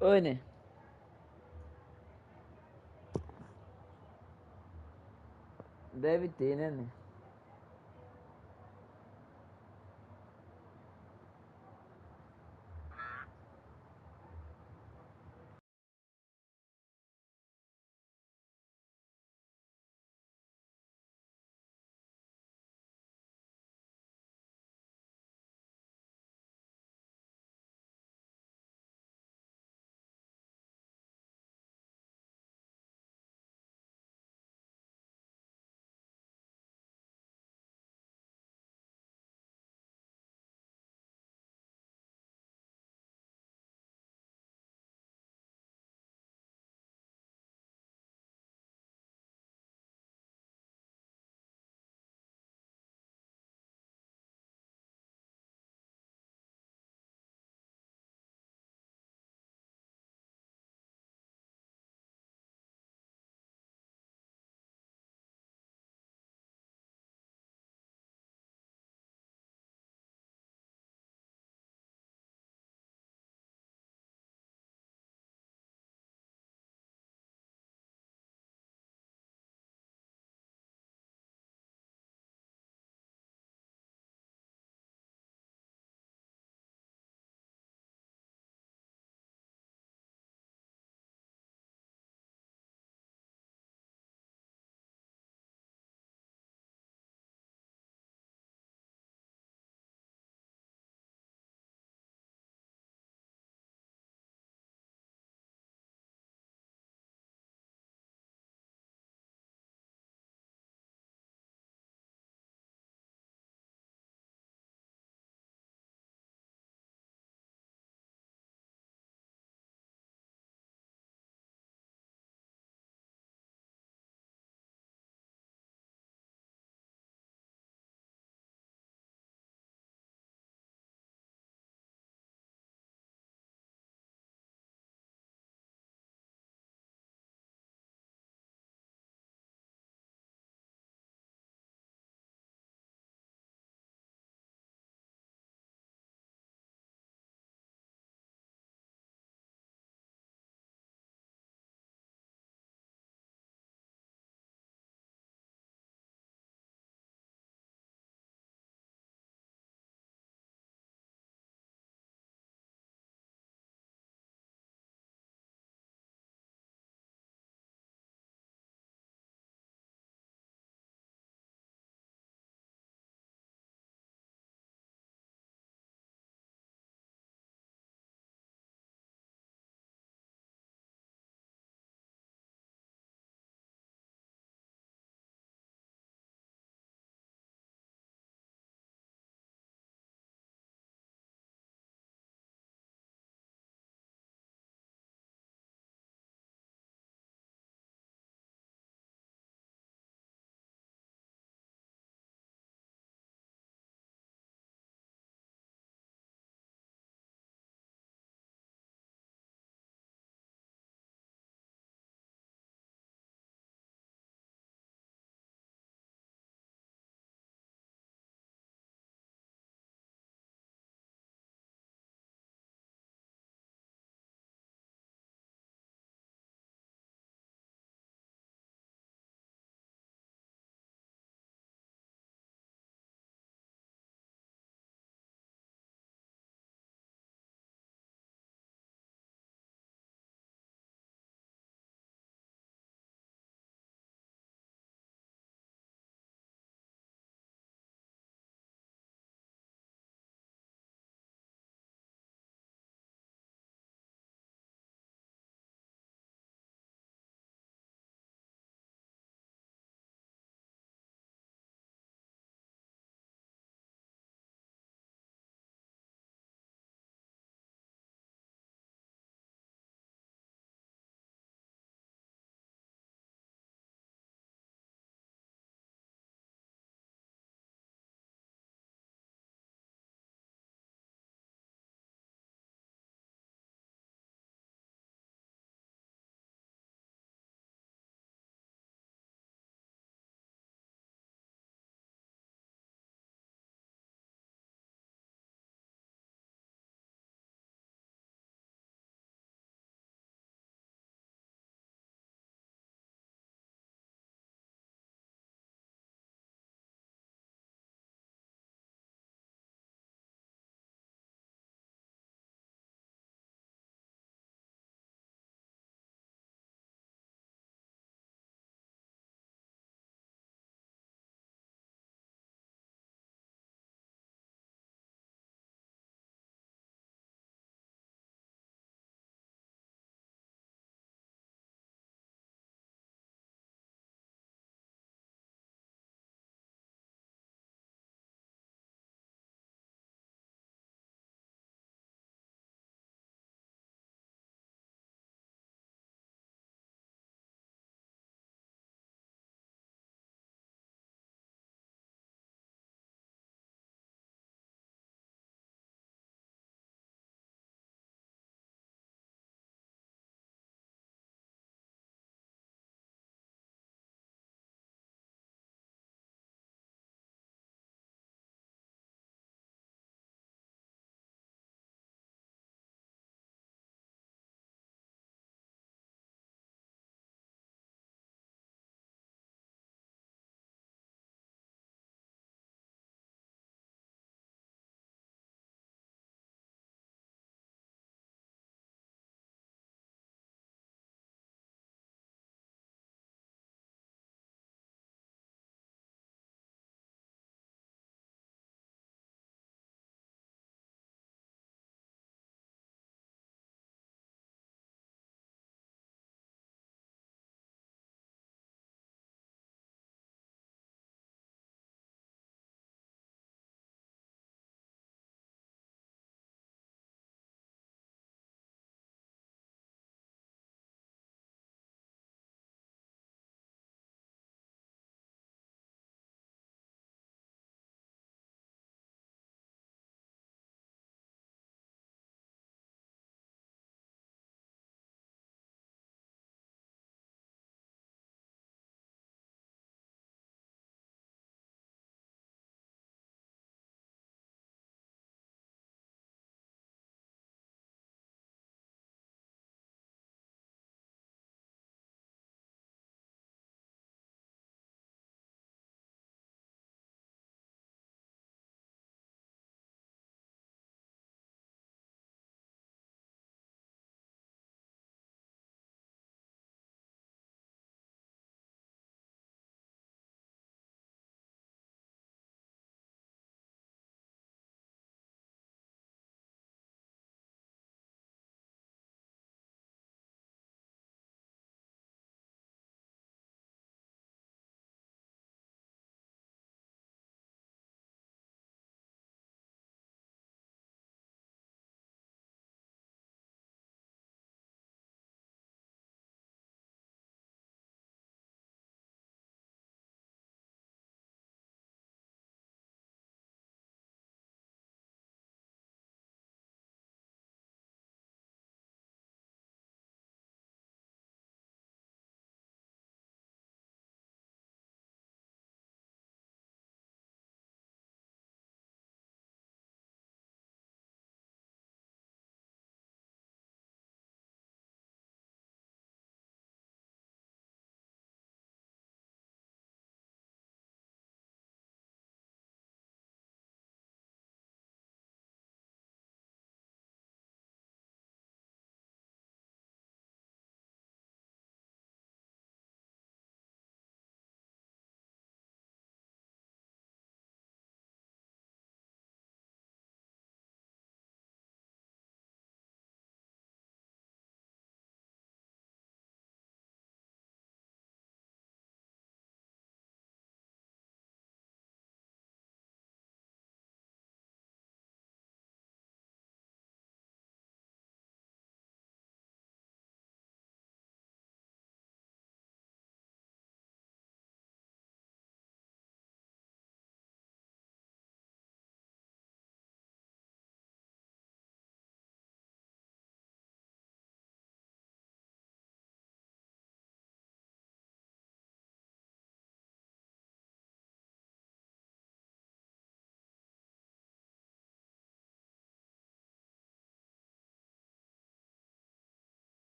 Oi, né? Deve ter, né?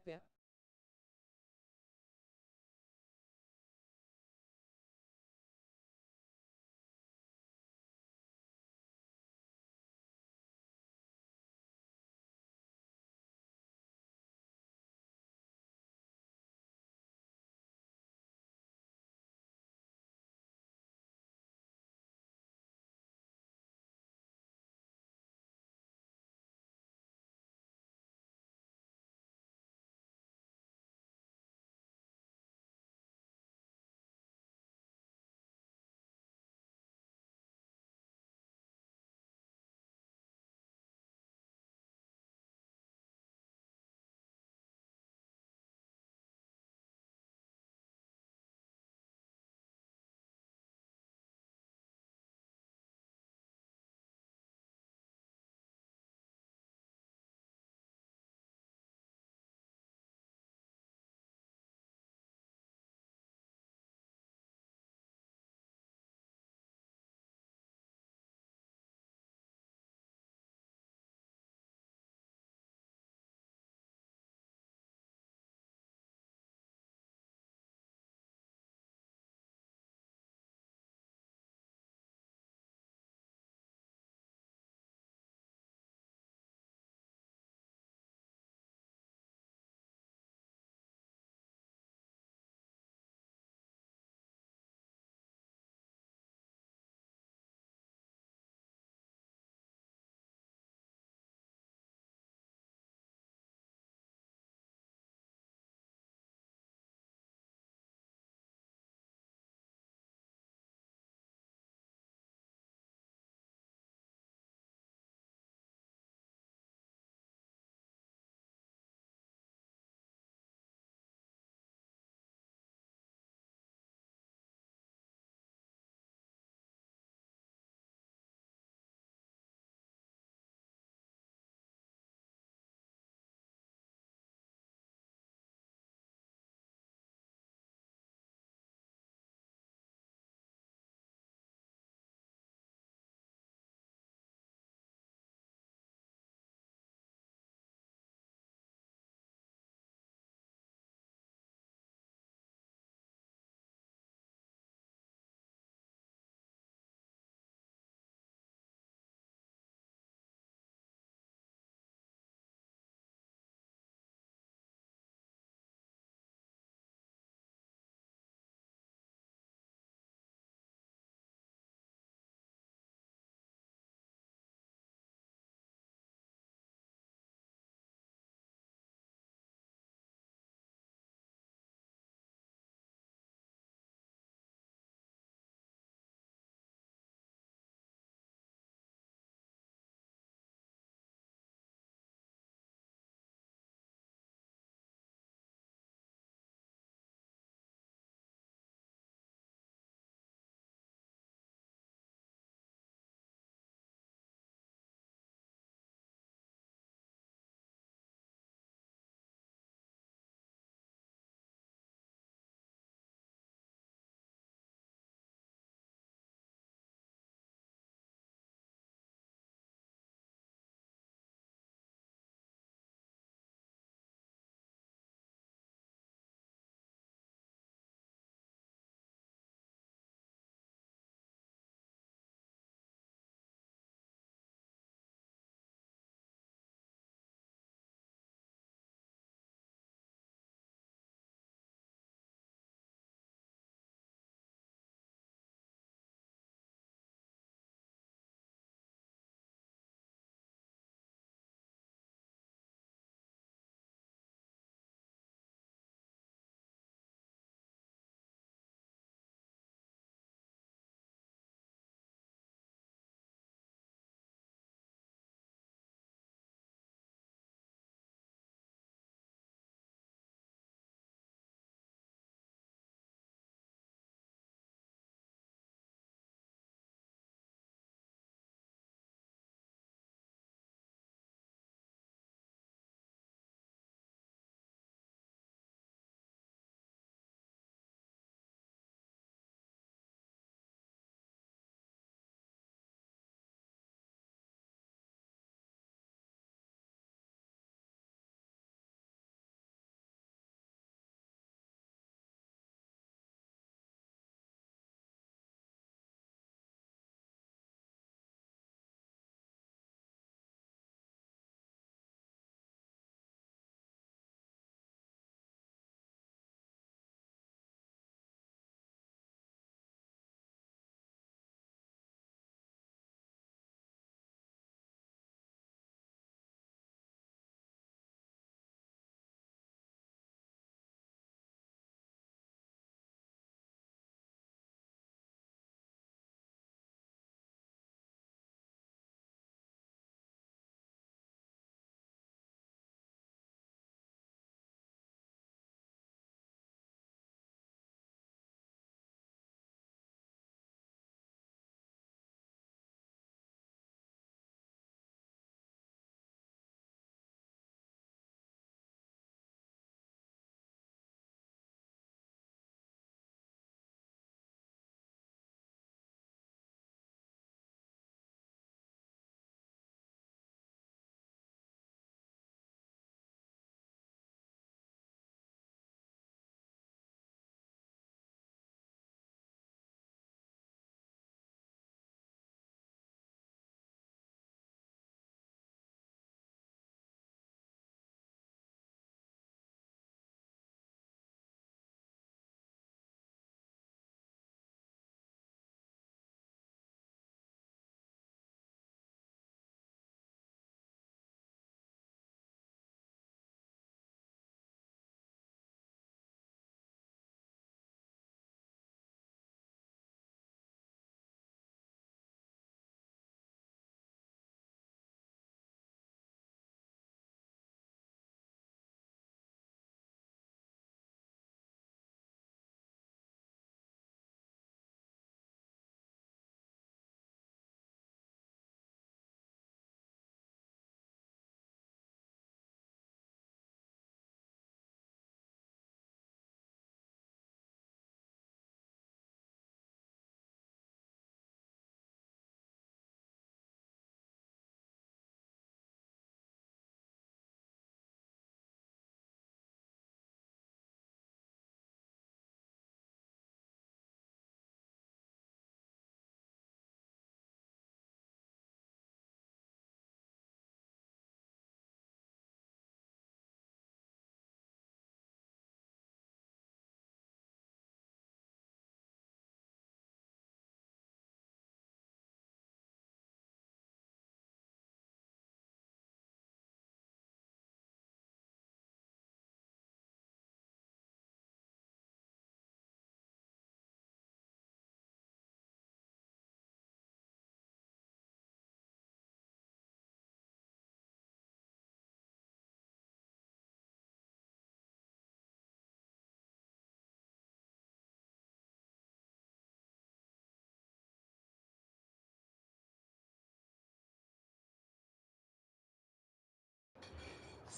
Pé.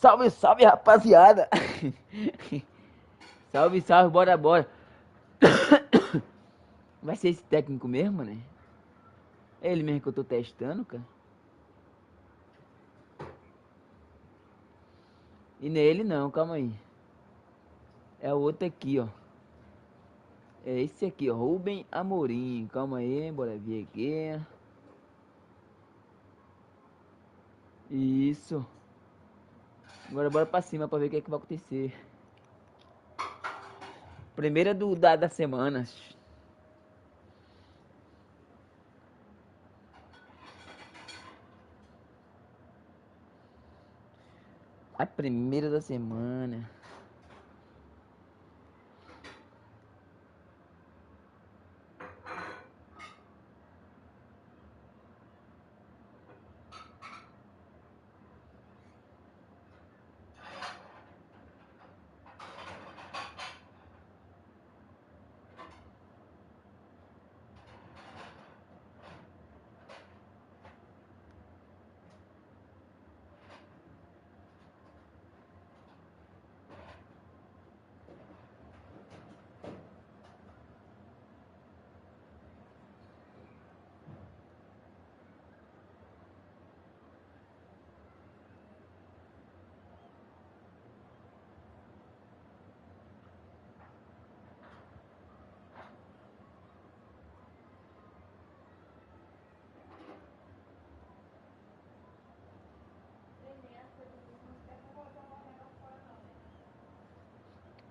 Salve, salve, rapaziada. Salve, salve, bora, bora. Vai ser esse técnico mesmo, né? É ele mesmo que eu tô testando, cara. E não é ele não, calma aí. É o outro aqui, ó. É esse aqui, ó. Rubem Amorim. Calma aí, bora ver aqui. Isso. Agora bora pra cima pra ver o que é que vai acontecer. Primeira da semana. A primeira da semana.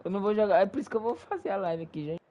Eu não vou jogar, é por isso que eu vou fazer a live aqui, gente.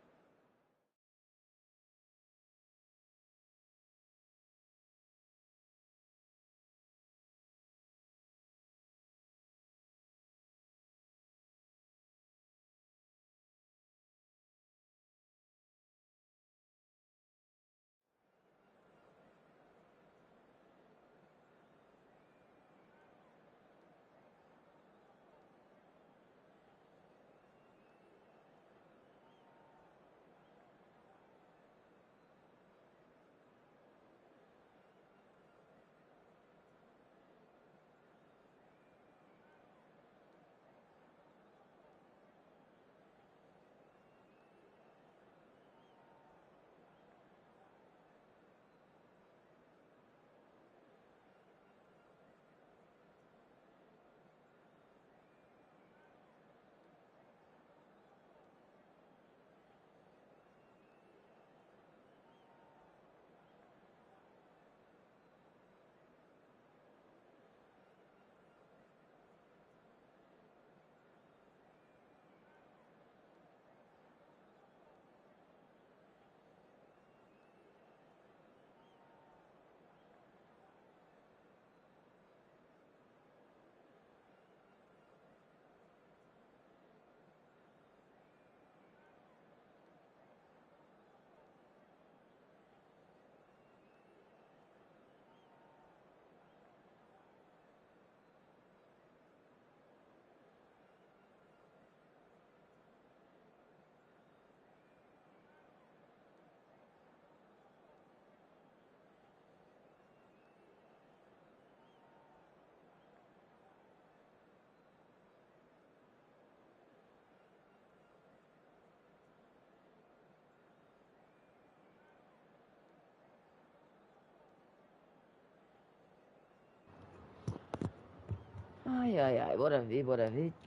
Ai, ai, ai, bora ver,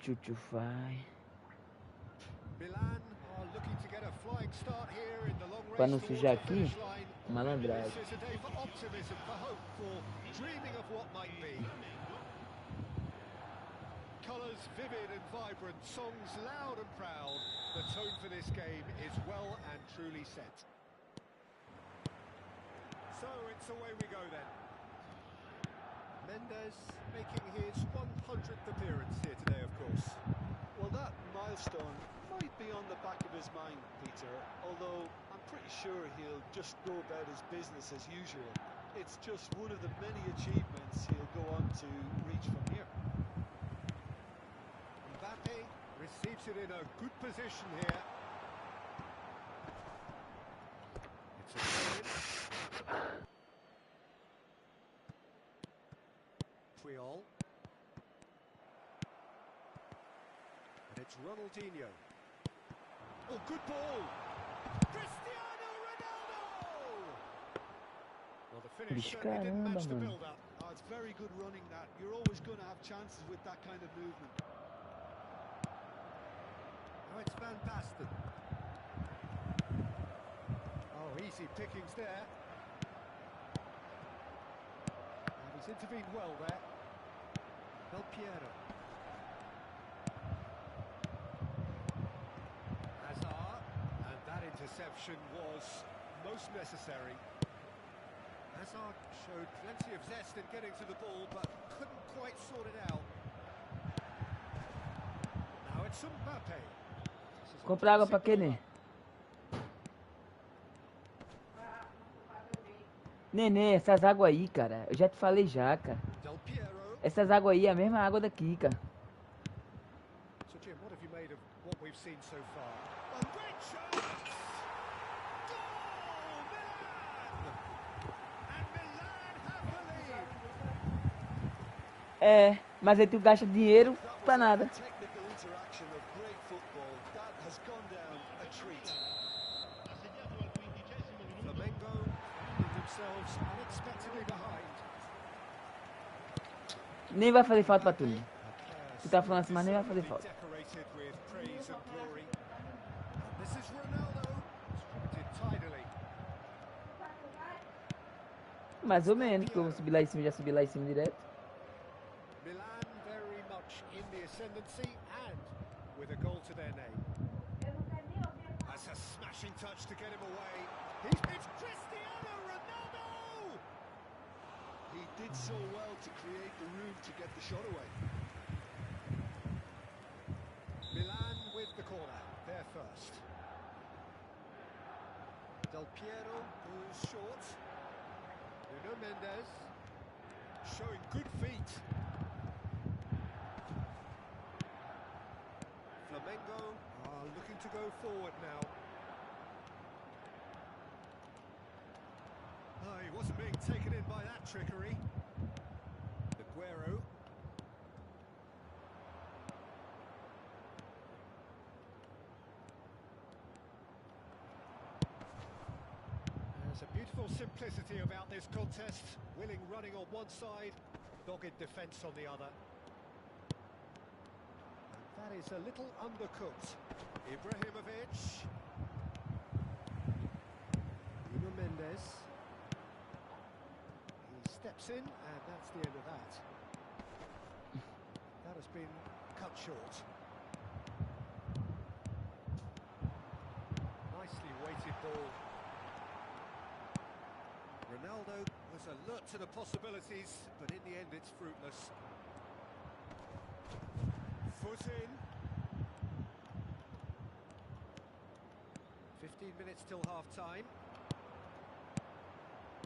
chuchu vai. Pra não sujar aqui, malandragem. Colours vivid and vibrant, songs loud and proud. The tone for this game is well and truly set. So it's away we go then. Mendes making his 100th appearance here today, of course. Well, that milestone might be on the back of his mind, Peter, although I'm pretty sure he'll just go about his business as usual. It's just one of the many achievements he'll go on to reach from here. Mbappe receives it in a good position here. It's a Puyol. It's Ronaldinho. Oh, good ball. Cristiano Ronaldo! Well, the finish Bicho, certainly didn't caramba, match the mano. build-up. Oh, it's very good running that. You're always going to have chances with that kind of movement. Now it's Van Basten. Oh, easy pickings there. And he's intervened well there. Del Piero. Hazard. And that interception was most necessary. Hazard showed plenty of zest in getting to the ball, but couldn't quite sort it out. Now it's Mbappe. This is a Comprar água classy pra quê, ball né? up. Nenê, essas águas aí, cara. Eu já te falei já, cara. Del Piero. Essas águas aí é a mesma água daqui, cara. So Jim, what have you made of what we've seen so far? A great chance! Goal! Milan! And Milan have the lead! É, mas aí tu gasta dinheiro That pra was nada. a technical interaction of great football. That has gone down a treat. Flamengo finding themselves unexpectedly behind. Nem vai fazer falta pra tu, né? A Tu tá falando assim, mas nem vai fazer deservedly falta. decorated with praise and glory. And this is Ronaldo, distributed tidily. Mais ou menos, porque eu vou subir lá em cima, já subi lá em cima direto. Milan very much in the ascendancy and with a goal to their name. That's a smashing touch to get him away. It's Cristiano Ronaldo! He did so well to create the room to get the shot away. Milan with the corner, there first. Del Piero goes short. Nuno Mendes showing good feet. Flamengo are looking to go forward now. Oh, he wasn't being taken in by that trickery. Aguero. There's a beautiful simplicity about this contest. Willing running on one side, dogged defence on the other. And that is a little undercooked. Ibrahimovic. Nuno Mendes. He steps in, and that's the end of that. That has been cut short. Nicely weighted ball. Ronaldo was alert to the possibilities, but in the end it's fruitless. Foot in. 15 minutes till half-time.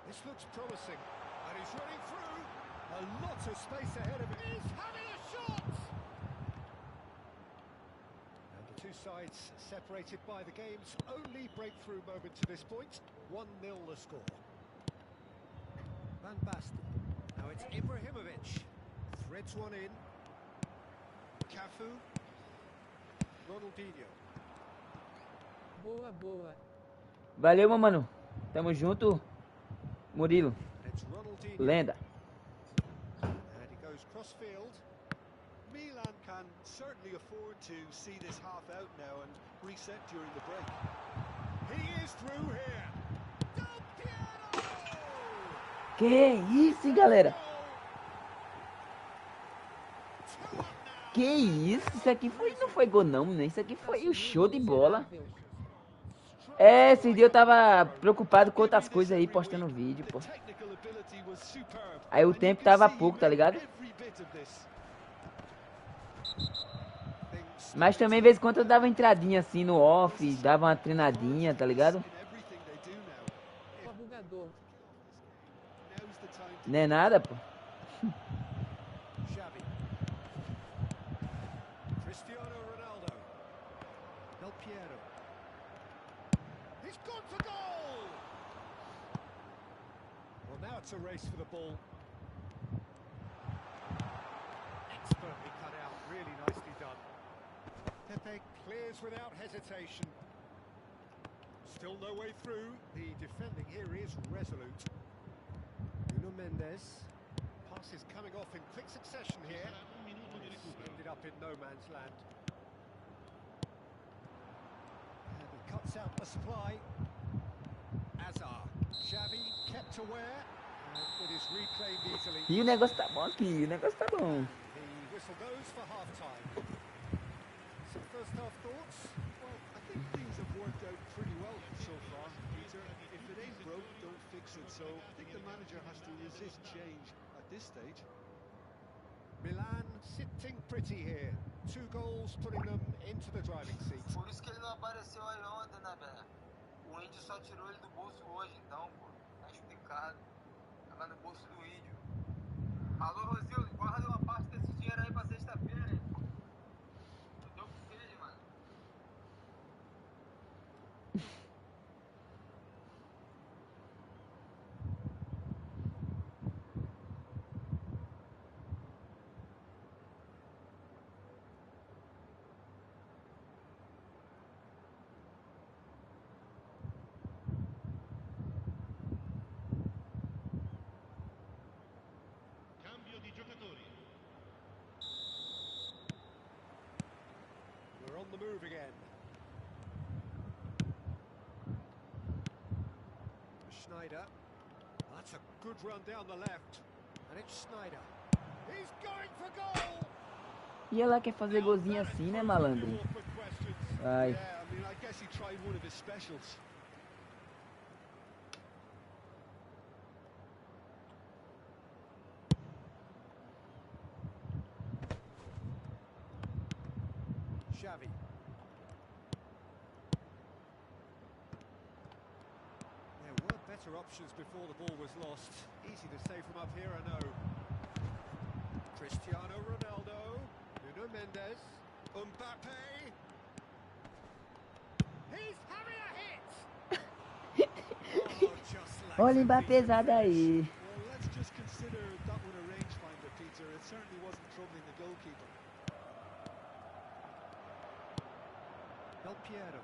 This looks promising, and he's running through. A lot of space ahead of him. He's having a shot! And the two sides separated by the game's only breakthrough moment to this point. 1-0 the score. Van Basten. Now it's Ibrahimovic. Threads one in. Cafu. Ronaldinho. Boa, boa. Valeu, meu mano. Tamo junto. Murilo. It's Ronaldinho. Lenda. And he goes cross-field. Milan can certainly afford to see this half out now and reset during the break. He is through here. Del Piero! Que isso, hein, galera? Two up now. Que isso? Isso aqui foi, não foi gol não, né? Isso aqui foi o show de bola. É, esse dia eu tava preocupado com outras coisas aí, postando vídeo, pô. Aí o tempo tava pouco, tá ligado? Mas também, de vez em quando, eu dava entradinha assim no off, dava uma treinadinha, tá ligado? Não é nada, pô. Xavi. Cristiano Ronaldo. Del Piero. He's gone for goal! Well, now it's a race for the ball. Expertly cut out, really nicely done. Pepe clears without hesitation. Still no way through. The defending here is resolute. Nuno Mendes. Pass is coming off in quick succession here. Ended up in no man's land. And he cuts out the supply. Azar. Xavi kept aware. And it is reclaimed easily. E o negócio tá bom aqui, o negócio tá bom. The whistle goes for half-time. Some first half thoughts? Well, I think things have worked out pretty well so far, Peter. If it ain't broke, don't fix it. So I think the manager has to resist change at this stage. Milan sitting pretty here. 2 goals putting them into the driving seat. Por isso que ele não apareceu aí ontem, né, Bé? O índio só tirou ele do bolso hoje, então, pô, tá explicado. Tava no bolso do índio. Alô, Rosildo, guarda uma parte desse dinheiro aí pra sexta-feira, hein? Eu tô com sede, mano. We're on the move again. Schneider. That's a good run down the left. And it's Schneider. He's going for goal! E ela quer fazer golzinho assim, né, malandro? Awkward questions. Vai. Yeah, I mean, I guess he tried one of his specials. Xavi. There were better options before the ball was lost. Easy to say from up here, I know. Cristiano Ronaldo. Nuno Mendes. Mbappe. He's having a hit! Oh, just lacks Olha o a Mbappé decent pesado aí. Well, let's just consider that one a rangefinder, Peter. It certainly wasn't troubling the goalkeeper. Del Piero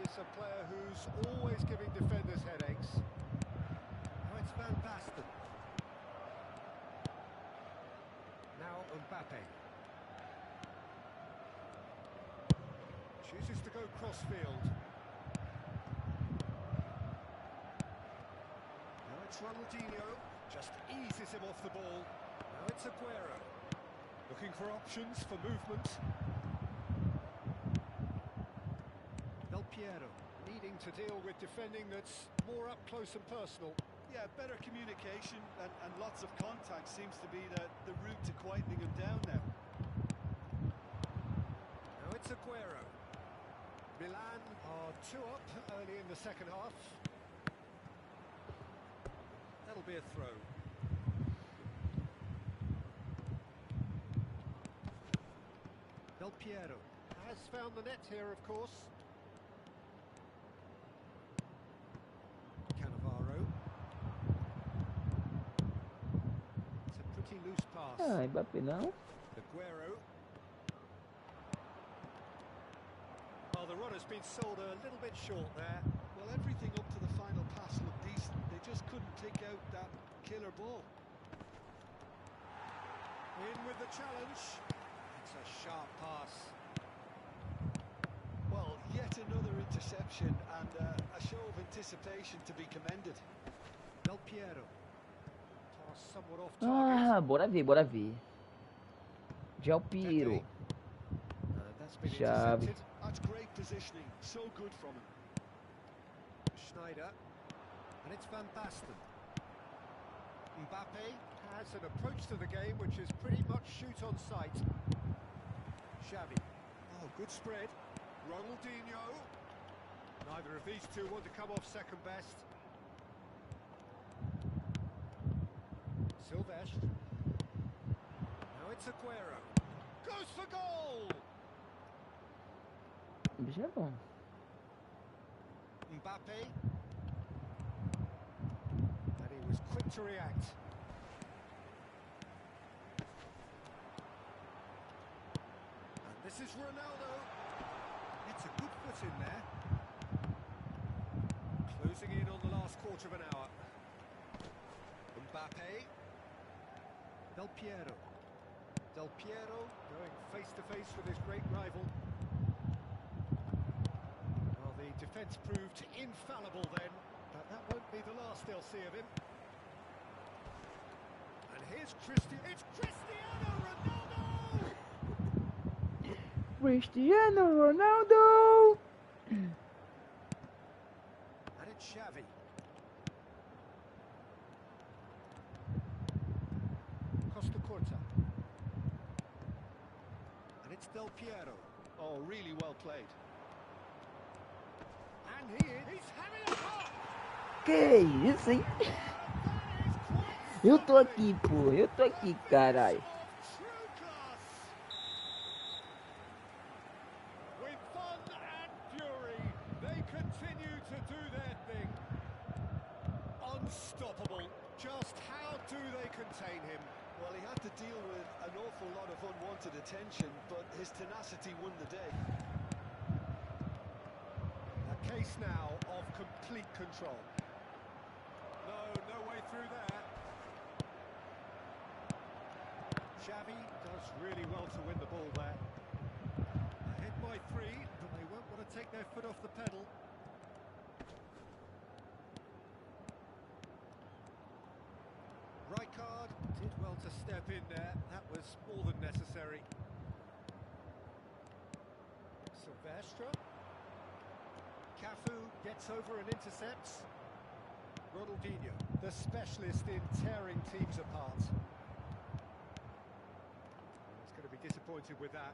is a player who's always giving defenders headaches. Now it's Van Basten. Now Mbappe. Chooses to go crossfield. Now it's Ronaldinho. Just eases him off the ball. Now it's Aguero. Looking for options for movement. Del Piero needing to deal with defending that's more up close and personal. Yeah, better communication and lots of contact seems to be the route to quietening him down now. Now it's Aguero. Milan are 2 up early in the second half. That'll be a throw. Del Piero has found the net here, of course. Cannavaro. It's a pretty loose pass. Ah, Mbappé não. Aguero. Well, the run has been sold a little bit short there. Well, everything up to the final pass looked decent. They just couldn't pick out that killer ball. In with the challenge. It's a sharp pass. Well, yet another interception and a show of anticipation to be commended. Del Piero. Toss somewhat off target. Ah, bora ver, bora ver. Del Piero. That's been Xavi. intercepted. That's great positioning. So good from him. Schneider. And it's Van Basten. Mbappe has an approach to the game which is pretty much shoot on sight. Xavi. Oh, good spread. Ronaldinho. Neither of these two want to come off second best. Silvestre. Now it's Aguero. Goes for goal! O bicho é bom. Mbappe. And he was quick to react. And this is Ronaldo. Gets a good foot in there. Closing in on the last quarter of an hour. Mbappe. Del Piero. Del Piero going face to face with his great rival. Well, the defence proved infallible then, but that won't be the last they'll see of him. And here's It's Cristiano Ronaldo! Cristiano Ronaldo! And it's Xavi. Costa Curta. And it's Del Piero. Oh, really well played. And he's having a pop! Que isso, hein? Eu tô aqui, pô. Eu tô aqui, caralho. With fun and fury, they continue to do their thing. Unstoppable. Just how do they contain him? Well, he had to deal with an awful lot of unwanted attention, but his tenacity won the day. A case now of complete control. No way through there. Xavi does really well to win the ball there. Ahead by 3, but they won't want to take their foot off the pedal. Rijkaard did well to step in there. That was more than necessary. Silvestre. Cafu gets over and intercepts. Ronaldinho, the specialist in tearing teams apart. He's going to be disappointed with that.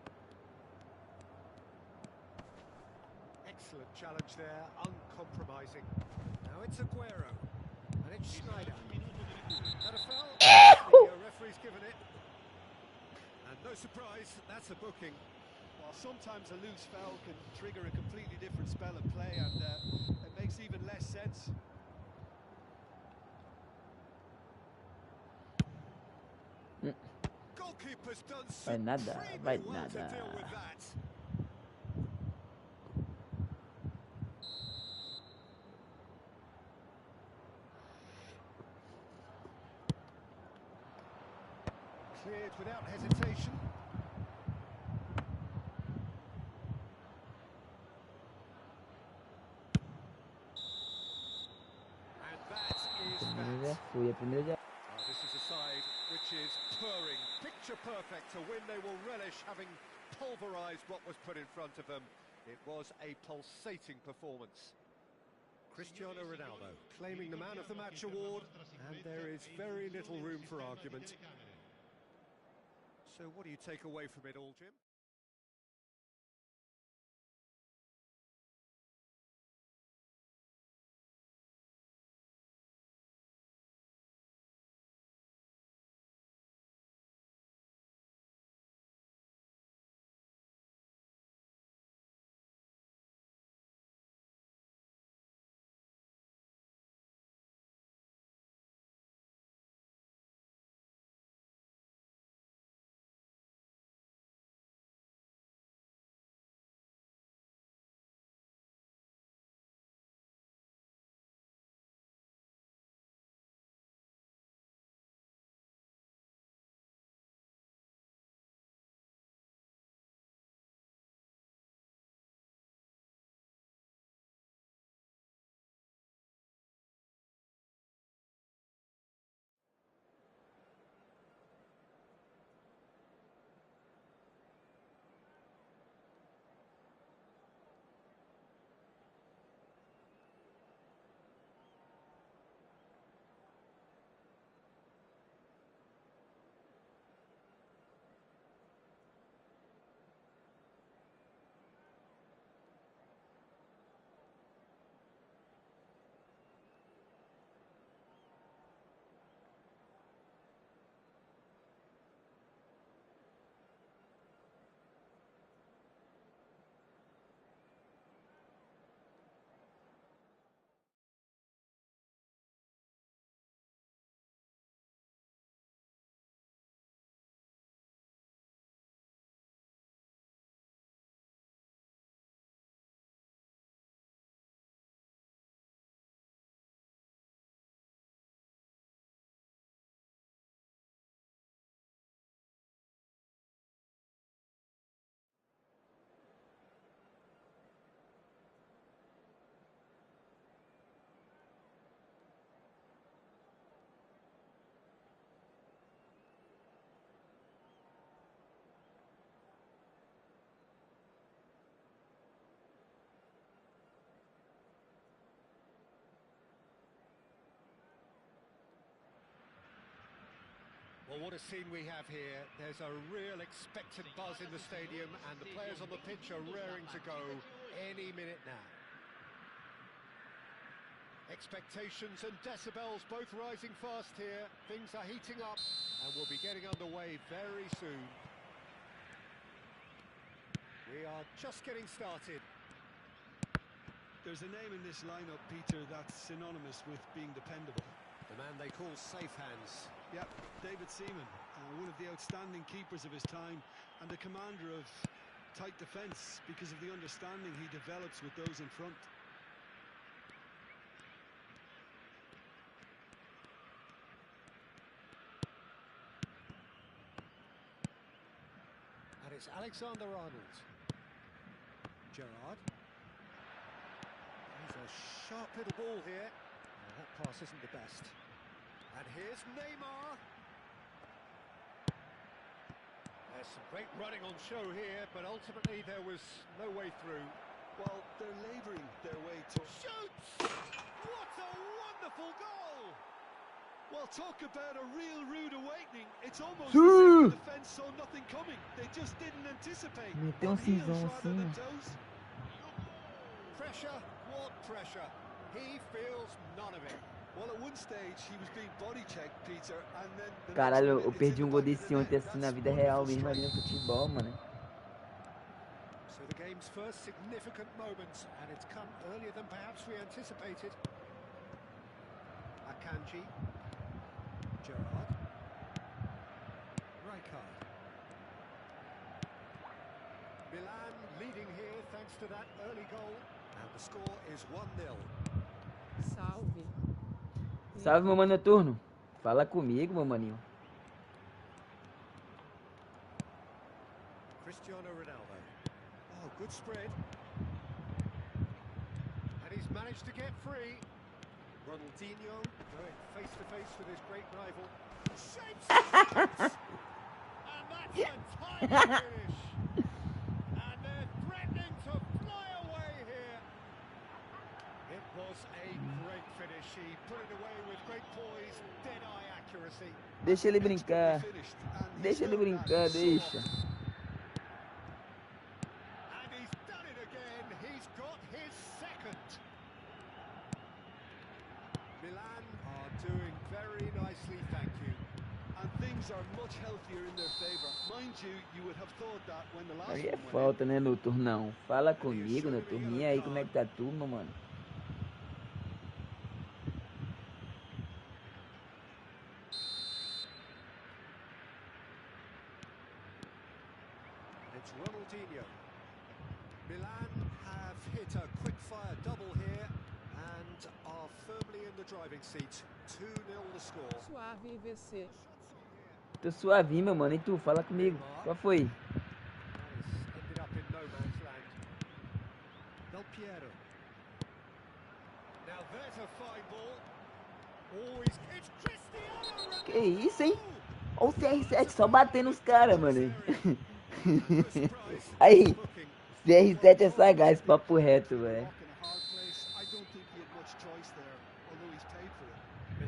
Excellent challenge there, uncompromising. Now it's Aguero, and it's Schneider. That a foul? The referee's given it. And no surprise, that's a booking. While sometimes a loose foul can trigger a completely different spell of play, and it makes even less sense. Goalkeeper's done Vai nada, supremely vai well to nada. deal with that. Cleared without hesitation. And that is Primeira já that. foi, a primeira já. This is a side which is purring, picture perfect, a win they will relish, having pulverised what was put in front of them. It was a pulsating performance. Cristiano Ronaldo claiming the Man of the Match award, and there is very little room for argument. So what do you take away from it all, Jim? Well, what a scene we have here. There's a real expectant buzz in the stadium, and the players on the pitch are raring to go any minute now. Expectations and decibels both rising fast here. Things are heating up, and we'll be getting underway very soon. We are just getting started. There's a name in this lineup, Peter, that's synonymous with being dependable. The man they call safe hands. Yep, David Seaman, one of the outstanding keepers of his time and the commander of tight defence because of the understanding he develops with those in front. And it's Alexander-Arnold. Gerrard. He's a sharp little ball here. Well, that pass isn't the best. And here's Neymar. There's some great running on show here, but ultimately there was no way through. Well, they're labouring their way to... Shoots! What a wonderful goal! Well, talk about a real rude awakening. It's almost as if the defence saw nothing coming. They just didn't anticipate. Meteu cisão assim, ó. Pressure, what pressure? He feels none of it. Well, at one stage he was being body checked, Peter, and then the Caralho, next eu minute, perdi it's gol in the desse back of ontem the assim net. na vida That's real wonderful mesmo ali no strike. futebol, mano. So the game's first significant moments, and it's come earlier than perhaps we anticipated. Akanji. Gerrard. Rijkaard. Milan leading here thanks to that early goal, and the score is 1-0. Salve. Salve, meu mano noturno. Fala comigo, meu maninho. Cristiano Ronaldo. Oh, good spread. And he's managed to get free. Ronaldinho going face to face with his great rival. Shapes it! And that's a tidy finish. And they're threatening to fly away here. It was a great finish. He put it away with great poise, dead-eye accuracy. Deixa ele brincar. Finished, and he's Deixa ele done brincar, that so deixa. often. And he's done it again. He's got his second. Milan are doing very nicely, thank you. And things are much healthier in their favour. Mind you, you would have thought that when the last Aí é one went falta, né, Noturnão? Fala comigo, Noturninho. E aí, como é que tá tu, meu mano? It's Ronaldinho. Milan have hit a quick-fire double here and are firmly in the driving seat. 2-0 the score. Suave VC. Tô suavinho, meu mano. E tu? Fala comigo. Qual foi? That has ended up in no man's land. Del Piero. Now there's a fine ball. Always, it's Cristiano Ronaldo! Que isso, hein? Olha o CR7 só batendo os caras, mano. Aí, CR7 é sagaz, papo reto, velho. rock in a hard place, I don't think he had much choice there, although he's paid for it.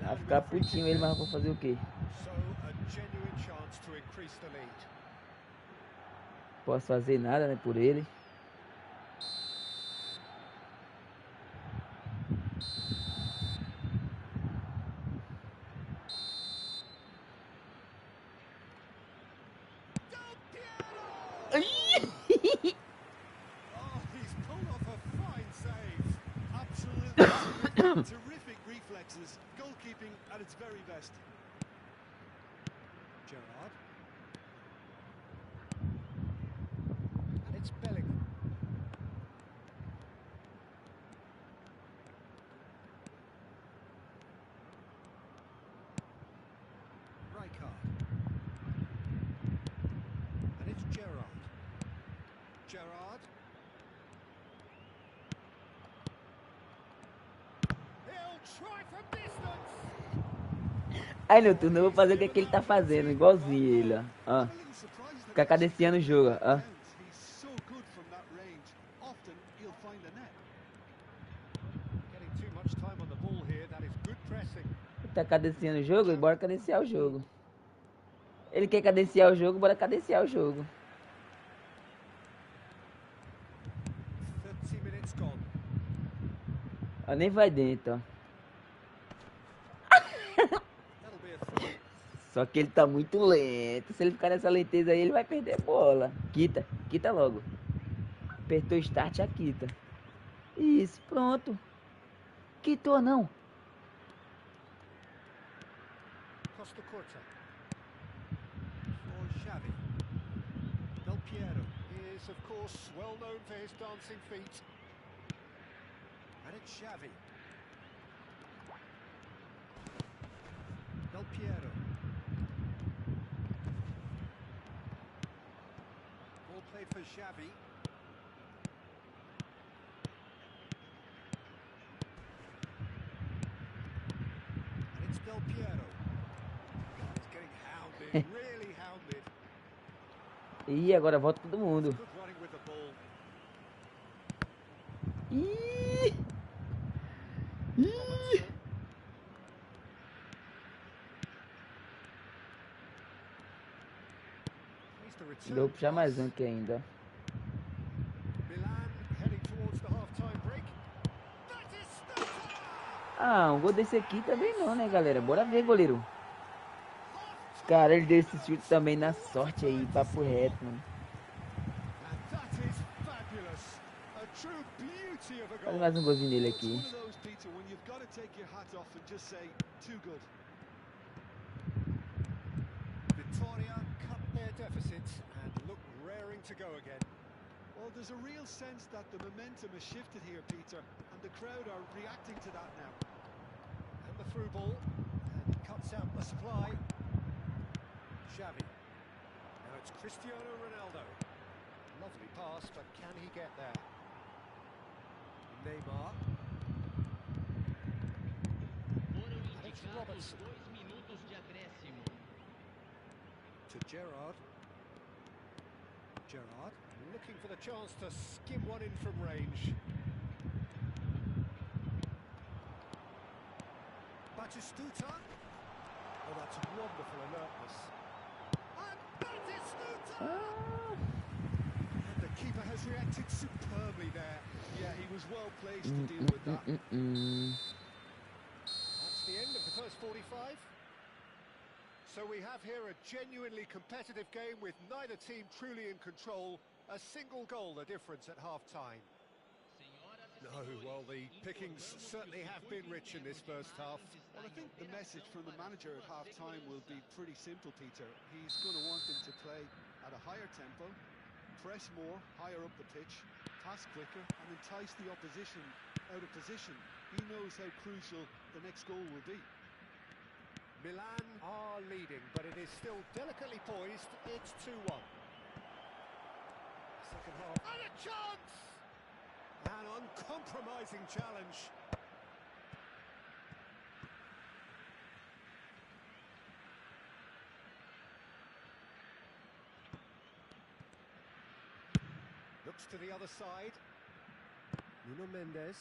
Vai ficar putinho ele, mas vou fazer o quê? So a genuine chance to increase the lead. Posso fazer nada, né, por ele. Del Piero! Oh, he's pulled off a fine save. Absolutely terrific reflexes, goalkeeping at its very best. Gerrard. And it's Bellingham. Rijkaard. And it's Gerrard. Gerrard. He'll try from distance. Aí, Noturno, eu vou fazer o que, é que ele tá fazendo, igualzinho ele, ó. Ó. I'm a little surprised that Fica he cadenciando o jogo, ó. He's so good from that range. Often he'll find the net. Getting too much time on the ball here. That is good pressing. Tá cadenciando o jogo? Bora cadenciar o jogo. Ele quer cadenciar o jogo, bora cadenciar o jogo. 30 minutes gone. Ó, nem vai dentro, ó. That'll be a throw. Só que ele tá muito lento. Se ele ficar nessa lenteza aí, ele vai perder a bola. Quita logo. Apertou start, já quita. Isso, pronto. Quitou não. Costa Corta. For Xavi. Del Piero is, of course, well known for his dancing feet. And it's Xavi. Del Piero. Ball played for Xavi. And it's Del Piero. He's getting hounded, really hounded. Ih, agora volta todo mundo. Good running with the ball. Ih. Robertson. He's the return Vou puxar mais pass. um aqui ainda. Milan heading towards the half-time break. That is Stutter! Ah, um gol desse aqui também não, né, galera? Bora ver, goleiro. Cara, ele deu esse chute também na sorte aí, papo reto, mano. And that is fabulous. A true beauty of a Faz goal. mais um golzinho dele It's aqui. one of those, Peter, when you've got to take your hat off and just say, too good. Victoria cut their deficit and look raring to go again. Well, there's a real sense that the momentum has shifted here, Peter, and the crowd are reacting to that now. And the through ball, and he cuts out the supply. Xavi. Now it's Cristiano Ronaldo. Lovely pass, but can he get there? Neymar. And it's Robertson. To Gerrard. Gerrard looking for the chance to skim one in from range. Batistuta. Oh, that's wonderful alertness. And Batistuta! And the keeper has reacted superbly there. Yeah, he was well placed to deal with that. That's the end of the first 45. So we have here a genuinely competitive game with neither team truly in control. A single goal the difference at half-time. No, well, the pickings certainly have been rich in this first half. Well, I think the message from the manager at half-time will be pretty simple, Peter. He's going to want them to play at a higher tempo, press more, higher up the pitch, pass quicker, and entice the opposition out of position. He knows how crucial the next goal will be. Milan are leading, but it is still delicately poised. It's 2-1. Second half. And a chance! An uncompromising challenge. Looks to the other side. Nuno Mendes.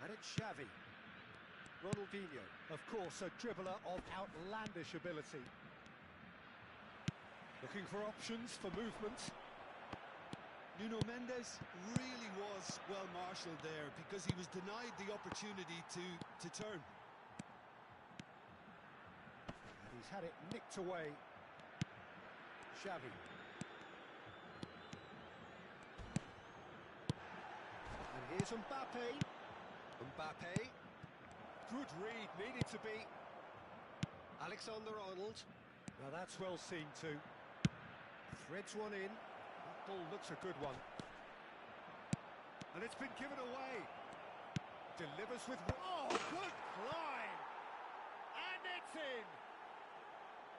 And it's Xavi. Ronaldinho, of course, a dribbler of outlandish ability. Looking for options for movement. Nuno Mendes really was well marshalled there because he was denied the opportunity to turn. And he's had it nicked away. Xavi. And here's Mbappe. Mbappe. Good read, needed to be. Alexander-Arnold. Now that's well seen too. Threads one in. That ball looks a good one. And it's been given away. Delivers with... Oh, good climb! And it's in!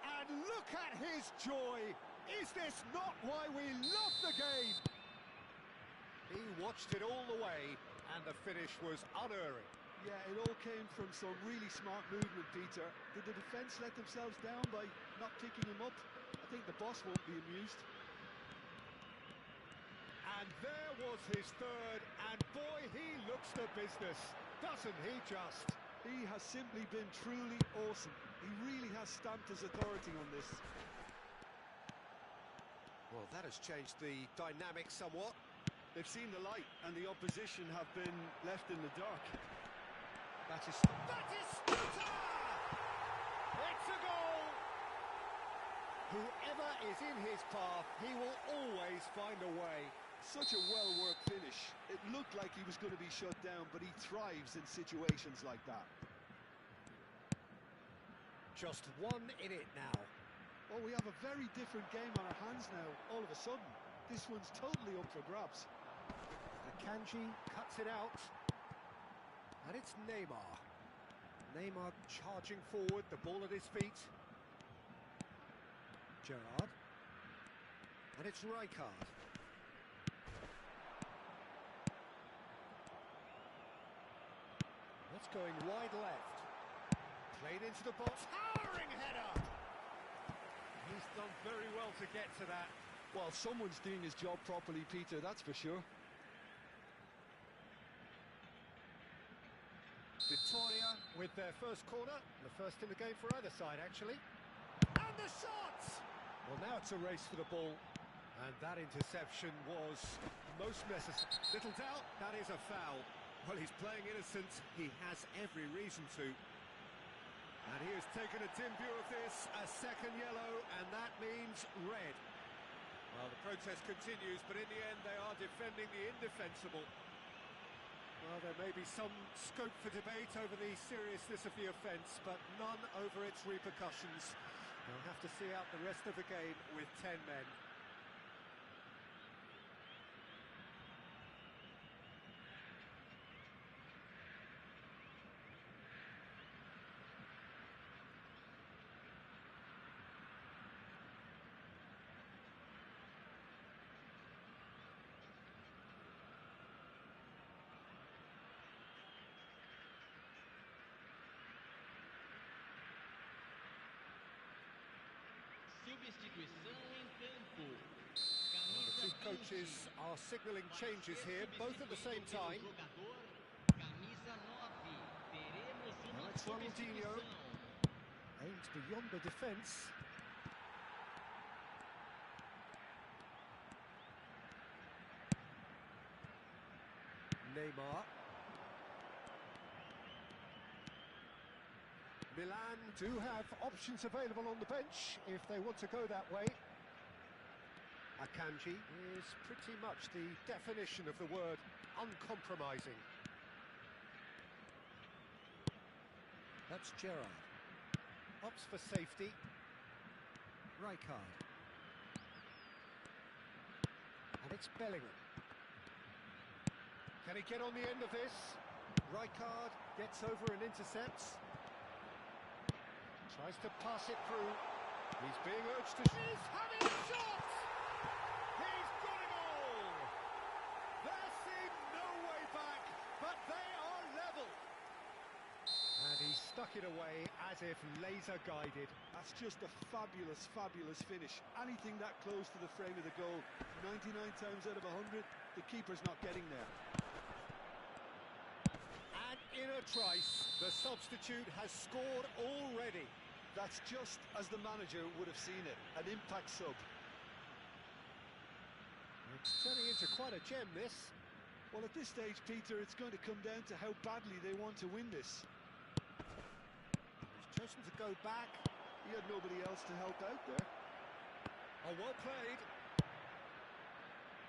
And look at his joy! Is this not why we love the game? He watched it all the way, and the finish was unerring. Yeah, it all came from some really smart movement, Peter. Did the defence let themselves down by not picking him up? I think the boss won't be amused. And there was his third, and boy, he looks the business, doesn't he just? He has simply been truly awesome. He really has stamped his authority on this. Well, that has changed the dynamic somewhat. They've seen the light, and the opposition have been left in the dark. That is Stuta! It's a goal! Whoever is in his path, he will always find a way. Such a well-worked finish. It looked like he was going to be shut down, but he thrives in situations like that. Just one in it now. Oh, we have a very different game on our hands now, all of a sudden. This one's totally up for grabs. Akanji cuts it out. And it's Neymar. Neymar charging forward, the ball at his feet. Gerrard. And it's Rijkaard. That's going wide left. Played into the box. Towering header! He's done very well to get to that. Well, someone's doing his job properly, Peter, that's for sure. Victoria with their first corner, the first in the game for either side, actually. And the shot! Well, now it's a race for the ball, and that interception was most necessary. Little doubt, that is a foul. Well, he's playing innocent, he has every reason to. And he has taken a dim view of this, a second yellow, and that means red. Well, the protest continues, but in the end they are defending the indefensible. Well, there may be some scope for debate over the seriousness of the offence, but none over its repercussions. They'll have to see out the rest of the game with 10 men. Substituição em campo. The two coaches are signalling changes here, both at the same time. Camisa 9. Teremos Now uma it's Ronaldinho. substituição. Aims beyond the defence. Neymar. Milan do have options available on the bench if they want to go that way. Akanji is pretty much the definition of the word uncompromising. That's Gerrard. Opts for safety. Rijkaard. And it's Bellingham. Can he get on the end of this? Rijkaard gets over and intercepts. Tries to pass it through. He's being urged to... He's having a shot! He's got it all! There seemed no way back, but they are level. And he stuck it away as if laser guided. That's just a fabulous, fabulous finish. Anything that close to the frame of the goal, 99 times out of 100, the keeper's not getting there. And in a trice, the substitute has scored already. That's just as the manager would have seen it, an impact sub. It's turning into quite a gem, this. Well, at this stage, Peter, it's going to come down to how badly they want to win this. He's chosen to go back. He had nobody else to help out there. Oh, well played.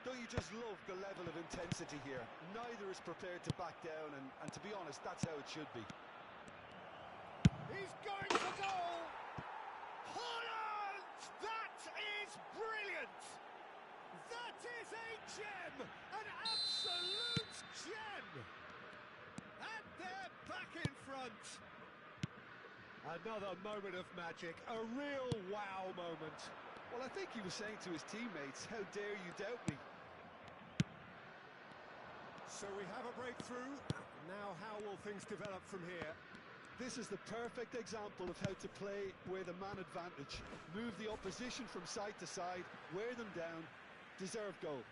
Don't you just love the level of intensity here? Neither is prepared to back down, and to be honest, that's how it should be. He's going for goal! Holland! That is brilliant! That is a gem! An absolute gem! And they're back in front! Another moment of magic, a real wow moment. Well, I think he was saying to his teammates, how dare you doubt me? So we have a breakthrough. Now how will things develop from here? This is the perfect example of how to play with a man advantage. Move the opposition from side to side, wear them down, deserve goal.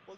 Well,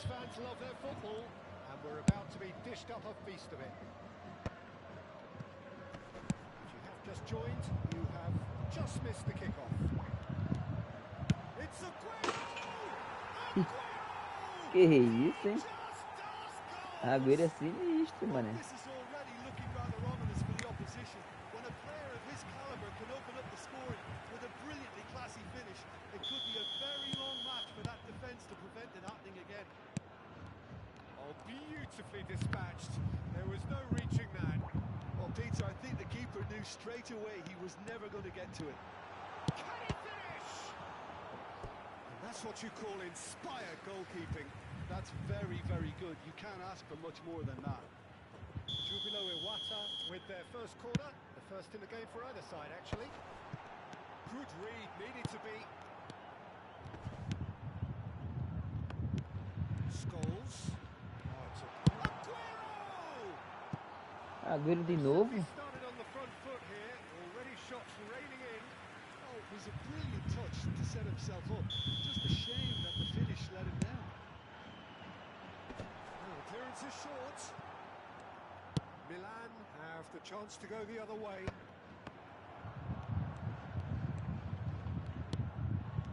These fans love their football, and we're about to be dished up a feast of it. If you have just joined, you have just missed the kickoff. It's a Que isso, hein? Agüero é sinistro, mano. This is already looking rather ominous for the opposition. When a player of his caliber can open up the scoring with a brilliantly classy finish, it could be a very long match for that defence to prevent it happening again. Oh, beautifully dispatched. There was no reaching that. Well, Peter, I think the keeper knew straight away he was never going to get to it. Can he finish? And that's what you call inspired goalkeeping. That's very, very good. You can't ask for much more than that. Jubilo Iwata with their first corner. The first in the game for either side, actually. Good read, needed to be. Scholes. Oh, it's a... Aguero! Agüero de novo? He started on the front foot here. Already shots raining in. Oh, it was a brilliant touch to set himself up. Just a shame that the finish let him down. Oh, clearance is short. Milan have the chance to go the other way.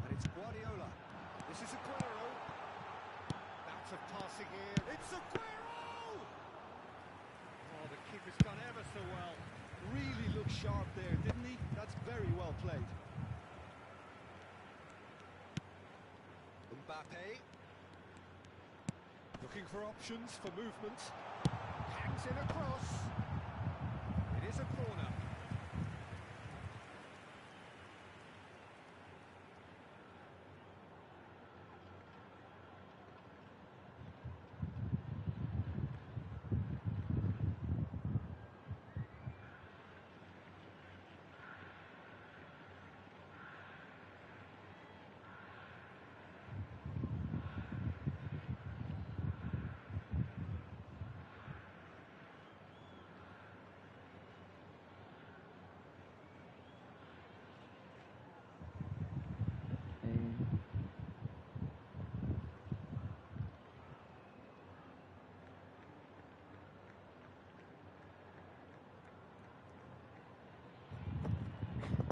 And it's Guardiola. This is Aguero. Out of passing here. It's Aguero! Oh, the keeper's done ever so well. Really looked sharp there, didn't he? That's very well played. Mbappe. Looking for options for movement. Hangs in across. It is a corner.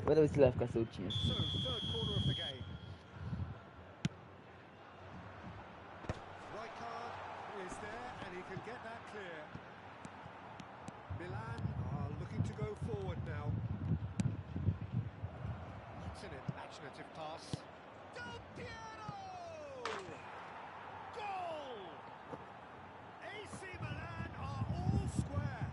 Bora ver se ele vai ficar soltinho. So, third corner of the game. Right card is there, and he can get that clear. Milan are looking to go forward now. That's an imaginative pass. Del Piero! Goal! AC Milan are all square.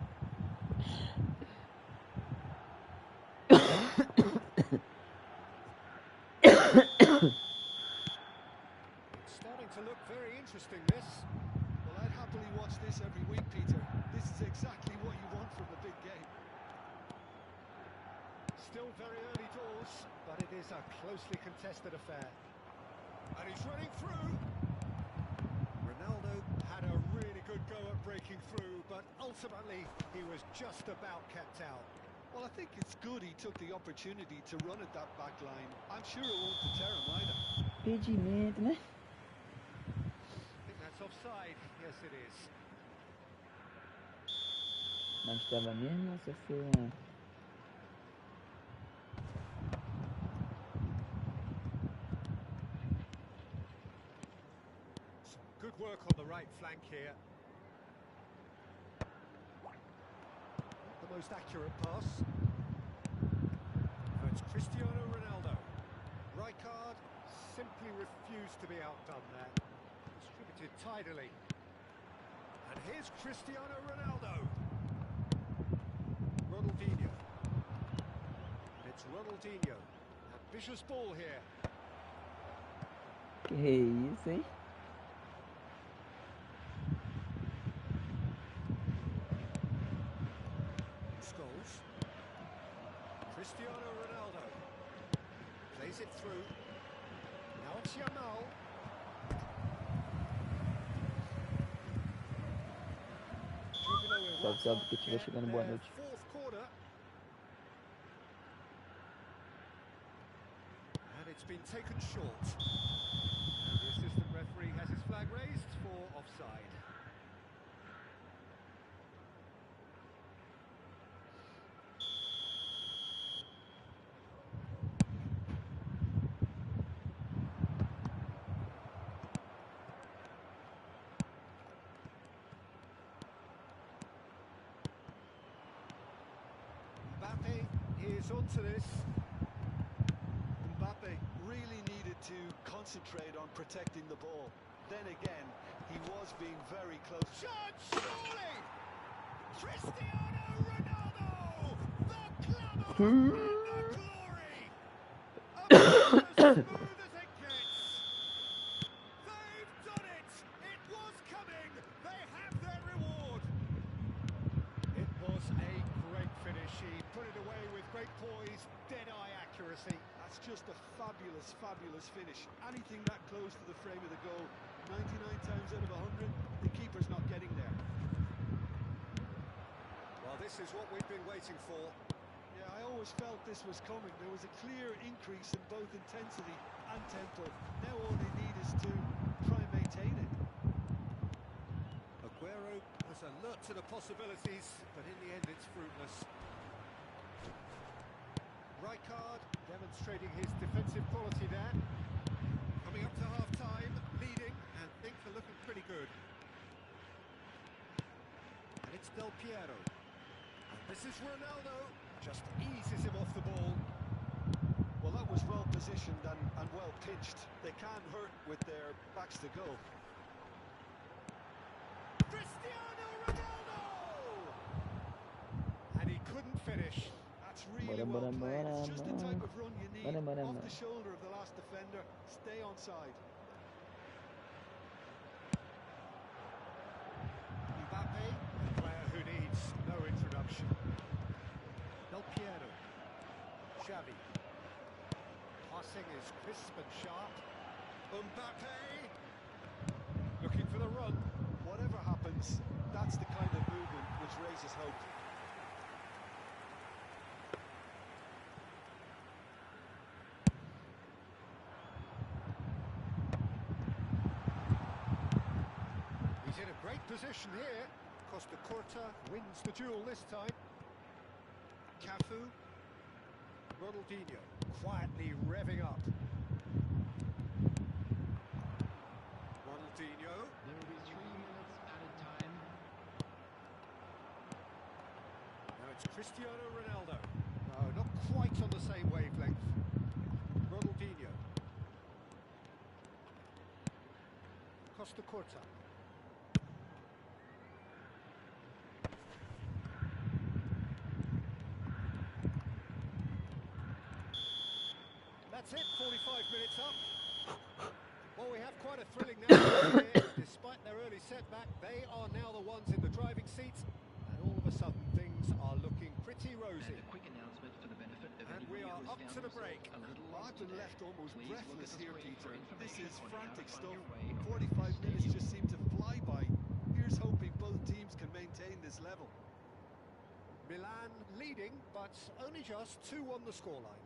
It's starting to look very interesting, this. Well, I'd happily watch this every week, Peter. This is exactly what you want from a big game. Still very early doors, but it is a closely contested affair. And he's running through. Ronaldo had a really good go at breaking through, but ultimately he was just about kept out. Well, I think it's good he took the opportunity to run at that back line. I'm sure it won't deter him either. Impedimento, né? I think that's offside. Yes, it is. Mas estava mesmo, só foi uma... Some good work on the right flank here. Not the most accurate pass. Oh, it's Cristiano Ronaldo. Right card, simply refused to be outdone there. Distributed tidily. And here's Cristiano Ronaldo. Ronaldinho. It's Ronaldinho. Ambitious ball here. Que isso, hein? Scholes. Cristiano Ronaldo. Plays it through. Now it's Yamal. Salve, salve, que estiver chegando, boa noite. Fourth quarter. And it's been taken short. And the assistant referee has his flag raised for offside. Mbappe is onto this. Mbappe really needed to concentrate on protecting the ball. Then again, he was being very close. Shot, surely! Cristiano Ronaldo! The club of the glory! About as smooth as it gets. They've done it! It was coming! They have their reward! It was a great finish. He put it away with great poise, dead-eye accuracy. That's just a fabulous, fabulous finish. Anything that close to the frame of the goal, 99 times out of 100, the keeper's not getting there. Well, this is what we've been waiting for. Yeah, I always felt this was coming. There was a clear increase in both intensity and tempo. Now all they need is to try and maintain it. Aguero has alert to the possibilities, but in the end it's fruitless. Rijkaard demonstrating his defensive quality there. Coming up to half-time, leading, and things are looking pretty good. And it's Del Piero. And this is Ronaldo. Just eases him off the ball. Well, that was well positioned and well pitched. They can't hurt with their backs to goal. Cristiano Ronaldo! And he couldn't finish. That's really well played. It's just the type of run you need. Off the shoulder of the last defender. Stay onside. Mbappe, a player who needs no introduction. Del Piero. Xavi. Passing is crisp and sharp. Mbappe! Looking for the run. Whatever happens, that's the kind of movement which raises hope. He's in a great position here. Costa Curta wins the duel this time. Cafu. Ronaldinho quietly revving up. Ronaldinho. There will be 3 minutes added time. Now it's Cristiano Ronaldo. No, not quite on the same wavelength. Ronaldinho. Costa Curta. That's it, 45 minutes up. Well, we have quite a thrilling narrative here. Despite their early setback, they are now the ones in the driving seat, and all of a sudden things are looking pretty rosy. And a quick announcement for the benefit of And we anybody are who has up found to the themselves break. a little Well, lost I've been today. left almost Please look at breathless the here, screen for Peter. This information is on how to frantic find stuff. your way around 45 the minutes stadium. just seem to fly by. Here's hoping both teams can maintain this level. Milan leading, but only just 2 on the scoreline.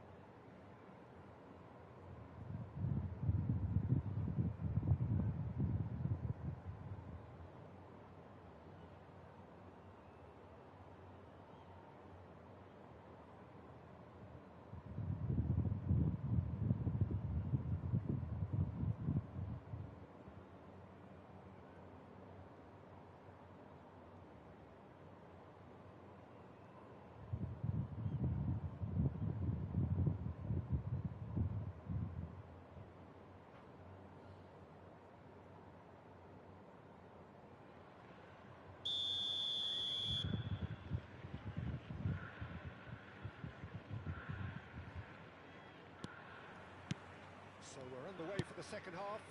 So we're underway for the second half.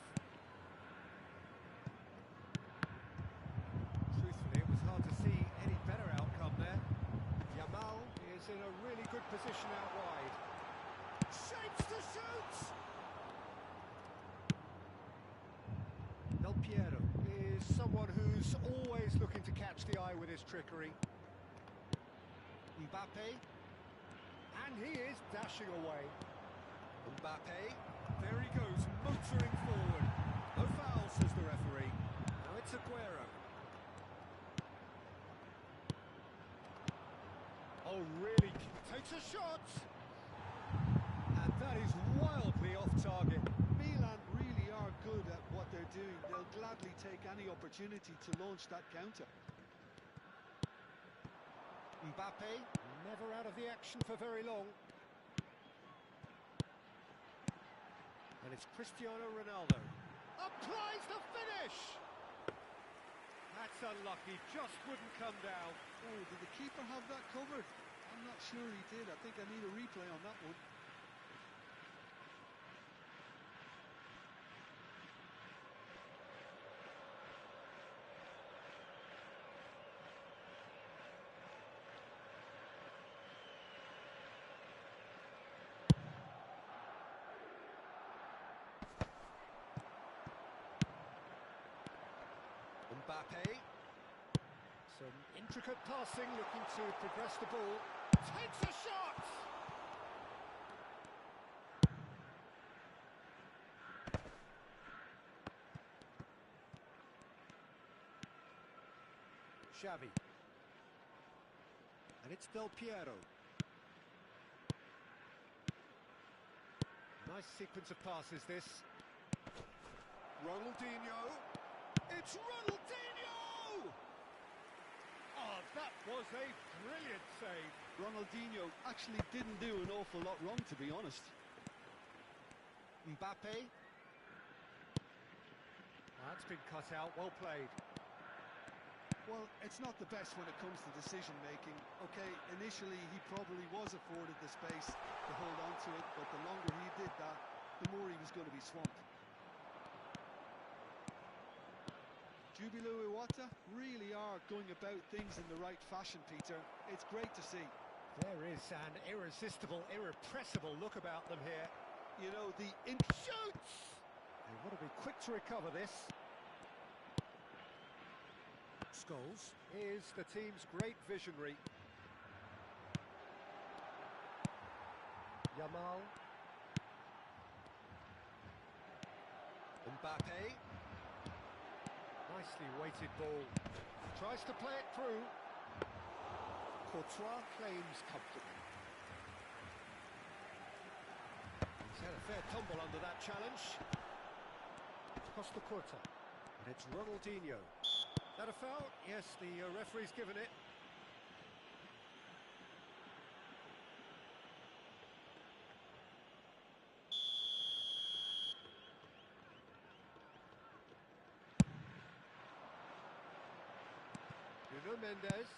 Truthfully, it was hard to see any better outcome there. Yamal is in a really good position out wide. Shapes to shoot! Del Piero is someone who's always looking to catch the eye with his trickery. Mbappe. And he is dashing away. Mbappe. There he goes, motoring forward. No foul, says the referee. Now it's It's Aguero. Oh, really? Takes a shot. And that is wildly off target. Milan really are good at what they're doing. They'll gladly take any opportunity to launch that counter. Mbappe, never out of the action for very long. And it's Cristiano Ronaldo. Applies the finish! That's unlucky, just wouldn't come down. Oh, did the keeper have that covered? I'm not sure he did. I think I need a replay on that one. Mbappe. Some intricate passing, looking to progress the ball. Takes a shot! Xavi. And it's Del Piero. Nice sequence of passes, this. Ronaldinho. It's Ronaldinho! Oh, that was a brilliant save. Ronaldinho actually didn't do an awful lot wrong, to be honest. Mbappe. That's been cut out, well played. Well, it's not the best when it comes to decision-making. Okay, initially he probably was afforded the space to hold on to it, but the longer he did that, the more he was going to be swamped. Jubilo Iwata really are going about things in the right fashion, Peter. It's great to see. There is an irresistible, irrepressible look about them here. You know, Shoots! They want to be quick to recover this. Scholes is the team's great visionary. Yamal. Mbappe. Nicely weighted ball. Tries to play it through. Courtois claims comfortably. He's had a fair tumble under that challenge. Costa Curta. And it's Ronaldinho. That a foul? Yes, the referee's given it. Nuno Mendes.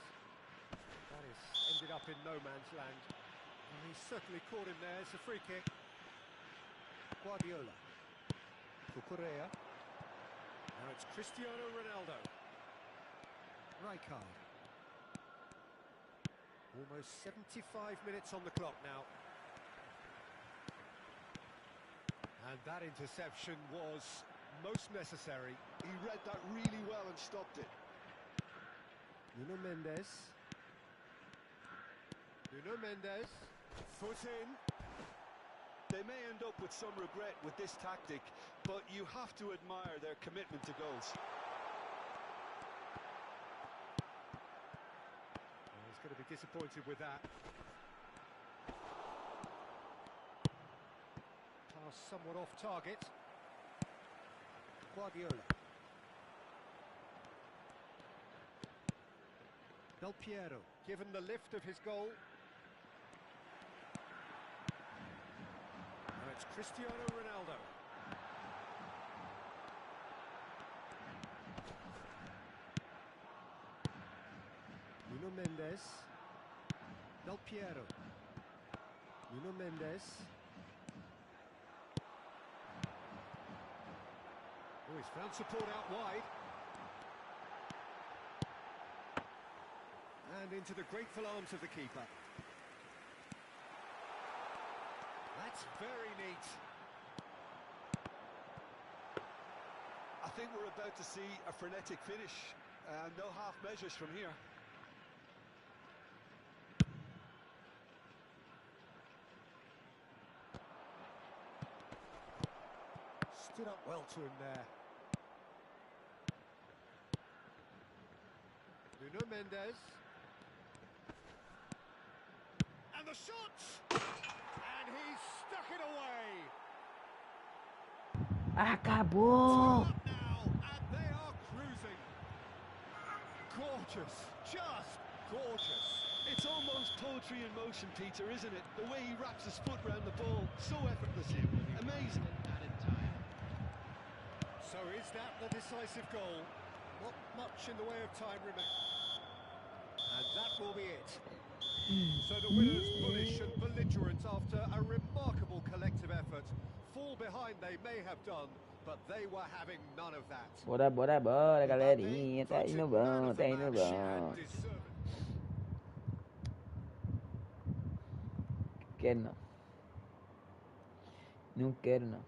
That is ended up in no man's land. Well, he's certainly caught him there. It's a free kick. Guardiola. Cucurella. Now it's Cristiano Ronaldo. Rijkaard. Almost 75 minutes on the clock now. And that interception was most necessary. he read that really well and stopped it. Nuno Mendes. Nuno Mendes. Foot in. They may end up with some regret with this tactic, but you have to admire their commitment to goals. Well, he's going to be disappointed with that. Pass somewhat off target. Guardiola. Del Piero, given the lift of his goal. Now it's Cristiano Ronaldo. Nuno Mendes. Del Piero. Nuno Mendes. Oh, he's found support out wide. And into the grateful arms of the keeper. That's very neat. I think we're about to see a frenetic finish. No half measures from here. Stood up well to him there. Nuno Mendes. And the shot! And he's stuck it away. Acabou! Up now, and they are cruising. Gorgeous, just gorgeous. It's almost poetry in motion, Peter, isn't it? The way he wraps his foot round the ball so effortlessly. Amazing. Added time. So is that the decisive goal? Not much in the way of time remaining. And that will be it. So the winners, bullish and belligerent after a remarkable collective effort. Fall behind they may have done, but they were having none of that. Bora, bora, bora, galerinha. Tá indo bom, tá indo bom. Quero não. Não quero não.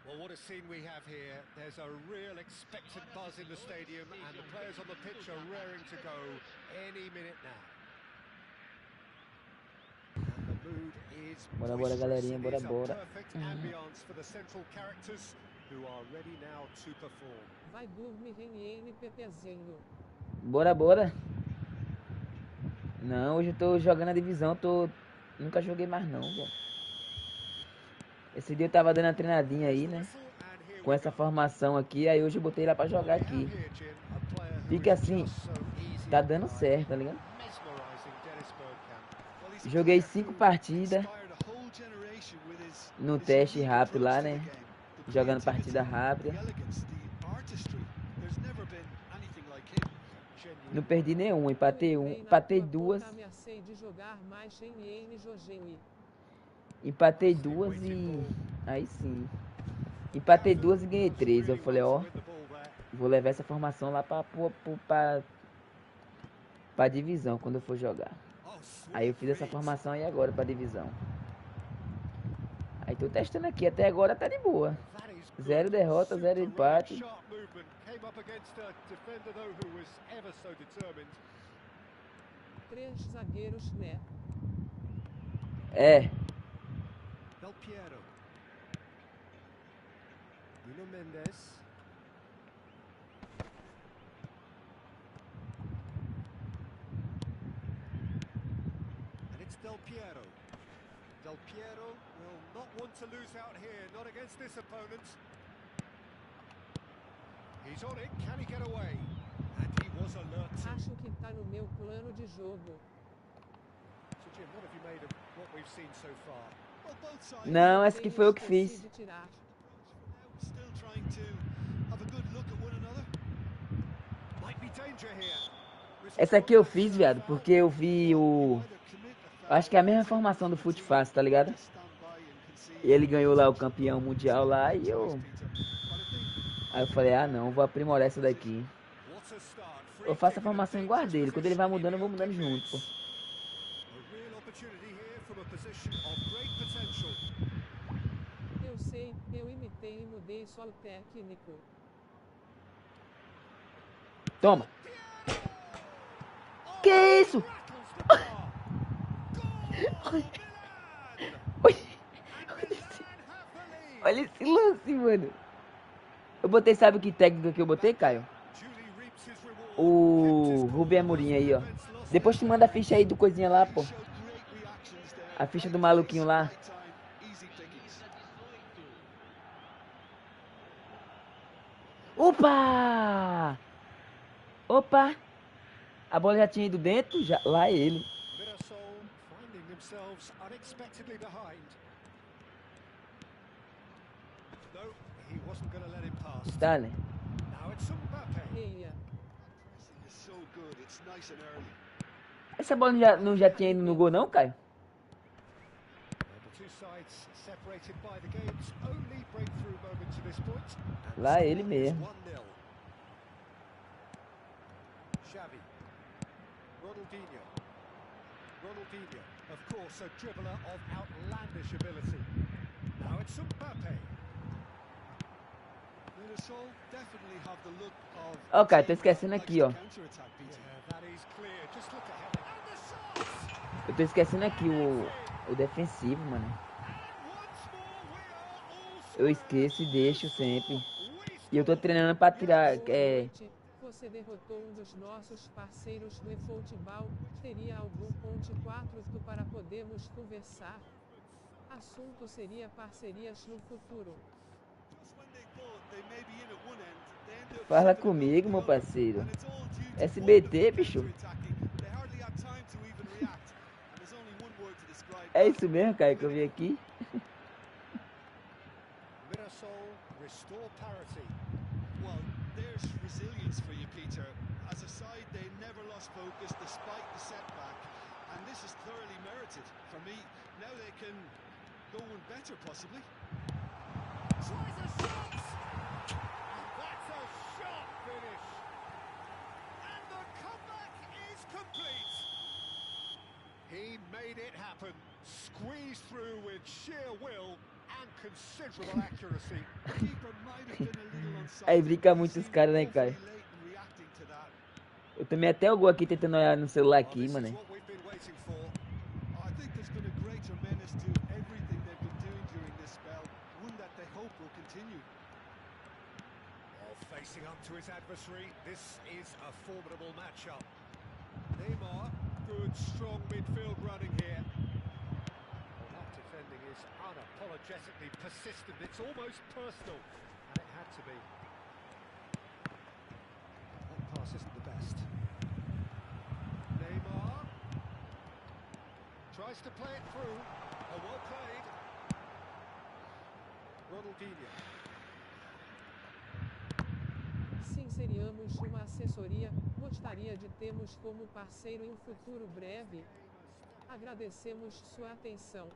Well, what a scene we have here. There's a real expectant buzz in the stadium and the players on the pitch are raring to go any minute now. And the mood is Bora, bora, boisterous. galerinha, It bora, is a bora. perfect ambience for the central characters who are ready now to perform. Vai dormir em NPPzinho. Bora, bora. Não, hoje eu tô jogando a divisão, nunca joguei mais não, velho. Esse dia eu tava dando uma treinadinha aí, né? Com essa formação aqui, aí hoje eu botei lá pra jogar aqui. Fica assim, tá dando certo, tá ligado? Joguei 5 partidas no teste rápido lá, né? Jogando partida rápida. Não perdi nenhum, empatei empatei 2. Empatei 2 e... Aí sim. Empatei 2 e ganhei 3. Eu falei, ó, Vou levar essa formação lá pra divisão quando eu for jogar. Aí eu fiz essa formação aí agora pra divisão. Aí tô testando aqui, até agora tá de boa. 0 derrota, 0 empate. Três zagueiros, né? É, Del Piero. Nuno Mendes. And it's Del Piero. Del Piero will not want to lose out here, not against this opponent. He's on it, can he get away? And he was alert too. Acho que tá no meu plano de jogo. So Jim, what have you made of what we've seen so far? Well, both sides não, essa aqui foi eu que fiz. Esqueci de tirar. still trying to have a good look at one another. Might be danger here. Essa aqui eu fiz, viado, porque eu vi o... Acho que é a mesma formação do Fute Fácil, tá ligado? E ele ganhou lá o campeão mundial lá e eu... Aí eu falei, ah não, vou aprimorar essa daqui. What a start. Free Eu faço a kick and formação em dangerous guardeiro, quando ele vai mudando eu vou mudando position. junto, pô. A real opportunity here from a position of great potential. Eu sei, eu imitei e mudei só o técnico. Toma. Que isso? Rattles the bar. Goal! Milan! Olha, And Milan have the lead. olha esse lance, mano. Eu botei, sabe que técnica que eu botei, Caio? Julie reaps his reward. O Rubem Amorim aí, ó. Depois tu manda a ficha aí do coisinha lá, pô. A ficha do maluquinho lá. Opa! Opa! A bola já tinha ido dentro, já, lá é ele. Mirassol finding themselves unexpectedly behind. No, he wasn't going to let him pass. Dale. Now it's Mbappe. Eia. Is so good, it's nice and early. Essa bola não já tinha ido no gol não, Caio? Well, the two sides separated by the game's only breakthrough moment to this point. And the Lá score ele is mesmo. 1-0. Xavi. Ronaldinho. Ronaldinho, of course, a dribbler of outlandish ability. Now it's Mbappe. Mirassol definitely have the look of Ó, Caio, tô team esquecendo that aqui, likes ó. to counter-attack, Peter. Yeah, that is clear. Just look ahead. And the shots! Eu tô esquecendo aqui o defensivo, mano. And once more we are all Eu esqueço e deixo sempre. We E eu tô score. treinando pra tirar, Boa noite. Você derrotou um dos nossos parceiros no eFootball. Teria algum ponte 4 para podermos conversar? Assunto seria parcerias no futuro. Just when they thought they may be in at one end, they ended up Fala shipping it comigo, out meu the other. parceiro. And it's all due to SBT, wonderful bicho. counter-attacking. They hardly had time to even react. And there's only one word to describe É that. isso mesmo, Caio, que eu vi aqui. Mirassol restore parity. Well, there's resilience for you, Peter. As a side, they never lost focus despite the setback. And this is thoroughly merited. For me, now they can go one better, possibly. Tries a shot! And that's a sharp finish. And the comeback is complete. He made it happen. Squeezed through with sheer will and considerable accuracy. The keeper might have been a little unsighted. Aí brinca He muito os seemed caras, né, awfully Caio? late in reacting to that. Eu tomei até o gol aqui tentando olhar no celular Well, aqui, this mano. is what we've been waiting for. I think there's been a greater menace to everything they've been doing during this spell, one that they hope will continue. While facing up to his adversary, this is a formidable matchup. Neymar, good strong midfield running here. Well, that defending is unapologetically persistent. It's almost personal, and it had to be. That pass isn't the best. Neymar tries to play it through. Oh, well played. Ronaldinho. Sim, seríamos uma assessoria. Gostaria de termos como parceiro em um futuro breve. Agradecemos sua atenção.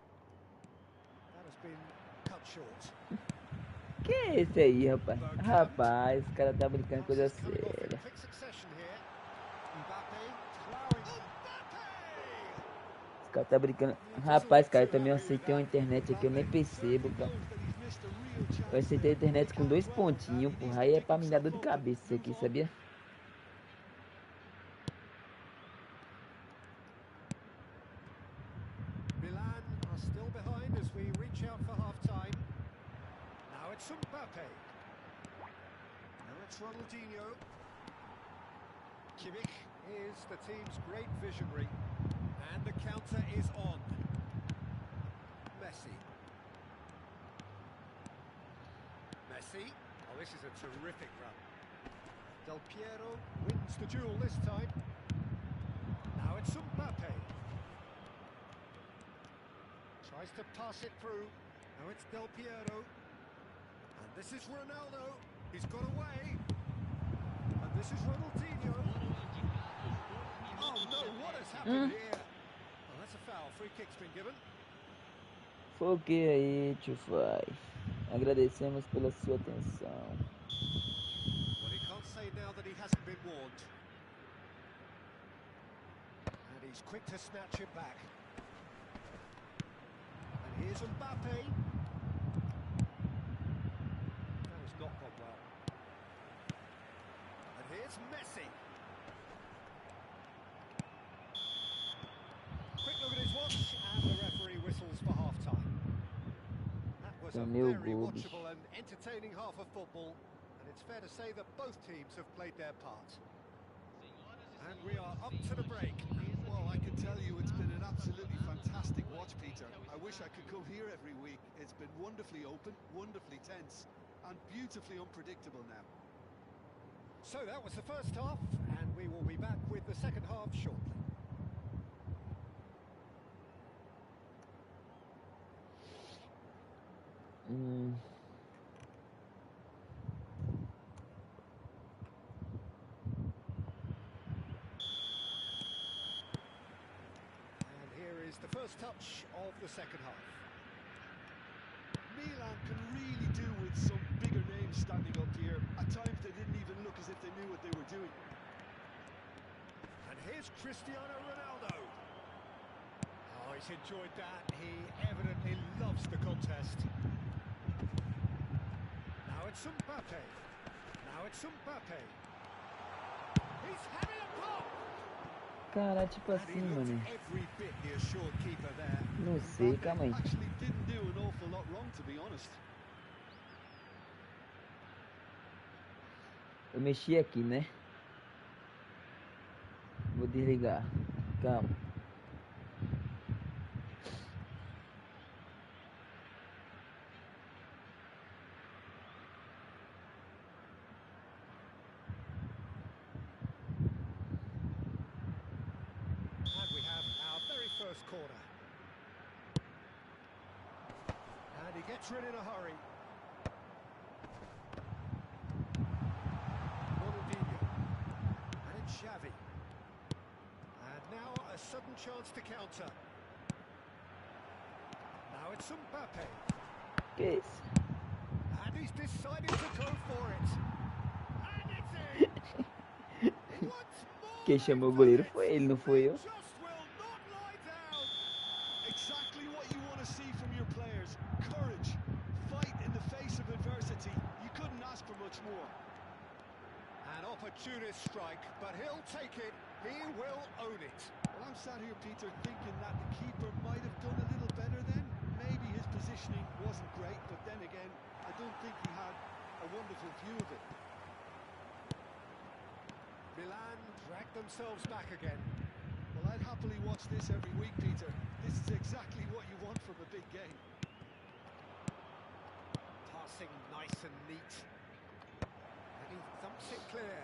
That has been cut short. Que é esse aí, rapaz? Rapaz, os caras tá brincando coisa Passes coming off in séria. quick succession here. Mbappe plowing. Mbappe! Os caras tá brincando. Rapaz, cara, eu também aceitei uma internet aqui, eu nem percebo, cara. Eu aceitei a internet com 2 pontinhos, porra. Aí é pra me dar dor de cabeça isso aqui, sabia? Milan are still behind as we reach out for half-time. Now it's Mbappe. Now it's Ronaldinho. Kimmich is the team's great visionary. And the counter is on. Messi. Messi. Oh, this is a terrific run. Del Piero wins the duel this time. Now it's Mbappe. Tries to pass it through. Now it's Del Piero. And this is Ronaldo. He's got away. And this is Ronaldinho. Oh no, what has happened here? Oh, that's a foul. Free kick's been given. Foi o que aí, tio Fai? Agradecemos pela sua atenção. Well, he can't say now that he hasn't been warned. And he's quick to snatch it back. And here's Mbappe. That has not gone well. And here's Messi. Quick look at his watch, and the referee whistles for half-time. That was a Meu very gol, watchable and entertaining half of football, and it's fair to say that both teams have played their part. And we are up to the break. Well, I can tell you it's been an absolutely fantastic watch, Peter. I wish I could come here every week. It's been wonderfully open, wonderfully tense, and beautifully unpredictable now. So that was the first half, and we will be back with the second half shortly. And here is the first touch of the second half. Milan can really do with some bigger names standing up here. At times they didn't even look as if they knew what they were doing. And here's Cristiano Ronaldo. Oh, he's enjoyed that. He evidently loves the contest. Now it's Mbappe. Now it's Mbappe. He's having a pop. Cara, tipo And he assim, looked mano. every bit the assured keeper there. Não sei, calma aí. Actually didn't do an awful lot wrong, to be honest. Eu mexi aqui, né? Vou desligar. Calma. And we have our very first corner. And he gets rid in a hurry. Ronaldinho. And it's Xavi. And now a sudden chance to counter. Now it's Mbappe. Que isso? And he's decided to go for it. And it's in. Once more Quem chamou o they've goleiro done foi it. ele, não foi eu. Just will not lie down. Exactly what you want to see from your players. Courage, fight in the face of adversity. You couldn't ask for much more. An opportunist strike, but he'll take it. He will own it. Well, I'm sat here, Peter, thinking that the keeper might have done a little better then. Maybe his positioning wasn't great, but then again, I don't think he had a wonderful view of it. Milan drag themselves back again. Well, I'd happily watch this every week, Peter. This is exactly what you want from a big game. Passing nice and neat. And he thumps it clear.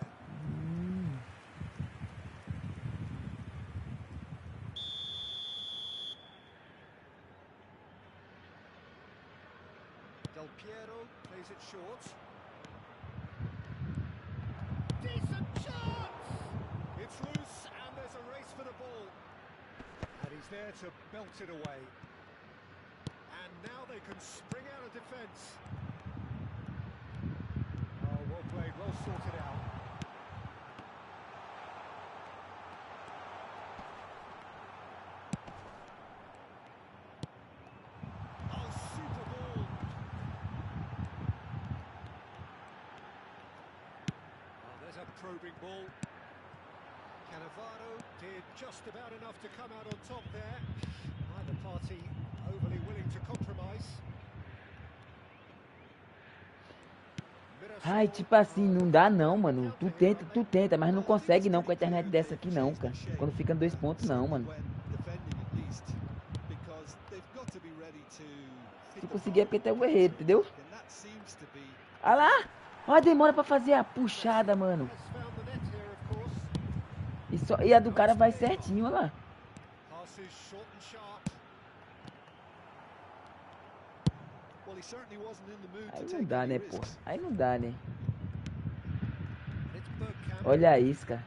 Del Piero plays it short. Decent chance! It's loose and there's a race for the ball. And he's there to belt it away. And now they can spring out of defence. played, well sorted out. Oh, super ball. Oh, there's a probing ball. Cannavaro did just about enough to come out on top there. Neither party overly willing to compromise. Ai, tipo assim, não dá não, mano. Tu tenta, mas não consegue não com a internet dessa aqui não, cara. Quando fica em 2 pontos não, mano. Se conseguir é porque tem o guerreiro, entendeu? Olha lá! Olha a demora pra fazer a puxada, mano. E a do cara vai certinho, olha lá. Aí não dá, né, pô? Aí não dá, né? Olha isso, cara.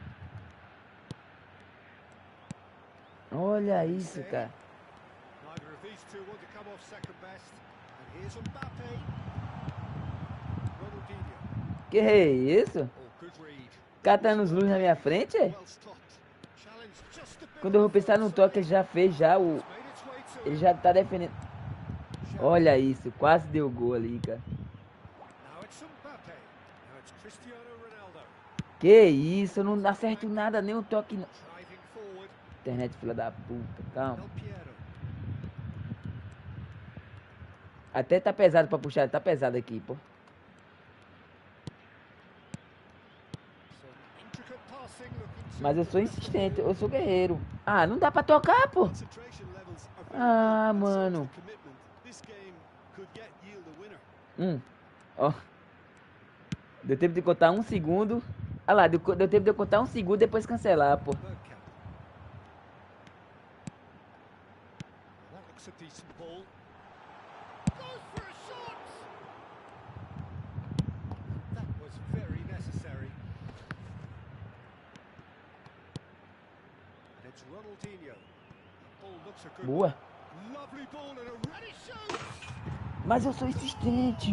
Olha isso, cara. Que é isso? Catando os luz na minha frente? Quando eu vou pensar no toque, ele já fez já o... Ele já tá defendendo. Olha isso, quase deu gol ali, cara. Que isso, eu não acerto nada, nem um toque não. Internet, filha da puta, calma. Até tá pesado pra puxar, tá pesado aqui, pô. Mas eu sou insistente, eu sou guerreiro. Ah, não dá pra tocar, pô. Ah, mano. Ó. Deu tempo de contar 1 segundo. Ah lá, deu tempo de eu contar 1 segundo e depois cancelar, pô. Boa. Mas eu sou insistente.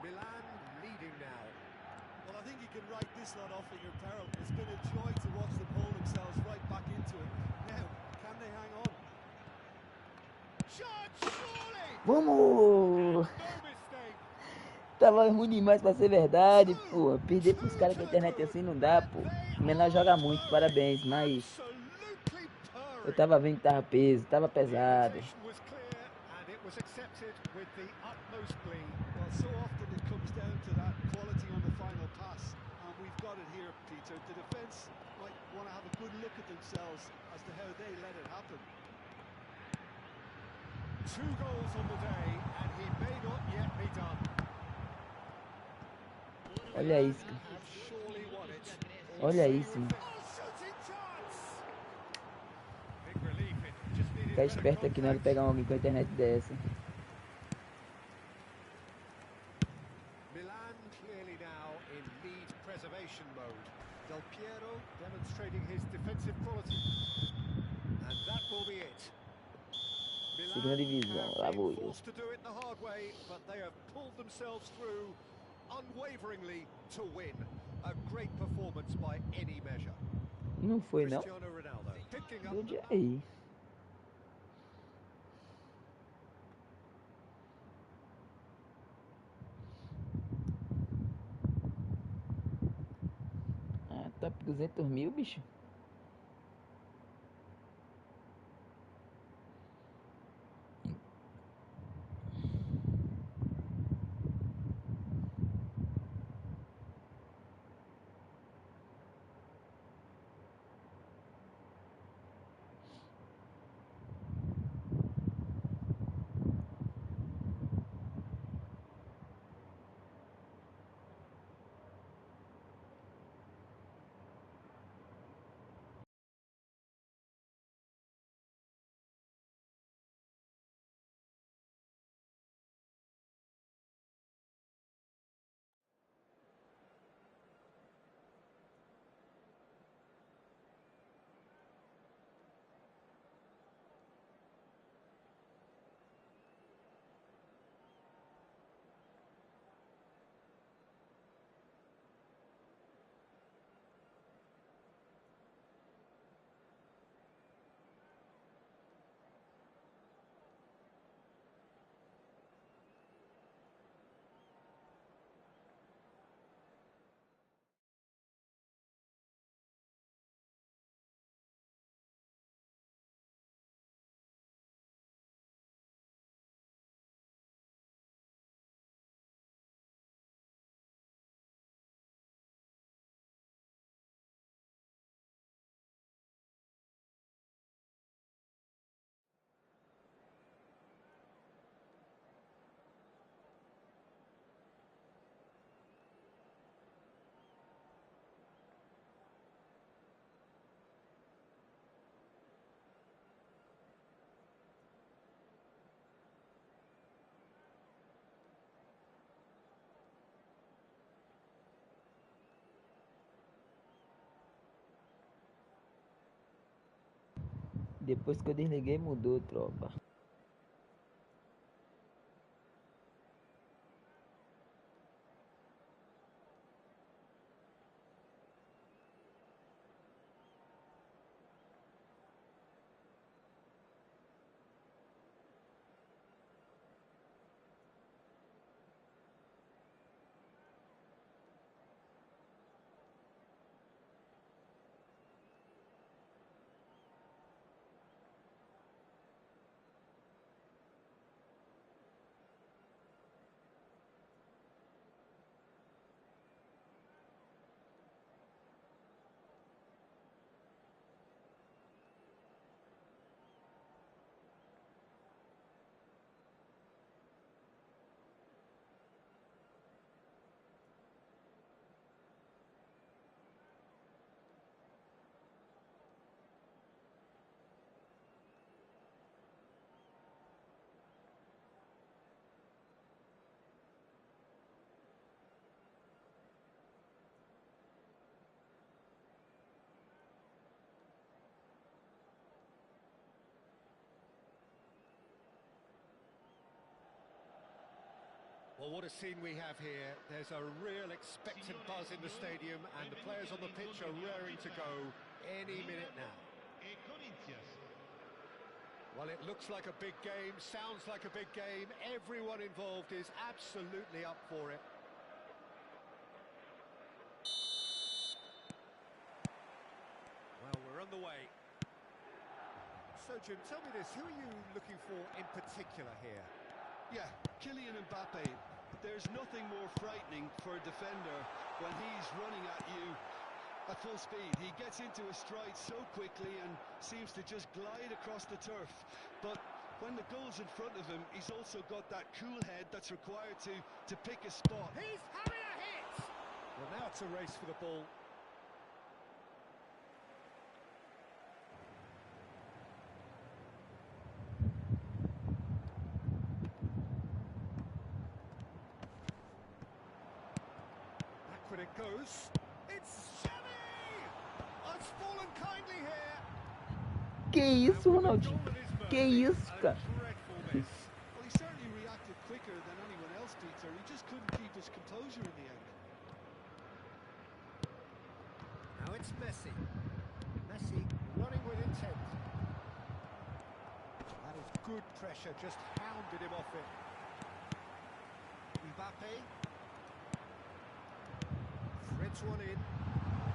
Milan leading now. Well, I think you can write this lot off at your peril. It's been a joy to watch them pull themselves right back into it. Now, can they hang on? Shot, surely! Vamos! Tava ruim demais pra ser verdade, pô. Perder pros caras com a internet assim não dá, pô. O menor joga muito, parabéns, mas... Eu tava vendo que tava peso, tava pesado. Well, so often it comes down to that quality on the final pass, and we've got it here, Peter. The defence might want to have a good look at themselves as to how they let it happen. 2 goals on the day, and he may not yet be done. Olha isso, cara. Olha isso, mano. Ficar esperto aqui na hora de pegar alguém com a internet dessa. Milan clearly now in lead preservation mode. Del Piero demonstrating his defensive quality. And that will be it. Segunda divisão, lá vou eu. Forced to do it the hard way, but they have pulled themselves through unwaveringly to win. A great performance by any measure. Não foi não. Cristiano Ronaldo picking up Onde é aí? Ah, top 200 mil, bicho. Depois que eu desliguei, mudou, tropa. Well, what a scene we have here. There's a real expectant buzz in the stadium, and the players on the pitch are raring to go any minute now. Well, it looks like a big game, sounds like a big game. Everyone involved is absolutely up for it. Well, we're on the way. So, Jim, tell me this. Who are you looking for in particular here? Yeah, Kylian Mbappe. There's nothing more frightening for a defender when he's running at you at full speed. He gets into a stride so quickly and seems to just glide across the turf. But when the goal's in front of him, he's also got that cool head that's required to pick a spot. He's having a hit! Well, now it's a race for the ball. Backward it goes. It's Xavi! Oh, it's fallen kindly here. Que isso, Ronaldinho? Que isso, cara? Well, he certainly reacted quicker than anyone else, Peter. He just couldn't keep his composure in the end. Now it's Messi. Messi running with intent. That is good pressure, just hounded him off it. Mbappe. Threads one in.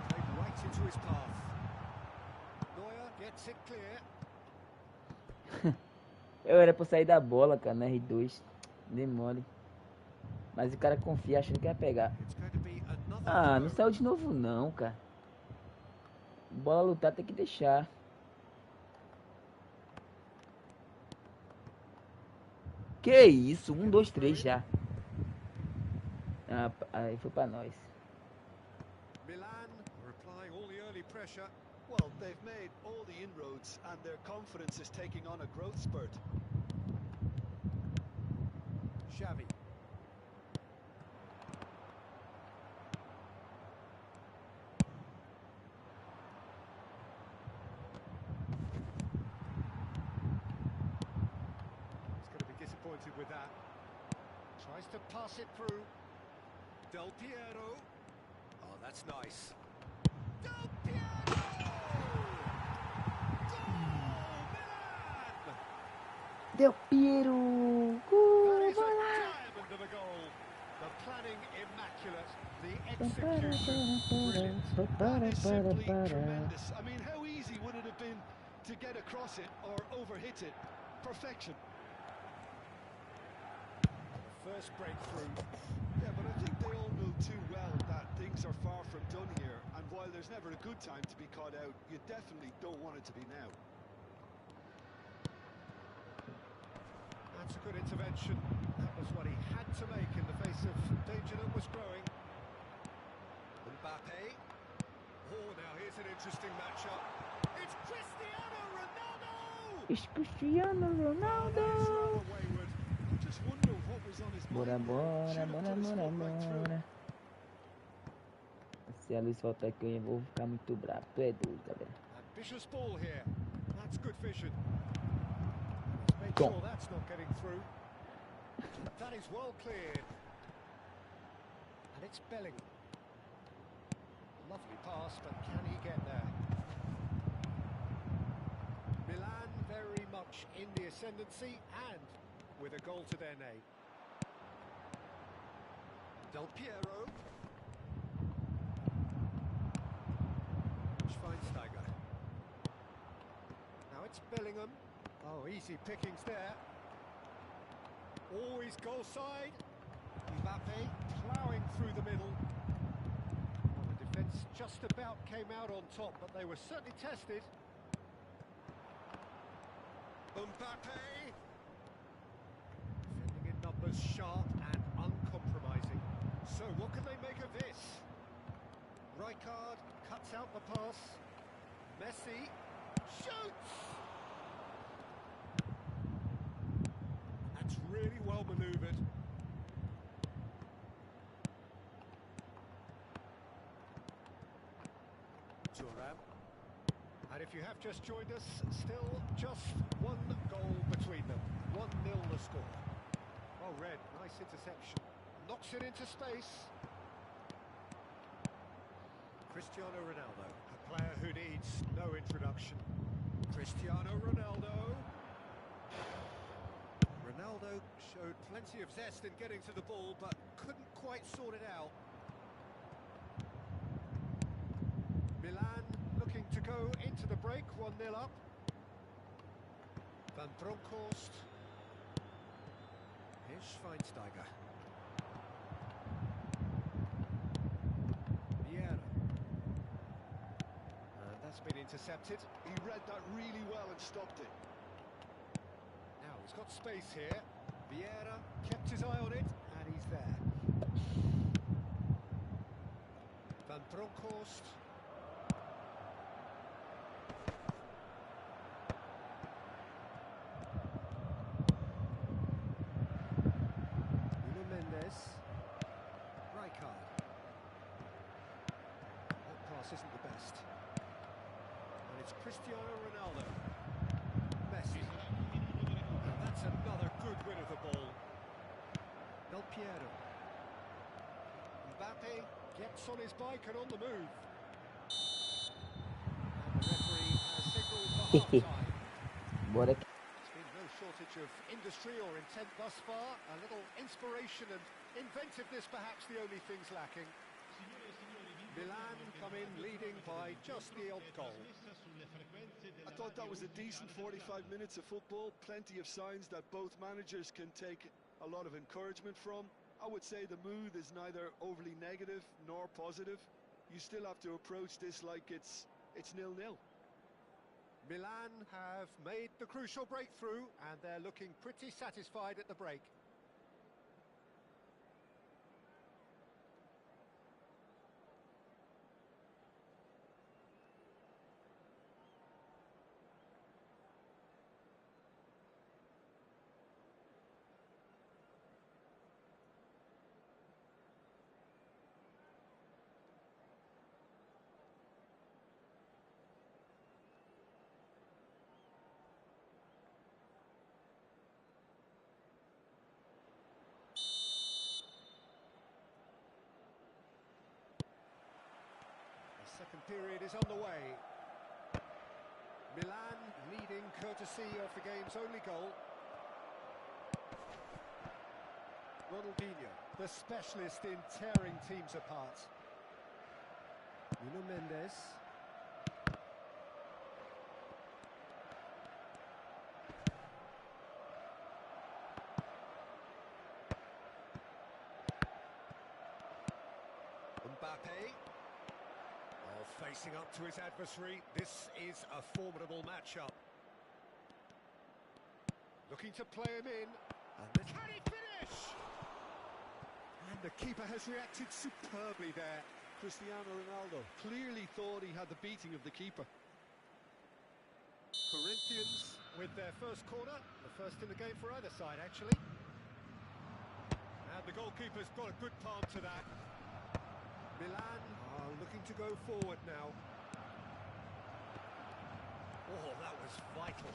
Played right into his path. Neuer gets it clear. Eu era pra sair da bola, cara, na R2. Dei mole. Mas o cara confia achando que ia pegar. It's going to be another Ah, não throw. saiu de novo não, cara. Bola lutar tem que deixar. Que isso? 1, 2, 3 já. Ah, aí foi pra nós. Milan are applying all the early pressure. Well, they've made all the inroads and their confidence is taking on a growth spurt. Xavi. He's going to be disappointed with that. Tries to pass it through. Del Piero. Oh, that's nice. Del Piero! Goal! Milan! Del Piero! That is a diamond of a goal. The planning immaculate. The execution brilliant. That is simply tremendous. I mean, how easy would it have been to get across it or overhit it? Perfection. First breakthrough. Yeah, but I think they all know too well that things are far from done here. And while there's never a good time to be caught out, you definitely don't want it to be now. That's a good intervention. That was what he had to make in the face of danger that was growing. Mbappe. Oh, now here's an interesting matchup. It's Cristiano Ronaldo! It's Cristiano He's Ronaldo! rather wayward. I just wonder what was on his Bora, mind. bora, Should have bora, put his bora, foot right through. bora. Se a luz voltar aqui eu vou ficar muito bravo. Tu é doido, galera. Ambitious ball here. That's That's good vision. Let's make Go. sure that's not getting through. That is well cleared. And it's Bellingham. Lovely pass, but can he get there? Milan very much in the ascendancy and with a goal to their name. Del Piero. Schweinsteiger. Now it's Bellingham. Oh, easy pickings there. Always goal side. Mbappe ploughing through the middle. Well, the defence just about came out on top, but they were certainly tested. Mbappe. Defending in numbers, sharp and uncompromising. So what can they make of this? Rijkaard cuts out the pass. Messi shoots! That's really well manoeuvred. Thuram. And if you have just joined us, still just one goal between them. 1-0 the score. Oh, Red, nice interception. Knocks it into space. Cristiano Ronaldo, a player who needs no introduction. Cristiano Ronaldo. Ronaldo showed plenty of zest in getting to the ball, but couldn't quite sort it out. Milan looking to go into the break, 1-0 up. Van Bronckhorst. Here's Schweinsteiger. Primeira. And that's been intercepted. He read that really well and stopped it. Now he's got space here. Vieira kept his eye on it, and he's there. Van Bronckhorst. Nuno Mendes. Rijkaard. That pass isn't the best. And it's Cristiano Ronaldo. Messi. And that's another good win of the ball. Del Piero. Mbappe gets on his bike and on the move. And the referee has signalled for half-time. Bora. There's been no shortage of industry or intent thus far. A little inspiration and inventiveness perhaps the only things lacking. Milan come in leading by just the odd goal. I thought that was a decent 45 minutes of football. Plenty of signs that both managers can take a lot of encouragement from. I would say the mood is neither overly negative nor positive. You still have to approach this like it's 0-0. Milan have made the crucial breakthrough and they're looking pretty satisfied at the break. Second period is underway. Milan leading courtesy of the game's only goal. Ronaldinho, the specialist in tearing teams apart. Nuno Mendes. Mbappe. Facing up to his adversary, this is a formidable matchup. Looking to play him in. And can he finish? And the keeper has reacted superbly there. Cristiano Ronaldo clearly thought he had the beating of the keeper. Corinthians with their first corner, the first in the game for either side actually. And the goalkeeper's got a good palm to that. Milan are looking to go forward now. Oh, that was vital.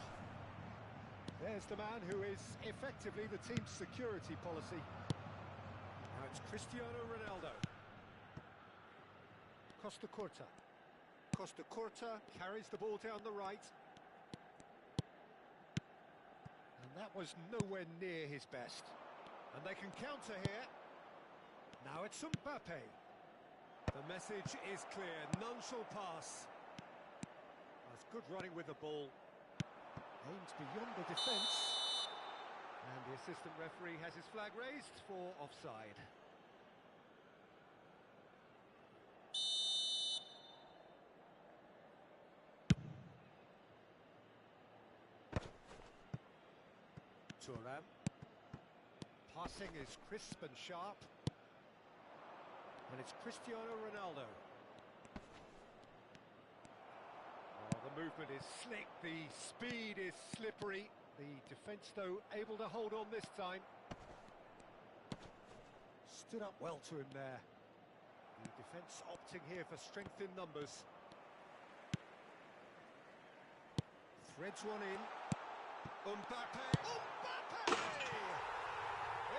There's the man who is effectively the team's security policy. Now it's Cristiano Ronaldo. Costa Curta. Costa Curta carries the ball down the right. And that was nowhere near his best. And they can counter here. Now it's Mbappe. The message is clear, none shall pass. That's good running with the ball. Aims beyond the defence. And the assistant referee has his flag raised for offside. Thuram. Passing is crisp and sharp. And it's Cristiano Ronaldo. Oh, the movement is slick, the speed is slippery. The defence, though, able to hold on this time. Stood up well to him there. The defence opting here for strength in numbers. Threads one in. Mbappe! Mbappe!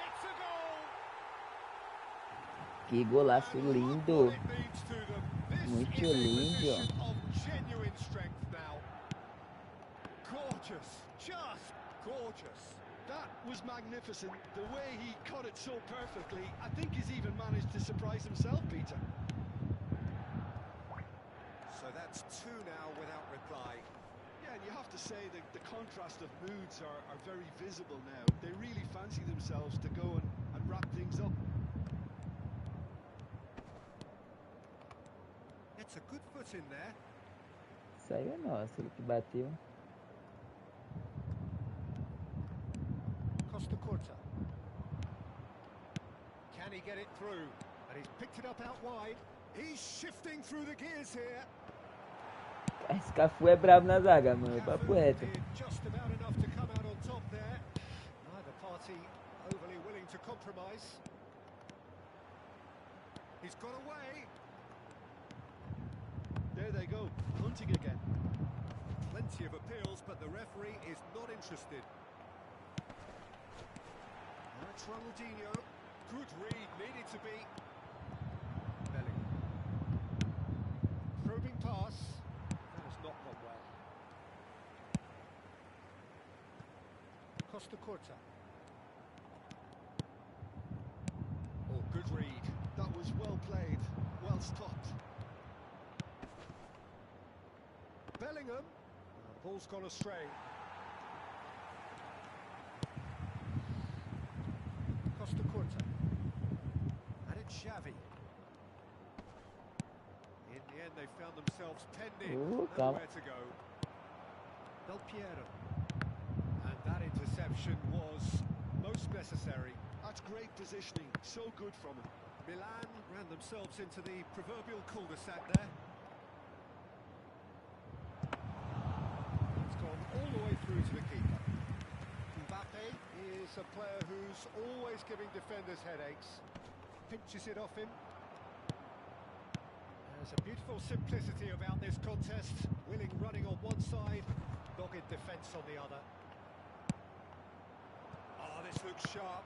It's a goal! Que golaço lindo. Muito lindo. Genuine strength now. Gorgeous, just gorgeous. That was magnificent. The way he cut it so perfectly, I think he's even managed to surprise himself, Peter. So that's two now without reply. Yeah, and you have to say that the contrast of moods are very visible now. They really fancy themselves to go and wrap things up. It's a good foot in there. Saiu nossa, ele que bateu. Costa Curta. Can he get it through? And he's picked it up out wide. He's shifting through the gears here. Esse Cafu é brabo na zaga, mano. Papo reto. Did just about enough to come out on top there. Neither party overly willing to compromise. He's got away. There they go, hunting again. Plenty of appeals, but the referee is not interested. Now it's Ronaldinho. Good read, needed to be. Bellingham. Probing pass. That has not gone well. Costa Curta. Oh, good read. That was well played, well stopped. Bellingham. The ball's gone astray. Costa Curta. And it's Xavi. In the end, they found themselves penned in. Calma. Nowhere to go. Del Piero. And that interception was most necessary. That's great positioning, so good from him. Milan ran themselves into the proverbial cul-de-sac there. It's gone all the way through to the keeper. Mbappe is a player who's always giving defenders headaches. Pinches it off him. There's a beautiful simplicity about this contest. Willing running on one side, dogged defence on the other. Oh, this looks sharp.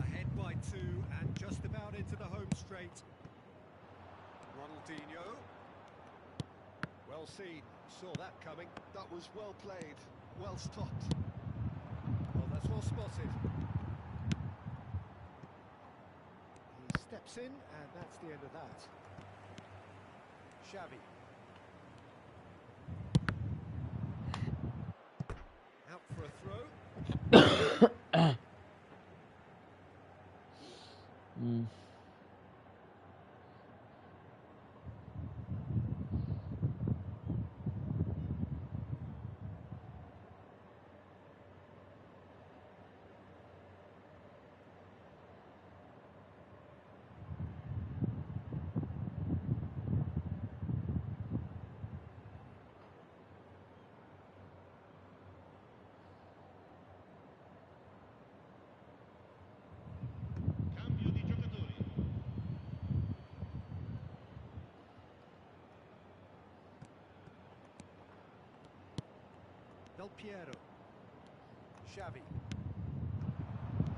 Ahead by two and just about into the home straight. Ronaldinho. Well seen, saw that coming. That was well played, well stopped. Well, that's well spotted. He steps in, and that's the end of that. Xavi. Out for a throw. Cambio di giocatori. Del Piero. Xavi.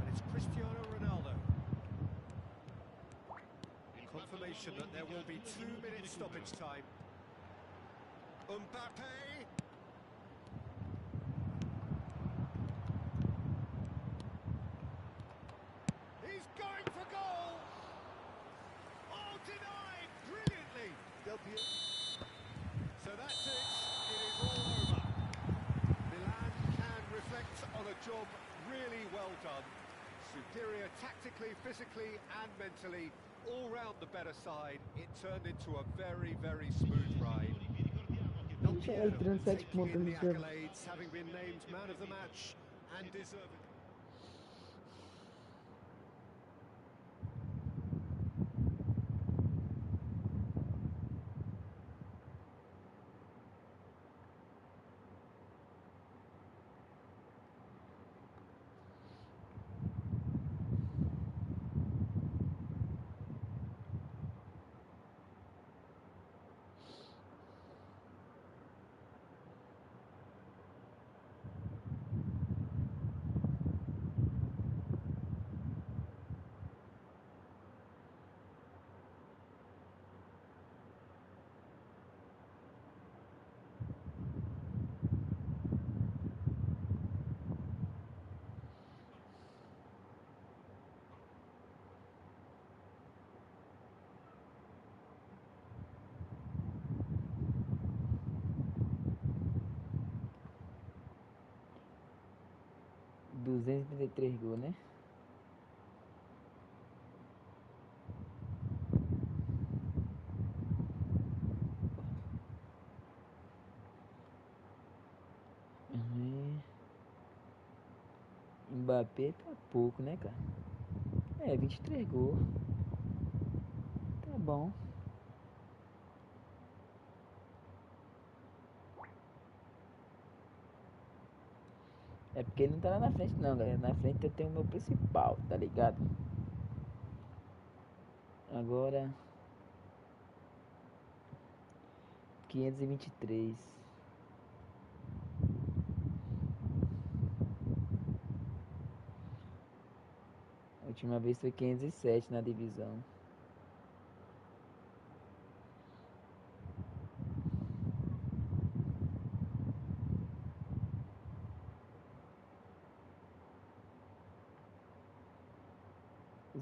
And it's Cristiano Ronaldo. Confirmation that there will be 2 minute stoppage time. Mbappe. He's going for goal. Oh, denied brilliantly. Del Piero. So that's it. It is all over. Milan can reflect on a job really well done. Superior tactically, physically and mentally. All round the better side. It turned into a very, very smooth ride. Del Já Piero entrando 7 taking pontos in no the jogo. accolades, having been named man of the match and deserving. $233 gols, né? Uhum. Mbappé tá pouco, né, cara? 23 gols. Tá bom. É porque ele não tá lá na frente não, galera. Na frente eu tenho o meu principal, tá ligado? Agora 523. A última vez foi 507 na divisão.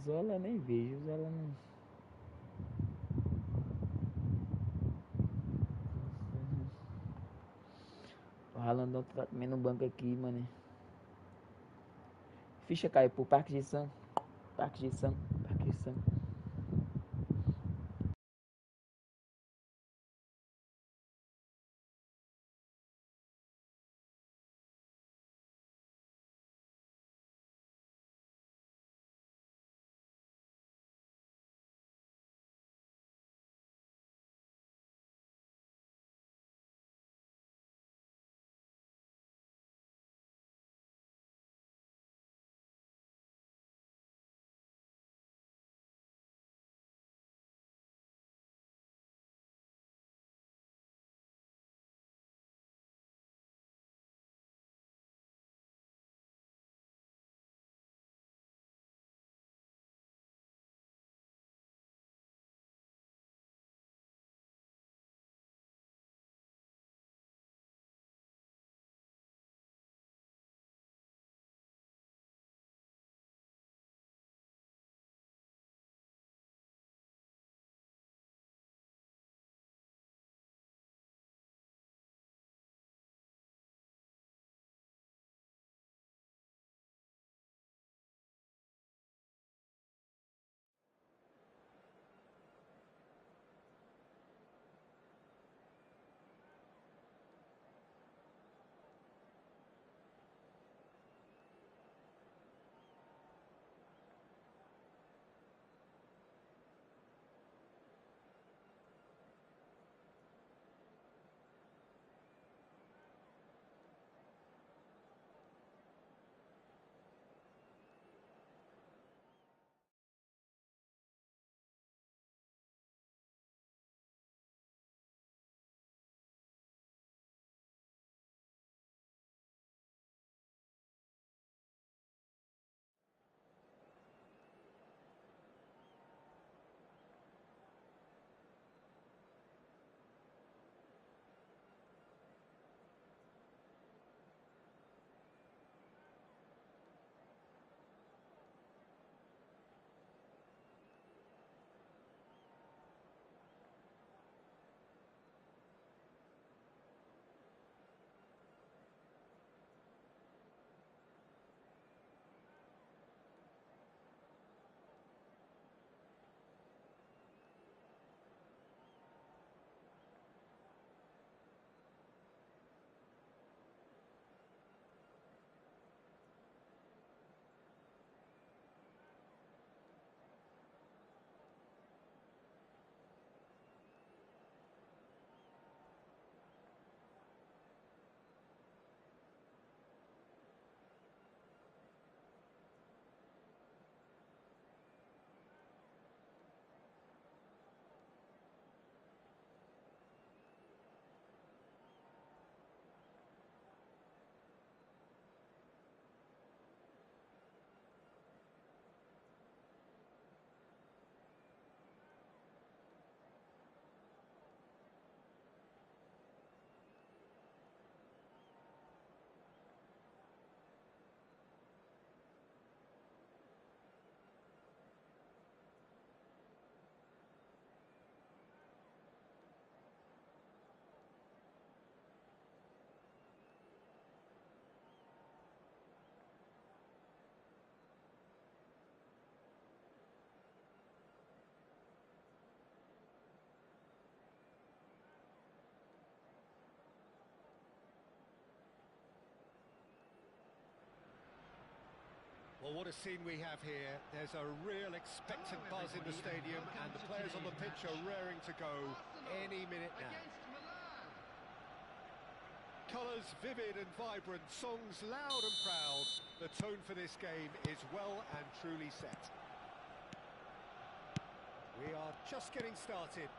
Zola nem vejo, Zola não. O Ralandão tá comendo banco aqui, mano. Ficha caiu pro Parque de São. Parque de São. Parque de São. Well, what a scene we have here. There's a real expectant buzz in the stadium, and the players on the pitch are raring to go any minute now. Colours vivid and vibrant, songs loud and proud. The tone for this game is well and truly set. We are just getting started.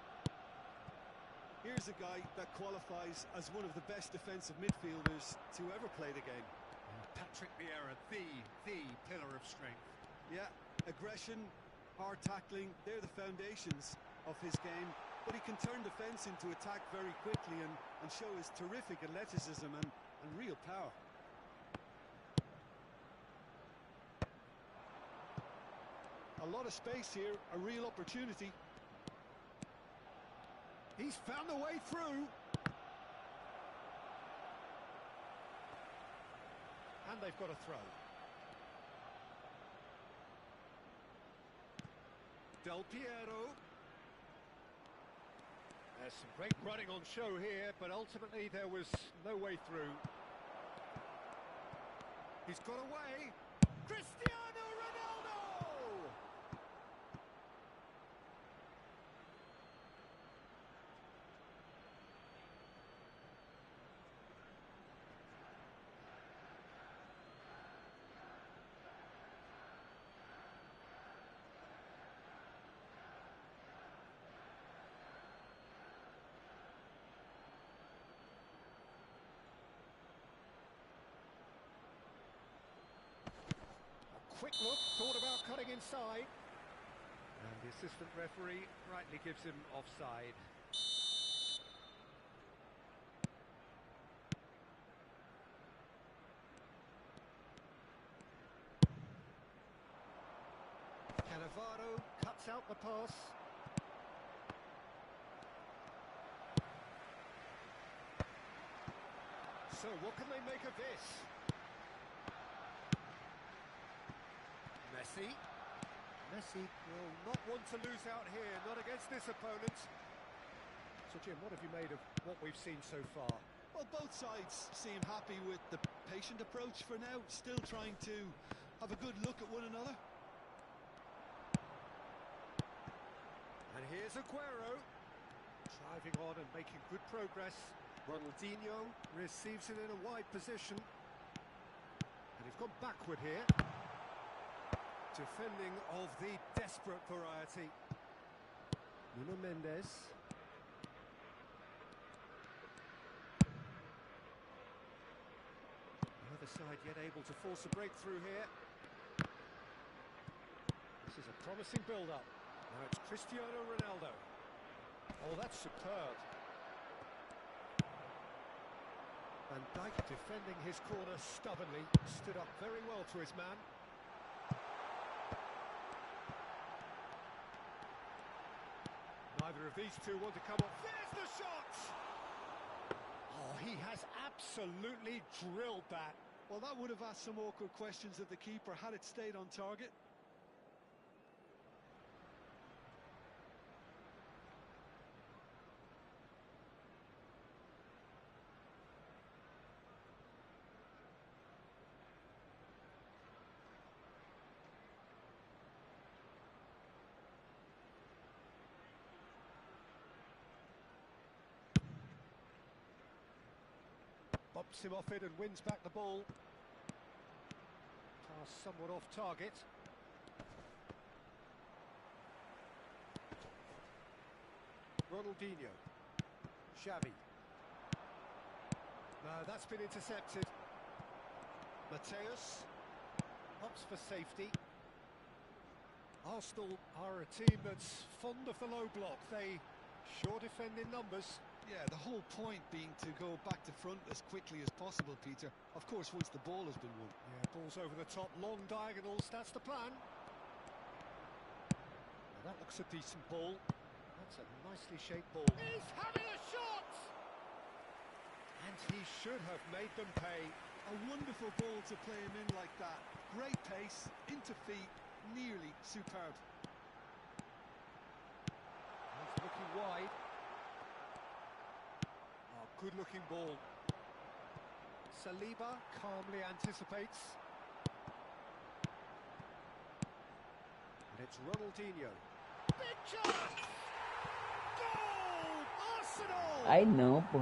Here's a guy that qualifies as one of the best defensive midfielders to ever play the game. Patrick Vieira, the pillar of strength. Yeah, aggression, hard tackling, they're the foundations of his game. But he can turn defence into attack very quickly and show his terrific athleticism and real power. A lot of space here, a real opportunity. He's found a way through. And they've got a throw. Del Piero. There's some great running on show here, but ultimately there was no way through. He's got away. Cristiano Ronaldo! Quick look, thought about cutting inside. And the assistant referee rightly gives him offside. Cannavaro cuts out the pass. So what can they make of this? Messi will not want to lose out here, not against this opponent. So Jim, what have you made of what we've seen so far? Well, both sides seem happy with the patient approach for now, still trying to have a good look at one another. And here's Aguero, driving on and making good progress. Ronaldinho receives it in a wide position. And he's gone backward here. Defending of the desperate variety. Nuno Mendes. The other side yet able to force a breakthrough here. This is a promising build-up. Now it's Cristiano Ronaldo. Oh, that's superb. Van Dijk defending his corner stubbornly. Stood up very well to his man. Neither of these two want to come off. There's the shot! Oh, he has absolutely drilled that. Well, that would have asked some awkward questions of the keeper had it stayed on target. Bumps him off it and wins back the ball. Pass somewhat off target. Ronaldinho. Xavi. No, that's been intercepted. Mateus. Hops for safety. Arsenal are a team that's fond of the low block. They sure defend in numbers. Yeah, the whole point being to go back to front as quickly as possible, Peter. Of course, once the ball has been won. Yeah, ball's over the top, long diagonals, that's the plan. Now that looks a decent ball. That's a nicely shaped ball. He's having a shot! And he should have made them pay. A wonderful ball to play him in like that. Great pace, into feet, nearly superb. He's looking wide. Good-looking ball. Saliba calmly anticipates. And it's Ronaldinho. Big chance! Goal! Arsenal! Aí não, pô.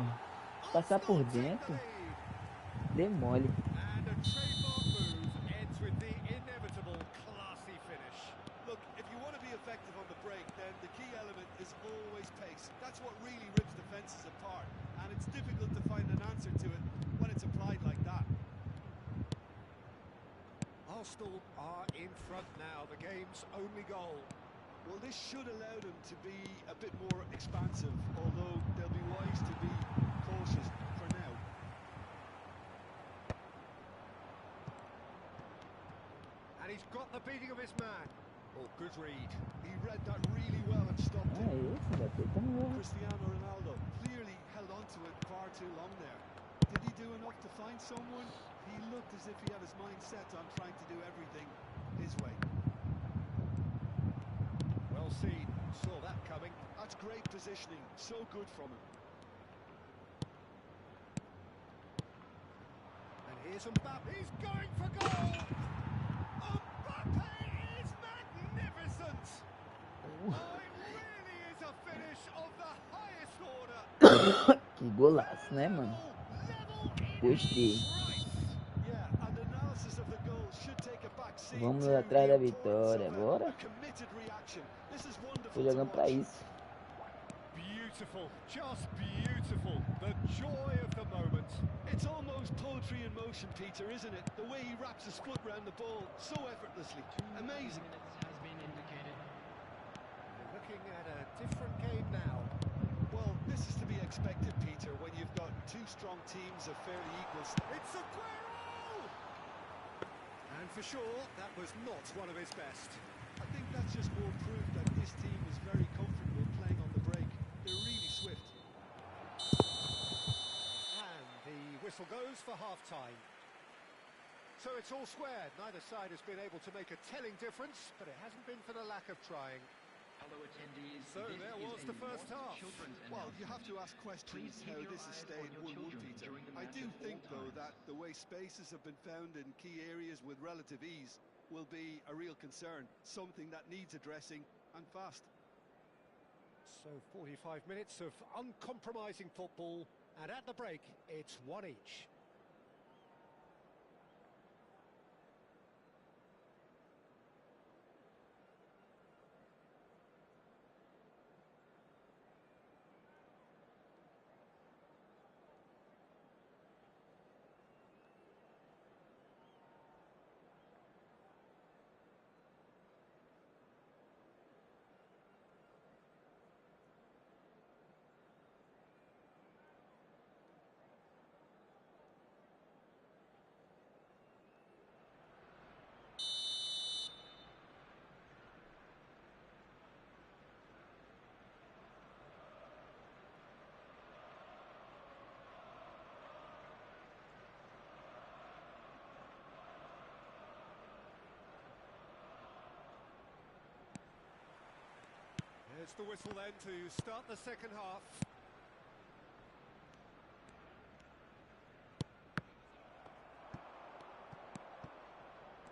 Passar por Arsenal take dentro. the lead. Deu mole. And a trademark move ends with the inevitable classy finish. Look, if you want to be effective on the break, then the key element is always pace. That's what really rips defences apart, and it's difficult to find an answer to it when it's applied like that. Arsenal are in front now, the game's only goal. Well, this should allow them to be a bit more expansive, although they'll be wise to be cautious for now. And he's got the beating of his man. Oh, good read. He read that really well and stopped Ah, it. esse vai ter também. Cristiano Ronaldo clearly held on to it far too long there. Did he do enough to find someone? He looked as if he had his mind set on trying to do everything his way. Well seen, saw that coming. That's great positioning, so good from him. And here's Mbappe. He's going for goal! Mbappe is magnificent! Oh, it really is a finish of the highest order. Que golaço, né, mano? Gostei. Yeah, and analysis of the goal should take a back seat Vamos to atrás da the vitória importance of agora. a committed reaction. This is Tô wonderful to jogando pra watch. isso. Beautiful, just beautiful. The joy of the moment. It's almost poetry in motion, Peter, isn't it? The way he wraps his foot round the ball so effortlessly. Amazing. Minutes has been indicated. We're looking at a different game now. Well, this is to be expected, Peter, when you've got two strong teams of fairly equals. It's Aguero! And for sure, that was not one of his best. I think that's just more proof that this team is very comfortable playing on the break. They're really swift. And the whistle goes for half-time. So it's all squared. Neither side has been able to make a telling difference, but it hasn't been for the lack of trying. Hello, attendees. So This there is was a the first North half. Children's Well, you have to announcement. ask questions Please keep how your this has eyes stayed on your 1-1, children Peter. during the I match do at think, all though, times. that the way spaces have been found in key areas with relative ease will be a real concern, something that needs addressing, and fast. So 45 minutes of uncompromising football, and at the break, it's one each. There's the whistle then to start the second half.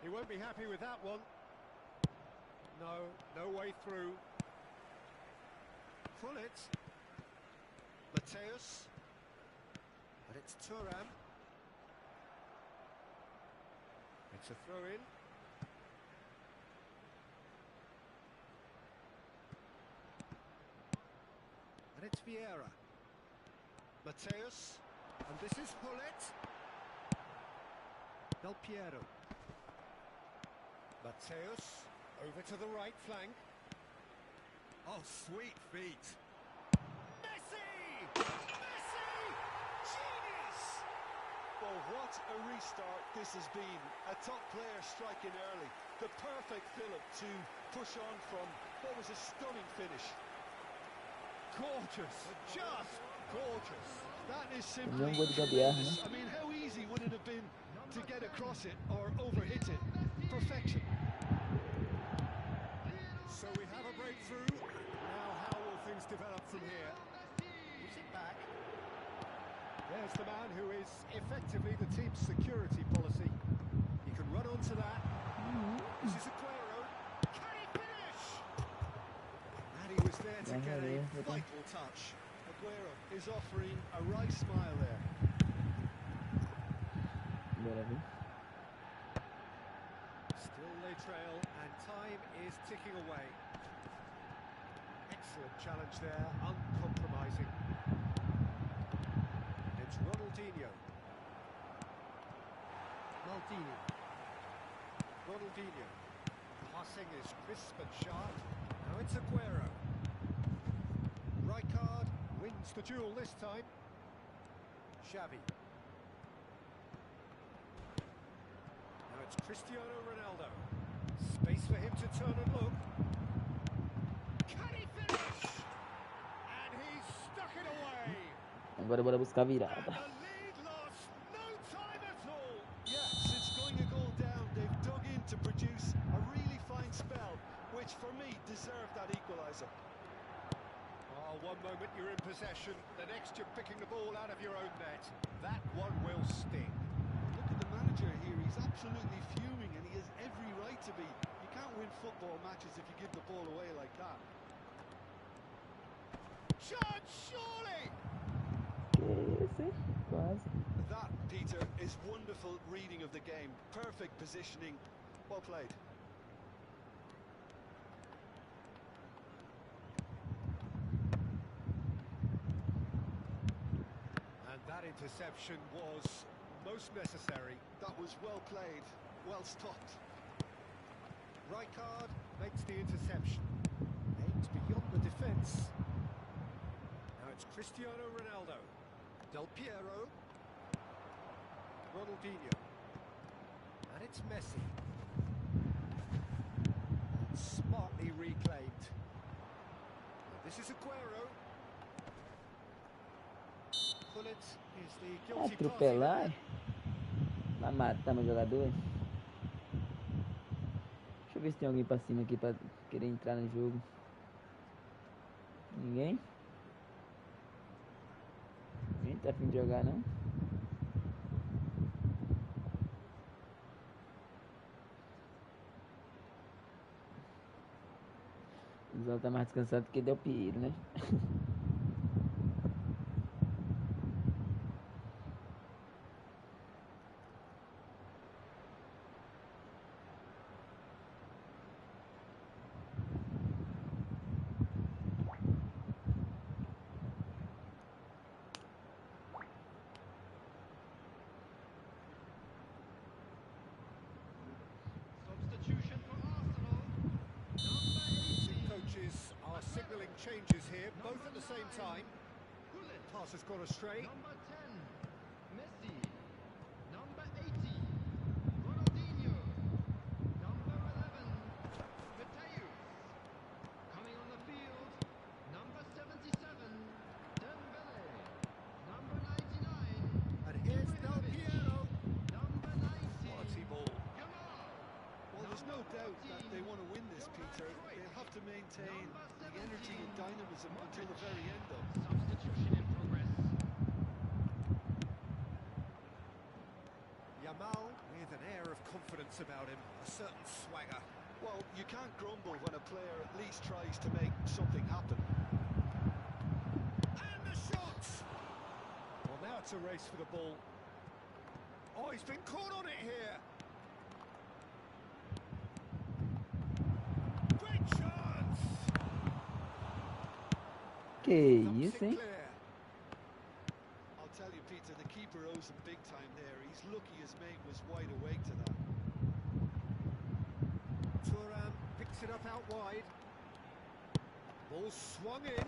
He won't be happy with that one. No way through. Pullet. Mateus. But it's Thuram. It's a throw-in. And it's Vieira. Mateus. And this is Pullet. Del Piero. Mateus. Over to the right flank. Oh, sweet feet. Messi! Messi! Genius! Well, what a restart this has been. A top player striking early. The perfect fillip to push on from what was a stunning finish. Gorgeous. Just gorgeous. That is Ele é simply gol de gambiarra, né? tremendous. I mean, how easy would it have been to get across it or overhit it? Perfection. So we have a breakthrough. Now how will things develop from here? Puts it back. There's the man who is effectively the team's security policy. He can run onto that. This is Aguero. Can he finish? to get a vital touch. Aguero is offering a right smile there. Bora ver. Still they trail, and time is ticking away. Excellent challenge there, uncompromising. It's Ronaldinho. Maldini. Ronaldinho. Passing is crisp and sharp. Now it's Aguero. Rijkaard wins the duel this time. Xavi. Now it's Cristiano Ronaldo. Space for him to turn and look. Can he finish? And he's stuck it away. Agora bora buscar a And virada. the lead lost no time at all. Yeah, since going a goal down, they've dug in to produce a really fine spell, which for me deserved that equaliser. Oh, one moment you're in possession, the next you're picking the ball out of your own net. That one will sting. Look at the manager here, he's absolutely fuming and he has every right to be. You can't win football matches if you give the ball away like that. Chance, surely! Que esse? Quase. That, Peter, is wonderful reading of the game. Perfect positioning. Well played. And that interception was most necessary. That was well played, well stopped. Rijkaard makes the interception. Aimed beyond the defence. Now it's Cristiano Ronaldo. Del Piero. Ronaldinho. And it's Messi. Smartly reclaimed. And this is Aguero. Pullet is the guilty party. Atropelar. Vai matar meu jogador. Deixa eu ver se tem alguém pra cima aqui pra querer entrar no jogo. Ninguém? Ninguém tá afim de jogar não? O Zão tá mais descansado que Del Piero, né? Substitution for Arsenal. Number 18. Coaches are signalling changes here, both at the same time. Pullet. Pass has gone astray. Number 10. Messi. Number 80. Ronaldinho. Number 11. Mateus. Coming on the field. Number 77. Dembele. Number 99. And here's Del Piero. Number 90. Quality ball. Well, there's no doubt that they want to win this, Peter. They'll have to maintain the energy and dynamism until the very end, though. Substitution in progress. Yamal with an air of confidence about him, a certain swagger. Well, you can't grumble when a player at least tries to make something happen. And the shots! Well, now it's a race for the ball. Oh, he's been caught on it here. Great chance! Que Dumps isso, it hein? clear. I'll tell you, Peter, the keeper owes him big time there. He's lucky his mate was wide awake to that. Thuram picks it up out wide. Ball swung in.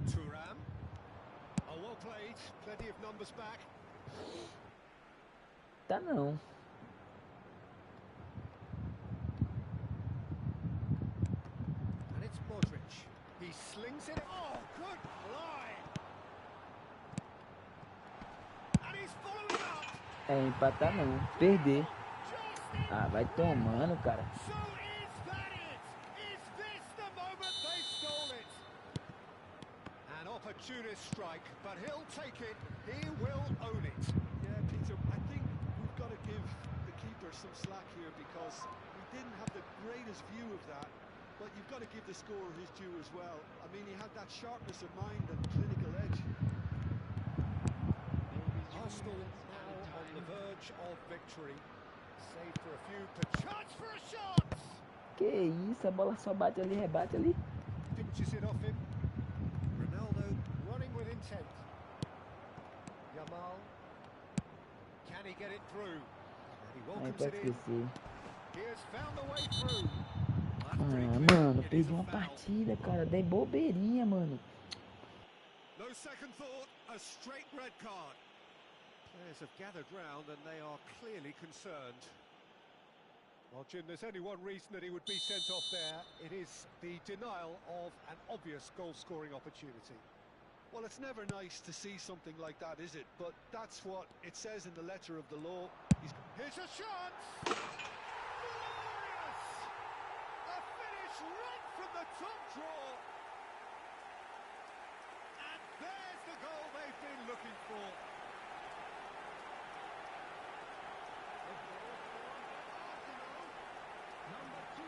Thuram. Oh, well played. Plenty of numbers back. Tá não. And it's Modric. He slings it. Oh, good fly. And he's following up. É empatar não. Perder. Just in. Ah, vai tomando, cara. So is that it? Is this the moment they stole it? An opportunist strike, but he'll take it. He will own it. Yeah, Peter, I think we've got to give his view of that, but you've got to give the scorer his due as well. I mean, he had that sharpness of mind and clinical edge. Arsenal now on the verge of victory. Save for a few, the chance for a shot! Que isso, a bola só bate ali, rebate ali. Ditches it off him. Ronaldo running with intent. Yamal. Can he get it through? And he Aí welcomes pode it in. esquecer. He has found the way through. Ah, After he mano, it is perdi a uma foul. partida, cara. Dei bobeirinha, mano. No second thought, a straight red card. Players have gathered round and they are clearly concerned. Well, Jim, there's only one reason that he would be sent off there. It is the denial of an obvious goal-scoring opportunity. Well, it's never nice to see something like that, is it? But that's what it says in the letter of the law. Here's a chance! Glorious! A finish right from the top draw. And there's the goal they've been looking for. Number 2.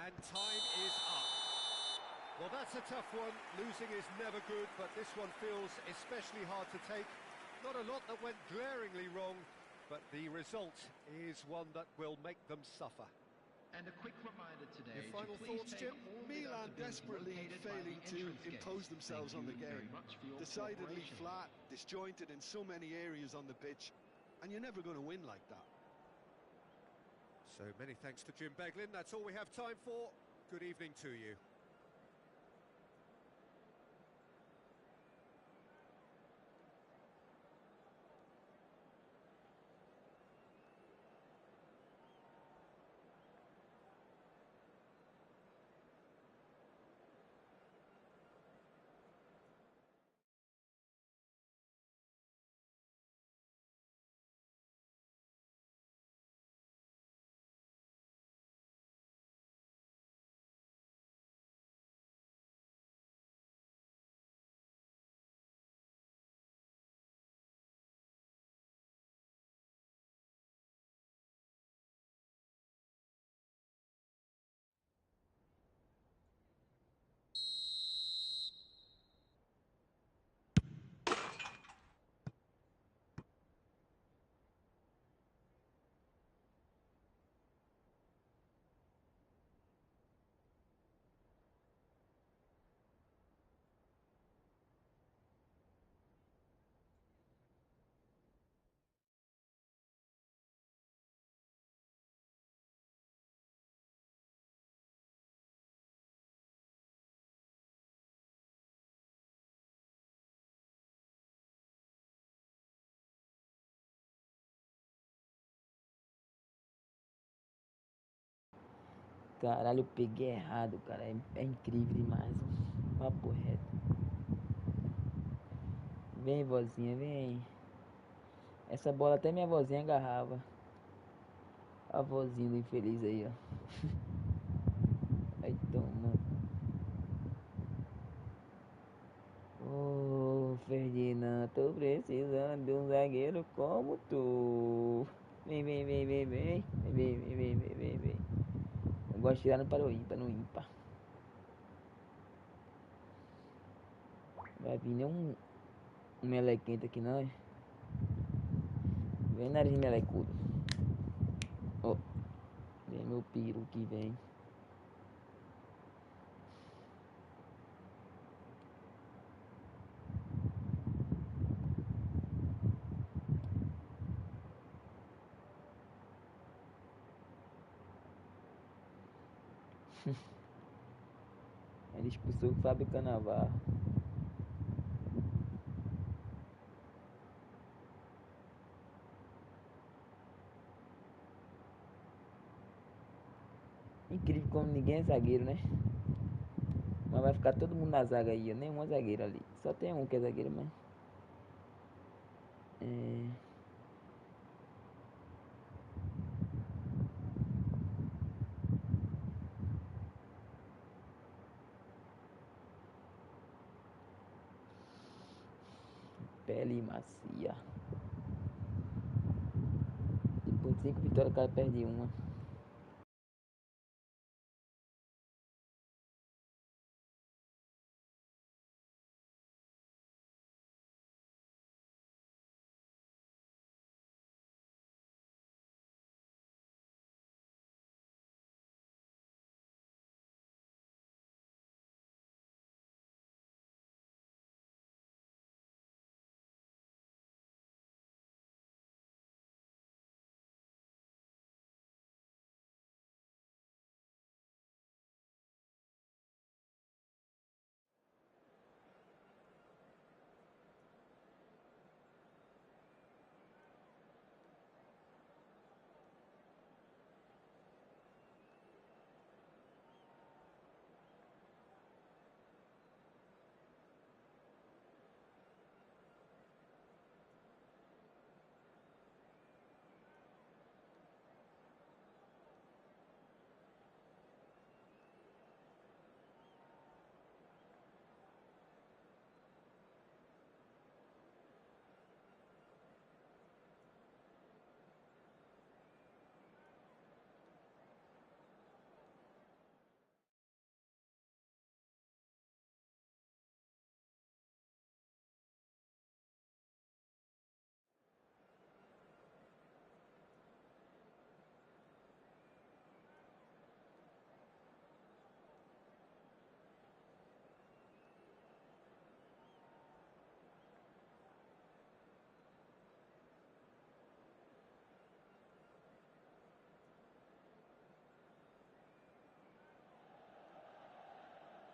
And time is up. Well, that's a tough one. Losing is never good, but this one feels especially hard to take. Not a lot that went glaringly wrong, but the result is one that will make them suffer. And a quick reminder today. Your final to please thoughts, take Jim? all Milan deductibles desperately located by failing the to entrance gates. impose themselves Thank on the you very game. much for your Decidedly cooperation. flat, disjointed in so many areas on the pitch, and you're never going to win like that. So many thanks to Jim Beglin. That's all we have time for. Good evening to you. Caralho, eu peguei errado, cara. É incrível demais. Papo reto. Vem, vozinha, vem. Essa bola até minha vozinha agarrava. A vozinha do infeliz aí, ó. Aí toma. Ô, Ferdinand, tô precisando de um zagueiro como tu. Vem, vem, vem, vem, vem. Vem, vem, vem, vem, vem, vem, vem. Eu gosto de tirar para o ímpar, no ímpar. Vai vir nem um melequento aqui não, é? Vem nariz melecudo. Ó, vem meu peru que vem. Ele expulsou o Fábio Canavarro. Incrível como ninguém é zagueiro, né? Mas vai ficar todo mundo na zaga aí, ó. Nenhum é zagueiro ali. Só tem um que é zagueiro, mas... É... Pele macia. Depois de 5 vitórias, o cara perde uma.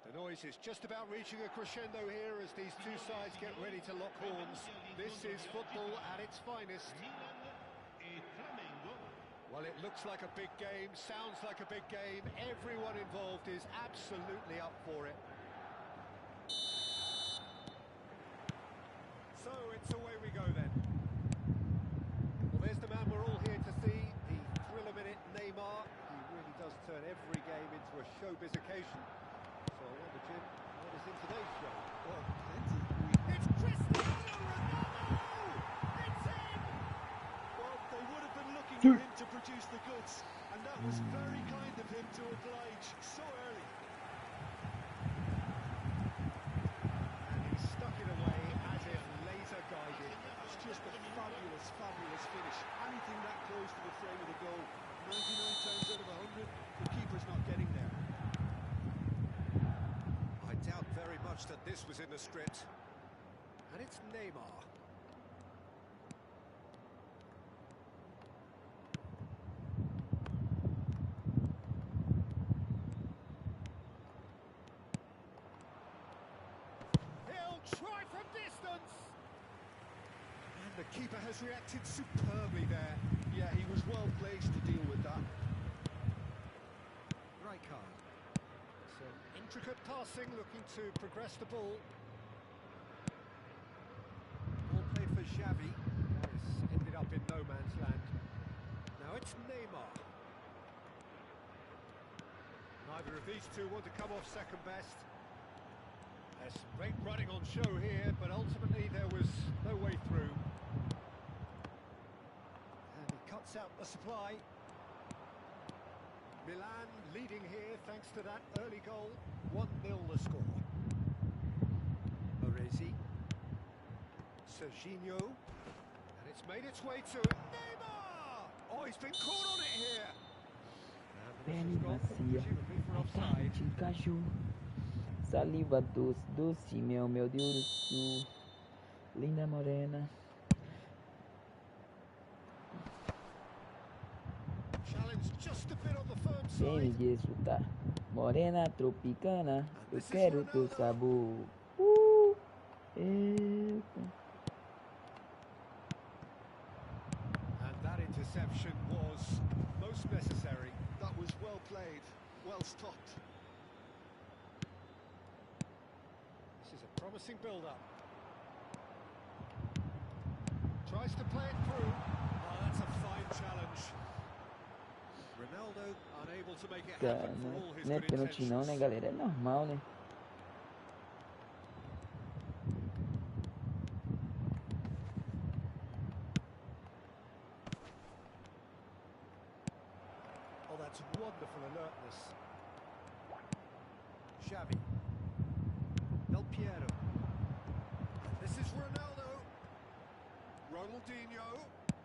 The noise is just about reaching a crescendo here as these two sides get ready to lock horns. This is football at its finest. Well, it looks like a big game, sounds like a big game. Everyone involved is absolutely up for it. So it's away we go then. Well, there's the man we're all here to see, the thriller-minute Neymar. He really does turn every game into a showbiz occasion. So I wonder, Jim, what is in today's show? Well, plenty. It's Cristiano Ronaldo! It's in! Well, they would have been looking for him to produce the goods, and that was very kind of him to oblige so early. And he stuck it away as if laser guided. It's just a fabulous, fabulous finish. Anything that close to the frame of the goal, 99 times out of 100, the keeper's not getting there. I doubt very much that this was in the script. And it's Neymar. He'll try from distance. And the keeper has reacted superbly there. Yeah, he was well placed to deal with that. Right card. So intricate passing, looking to progress the ball. Ball played for Xavi. It's ended up in no man's land. Now it's Neymar. Neither of these two want to come off second best. There's some great running on show here, but ultimately there was no way through. And he cuts out the supply. Milan leading here thanks to that early goal. 1-0 the score. Orezi. Serginho. And it's made its way to Neymar! Oh, he's been caught on it here! And Pele this has gone, macia. presumably for Ai, carne offside. de cachorro. Saliva doce, doce mel, mel de urso. Linda morena. Challenge just a bit on the firm Vem me side. desfrutar. Morena tropicana, eu This is quero teu Ronaldo. sabor. Eita. And that interception was most necessary. That was well played, well stopped. This is a promising build-up. Tries to play it through. Oh, that's a fine challenge. Ronaldo unable to make it Cara, happen for all his não é good pênalti não, né, intentions. galera? É normal, né? that's wonderful alertness. Xavi. Del Piero. This is Ronaldo. Ronaldinho.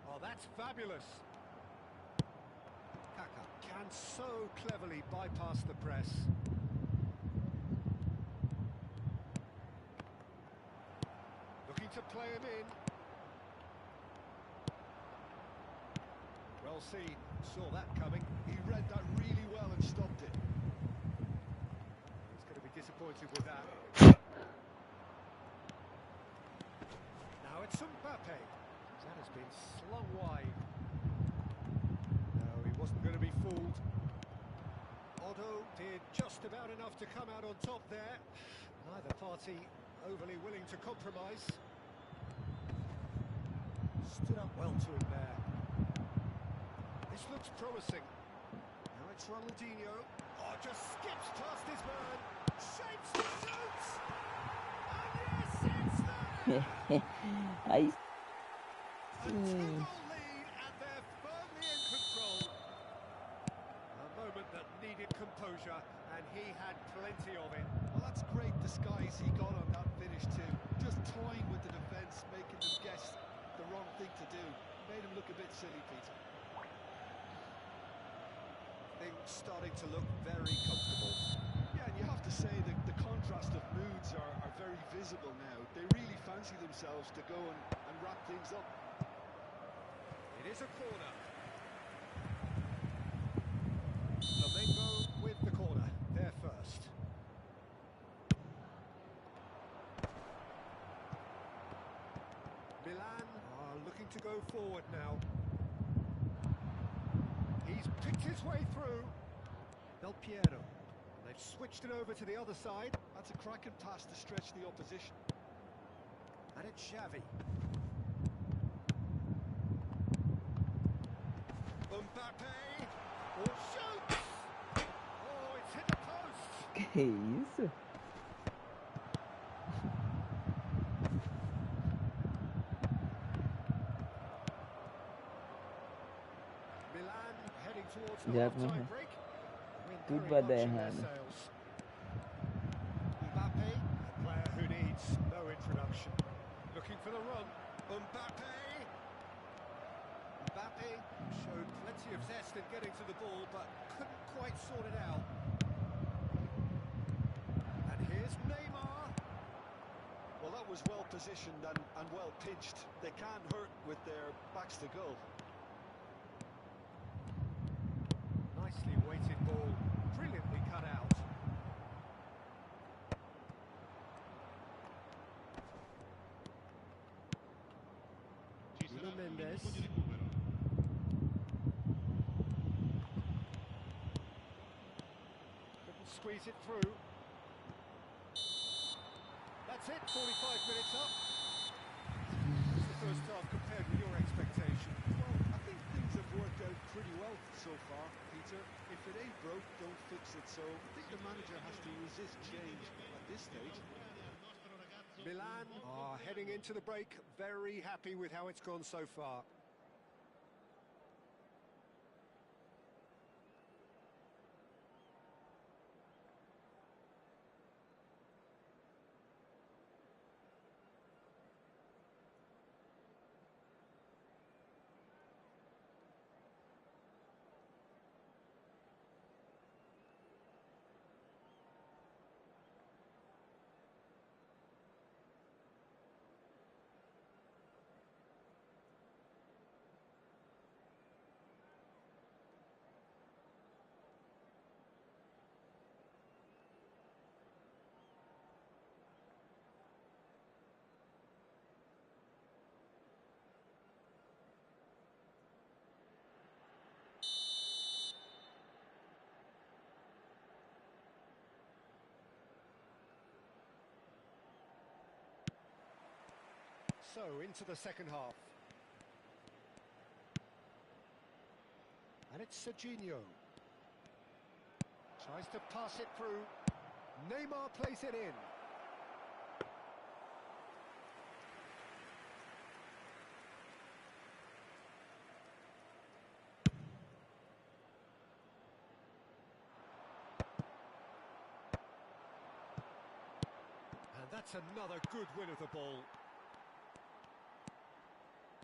Oh, that's fabulous. Kaka can so cleverly bypass the press. Looking to play him in. Well seen. Saw that coming. He read that really well and stopped it. He's going to be disappointed with that. Now it's Mbappe. That has been slung wide. No, he wasn't going to be fooled. Otto did just about enough to come out on top there. Neither party overly willing to compromise. Stood up well to him there. This looks promising. Now it's Ronaldinho. Oh, just skips past his man. Shapes the shoots. And yes, it's there. Aí A sim. 2-goal lead, and they're firmly in control. A moment that needed composure, and he had plenty of it. Well, that's great disguise he got on that finish too. Just toying with the defence, making them guess the wrong thing to do. Made him look a bit silly, Peter. Things starting to look very comfortable. Yeah, and you have to say that the contrast of moods are very visible now. They really fancy themselves to go and wrap things up. It is a corner. Flamengo with the corner. They're first. Milan are looking to go forward now. He's picked his way through. Del Piero. They've switched it over to the other side. That's a cracking pass to stretch the opposition. And it's Xavi. Mbappe. Oh, shoots! Oh, it's hit the post. Que isso? Milan heading towards the Já half-time morreu. break. Wind Tudo very vai much dar in their errado. sails. Mbappe, a player who needs no introduction. Looking for the run. Mbappe. Mbappe showed plenty of zest in getting to the ball, but couldn't quite sort it out. And here's Neymar. Well, that was well positioned and well pitched. They can't hurt with their backs to goal. Nicely weighted ball, brilliantly cut out. Nuno Mendes. Couldn't squeeze it through. That's it, 45 minutes up. What's the first half compared with your expectation? Well, I think things have worked out pretty well so far, Peter. If it ain't broke, don't fix it. So I think the manager has to resist change at this stage. Milan are heading into the break very happy with how it's gone so far. So, into the second half. And it's Serginho. Tries to pass it through. Neymar plays it in. That's another good win of the ball.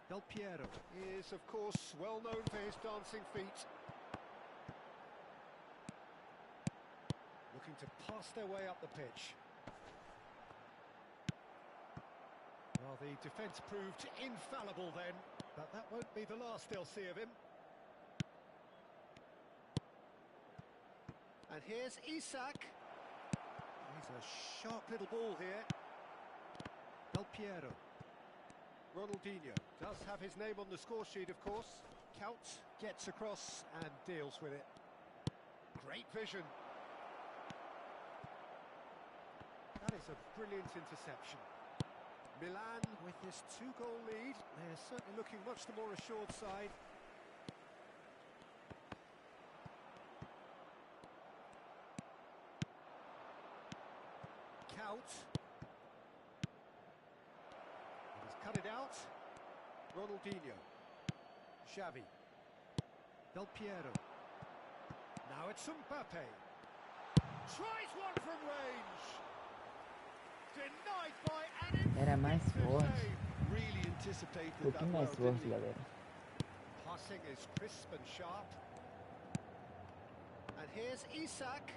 Del Piero is, of course, well known for his dancing feet. Looking to pass their way up the pitch. Well, the defence proved infallible then, but that won't be the last they'll see of him. And here's Isak. He's a sharp little ball here. Del Piero. Ronaldinho does have his name on the score sheet, of course. Count, gets across and deals with it. Great vision. That is a brilliant interception. Milan with this 2-goal lead. They're certainly looking much the more assured side. Count. He's cut it out. Ronaldinho. Xavi. Del Piero. Now it's Mbappe. Tries one from range. Denied by an Era mais forte. Really anticipated Um that pouquinho well, mais didn't forte, he? galera. Passing is crisp and sharp. And here's Isak.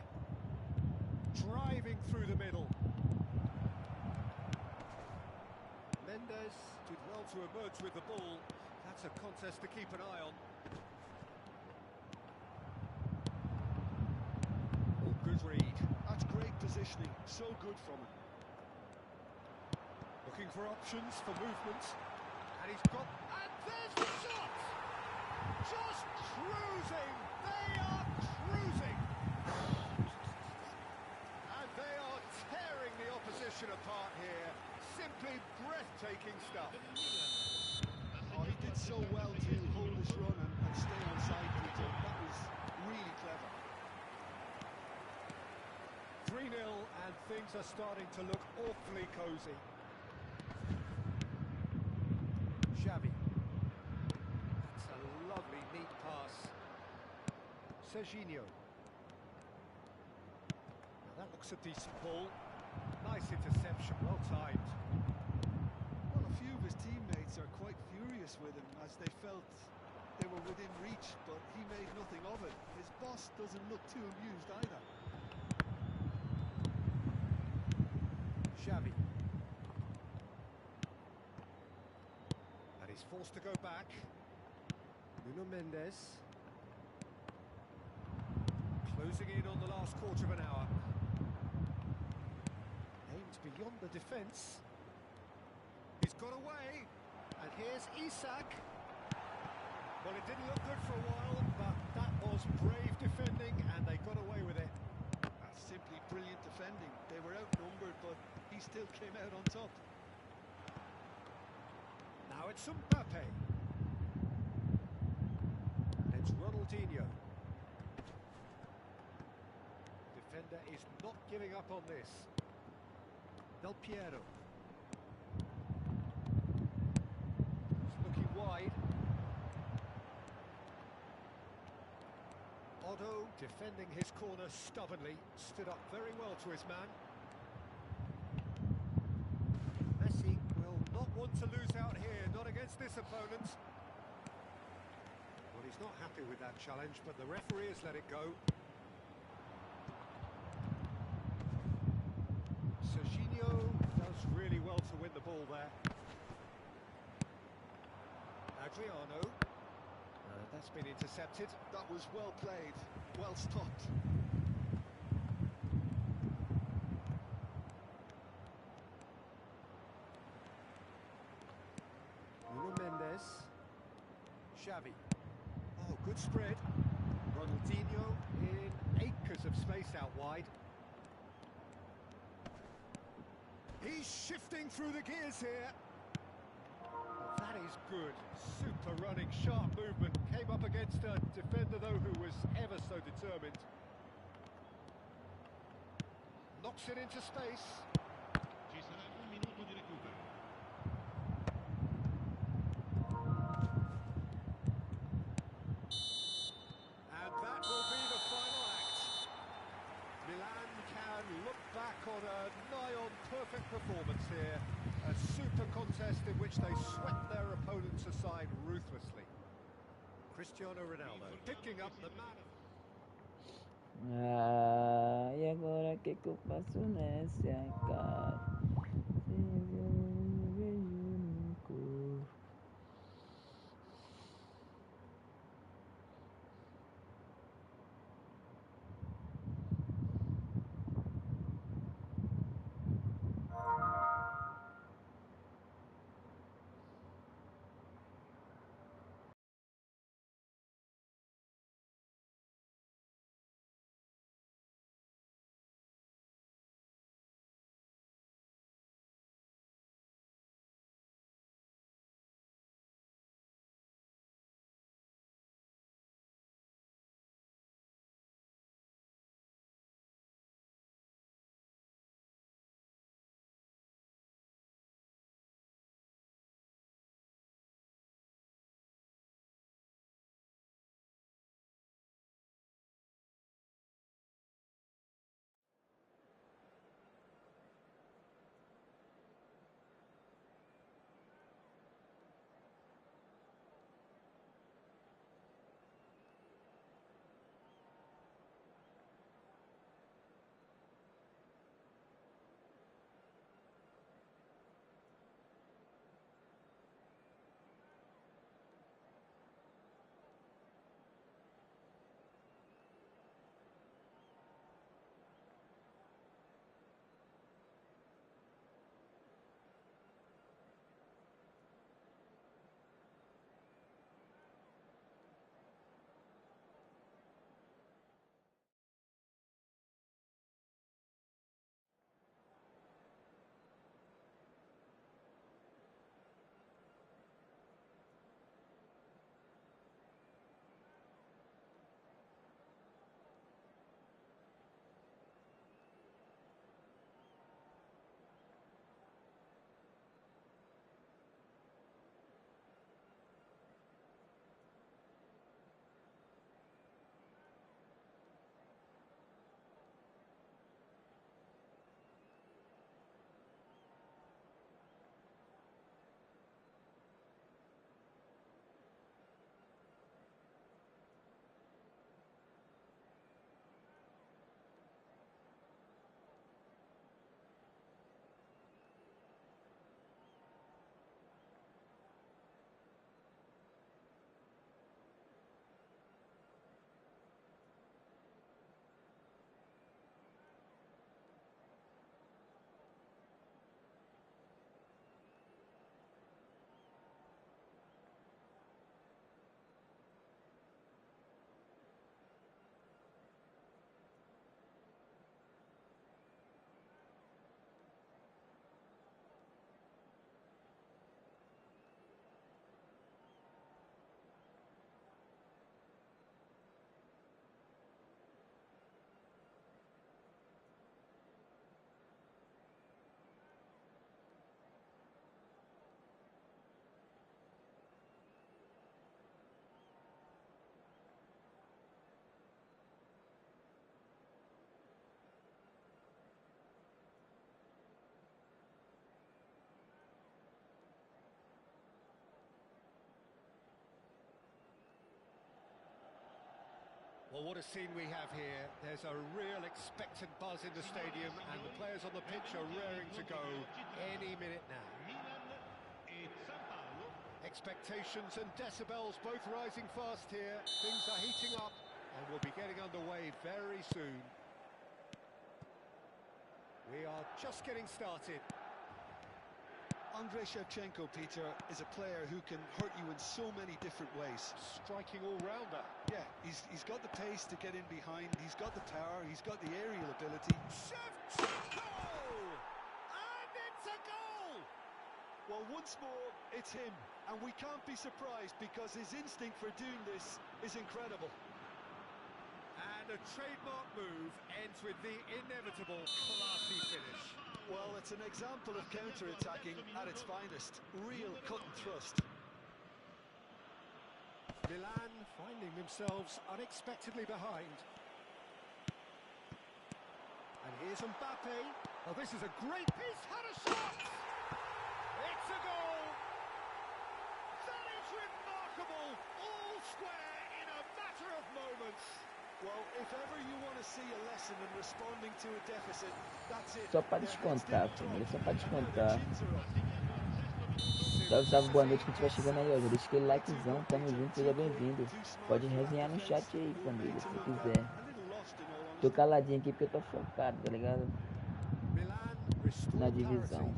Driving through the middle. Mendes did well to emerge with the ball. That's a contest to keep an eye on. Oh, good read. That's great positioning, so good from him. Looking for options for movement. And he's got... And there's the shot! Just cruising! They are cruising! And they are tearing the opposition apart here. Simply breathtaking stuff. Oh, he did so well to hold his run and stay on side, Peter. That was really clever. 3-0 and things are starting to look awfully cosy. Xavi. That's a lovely, neat pass. Serginho. Now that looks a decent ball. Nice interception, well timed. Well, a few of his teammates are quite furious with him as they felt they were within reach, but he made nothing of it. His boss doesn't look too amused either. Xavi. And he's forced to go back. Nuno Mendes. Closing in on the last quarter of an hour. Aims beyond the defence. He's got away. And here's Isak. Well, it didn't look good for a while, but that was brave defending and they got away with it. That's simply brilliant defending. They were outnumbered, but he still came out on top. Now it's Mbappe. And it's Ronaldinho. Defender is not giving up on this. Del Piero. He's looking wide. Otto defending his corner stubbornly. Stood up very well to his man. Messi will not want to lose out here, not against this opponent. Well, he's not happy with that challenge, but the referee has let it go. Serginho does really well to win the ball there. Adriano. That's been intercepted. That was well played, well stopped. Nuno Mendes. Xavi. Oh, good spread. Ronaldinho in acres of space out wide. He's shifting through the gears here. Well, that is good. Super running, sharp movement. Came up against a defender, though, who was ever so determined. Knocks it into space. Ci sarà un minuto di recupero. And that will be the final act. Milan can look back on a nigh-on perfect performance here. A super contest in which they swept their opponents aside ruthlessly. Cristiano Ronaldo picking up the man of... Ah, e agora o que que eu faço nessa, cara? Eu vejo no corpo. Well, what a scene we have here. There's a real expectant buzz in the stadium and the players on the pitch are raring to go any minute now. Expectations and decibels both rising fast here. Things are heating up and we'll be getting underway very soon. We are just getting started. Andrei Shevchenko, Peter, is a player who can hurt you in so many different ways. Striking all-rounder. Yeah, he's got the pace to get in behind, he's got the power, he's got the aerial ability. Shevchenko! And it's a goal! Well, once more, it's him, and we can't be surprised because his instinct for doing this is incredible. And a trademark move ends with the inevitable classy finish. Well, it's an example of counter-attacking at its finest. Real cut and thrust. Milan finding themselves unexpectedly behind. And here's Mbappe. Oh, this is a great piece. Had a shot. It's a goal. That is remarkable. All square in a matter of moments. Well, if ever you want to see a lesson in responding to a deficit, that's it. Só pra Their heads descontar, didn't família, drop, só pra and now their descontar. chins are up. Salve, salve, boa noite, quem estiver chegando aí, ó. Já deixa aquele likezão, tamo junto, seja bem-vindo. Pode resenhar no chat aí, família, se quiser. Tô caladinho aqui porque eu tô focado, tá ligado? Milan Na restored divisão. parity.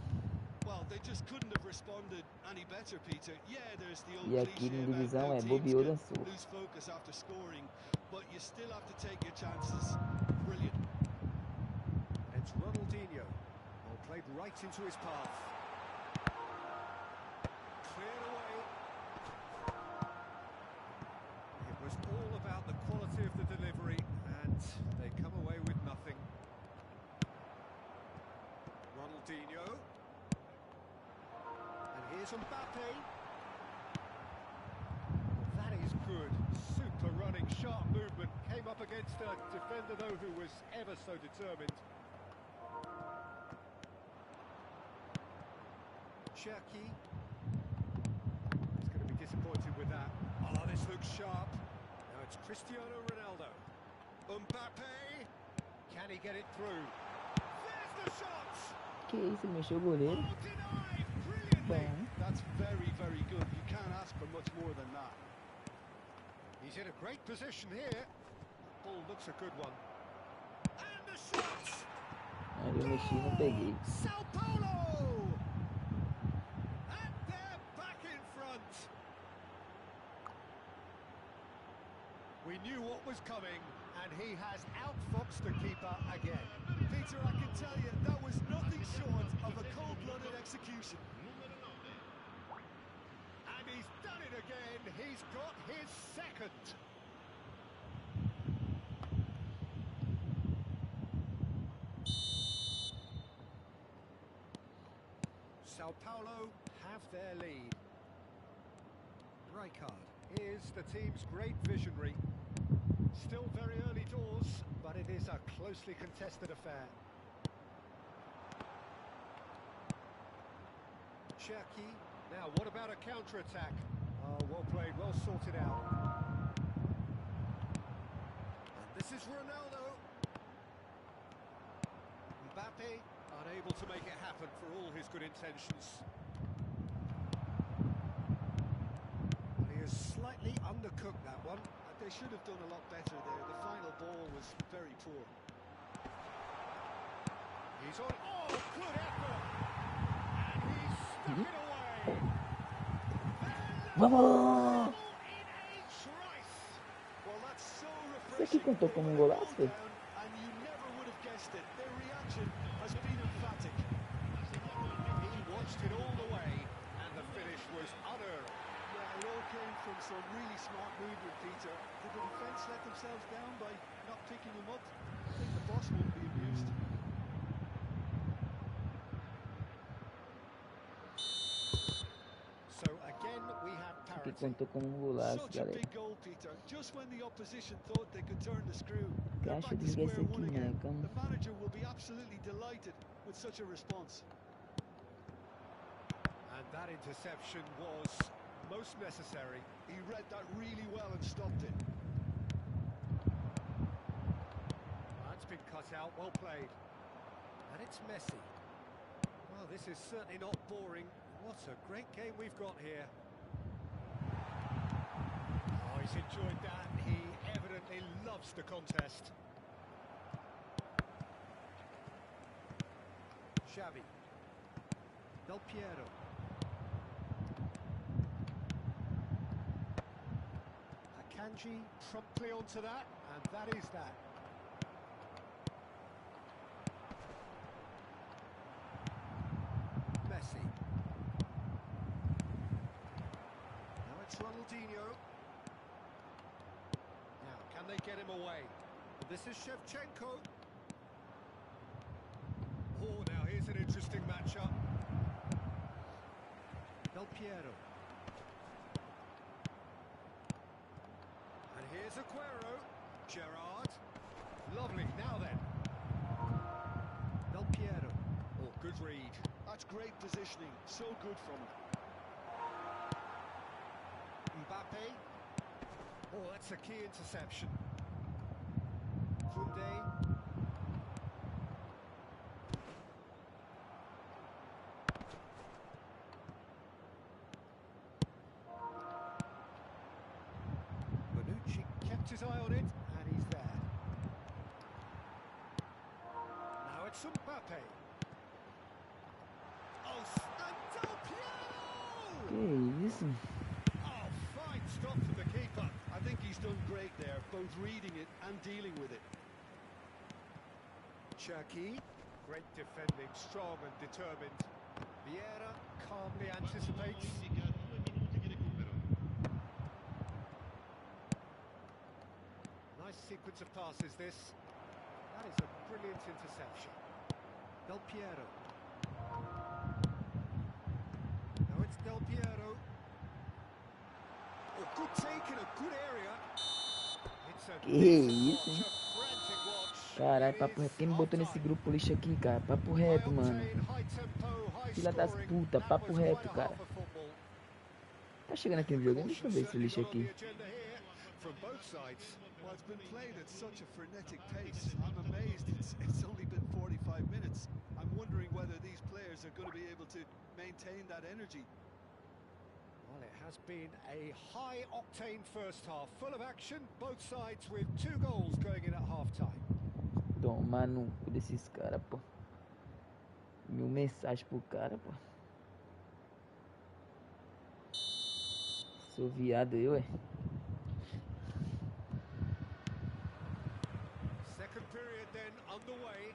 Well, they just couldn't have responded any better, Peter. Yeah, there's the old E aqui cliché na about divisão how é teams bobeou, can dançou. lose focus after scoring, but you still have to take your chances. Brilliant. It's Ronaldinho. Well, played right into his path. Cleared away. It was all about the quality of the delivery, and they come away with nothing. Ronaldinho. And here's Mbappe. That is good. Super running, sharp movement. Came up against a defender, though, who was ever so determined. Cherki. He's going to be disappointed with that. Oh, this looks sharp. Now it's Cristiano Ronaldo. Mbappe. Can he get it through? There's the shot. Que isso, ele mexeu o goleiro. Oh, denied. Brilliantly. Bom. That's very, very good. You can't ask for much more than that. He's in a great position here. Ball looks a good one. And the shot. Aí eu mexi e não peguei. Sao Paulo. And they're back in front. We knew what was coming, and he has outfoxed the keeper again. Peter, I can tell you, that was nothing short of a cold-blooded execution. And he's done it again. He's got his second. Sao Paulo have their lead. Rijkaard is the team's great visionary. Still very early doors, but it is a closely contested affair. Cherki. Now, what about a counter-attack? Oh, well played, well sorted out. And this is Ronaldo. Mbappe, unable to make it happen for all his good intentions. Well, he has slightly undercooked that one. They should have done a lot better there. The final ball was very poor. He's on. Oh, good effort! And he's stuck it away. Vamos! In a trice. Well, that's so Isso aqui refreshing. contou como um They golaço? go down, and you never would have guessed it. Their reaction has been emphatic. He watched it all the way, and the finish was unearned. Yeah, it all came from some really smart movement, Peter. Did the defence let themselves down by not picking him up? I think the boss won't be amused. So again, we have Isso aqui parity. contou como um golaço, Such a galera. big goal, Peter. Just when the opposition thought they could turn the screw, they're Caixa back de to square esse aqui, one again. né? Como... The manager will be absolutely delighted with such a response. And that interception was most necessary. He read that really well and stopped it. That's been cut out, well played. And it's Messi. Well, this is certainly not boring. What a great game we've got here. Oh, he's enjoyed that. He evidently loves the contest. Xavi. Del Piero. Akanji promptly onto that, and that is that. Messi. Now it's Ronaldinho. Now, can they get him away? And this is Shevchenko. Oh, now here's an interesting matchup. Del Piero. And here's Aguero. Gerrard. Lovely, now then. Del Piero. Good read. That's great positioning. So good from him. Mbappe. Oh, that's a key interception. Kunde. Bonucci kept his eye on it, and he's there. Now it's Mbappe. Oh, and Del Piero! Que isso? Oh, fine stop from the keeper. I think he's done great there, both reading it and dealing with it. Cherki, great defending, strong and determined. Vieira calmly anticipates. Indica 2 minuti di recupero. Nice sequence of passes this. That is a brilliant interception. Del Piero. Now it's Del Piero. Oh, good take in a good area. It's a Que decent isso, watch, hein? a frantic watch. Caralho, It papo reto. is Quem me botou nesse half-time. grupo lixo aqui, cara? Papo reto, High mano. octane, high tempo, high Fila das scoring. puta, That papo was quite reto, a cara. half of football. Tá chegando aqui no videogame? Deixa eu ver esse Certainly lixo not on aqui. the agenda here from both sides. Well, it's been played at such a frenetic pace. I'm amazed it's only been 45 minutes. I'm wondering whether these players are going to be able to maintain that energy. Well, it has been a high-octane first half, full of action, both sides with 2 goals going in at half-time. Tomar no cu desses caras, pô. 1000 mensagens pro cara, pô. Sou viado eu, é. Second period then underway.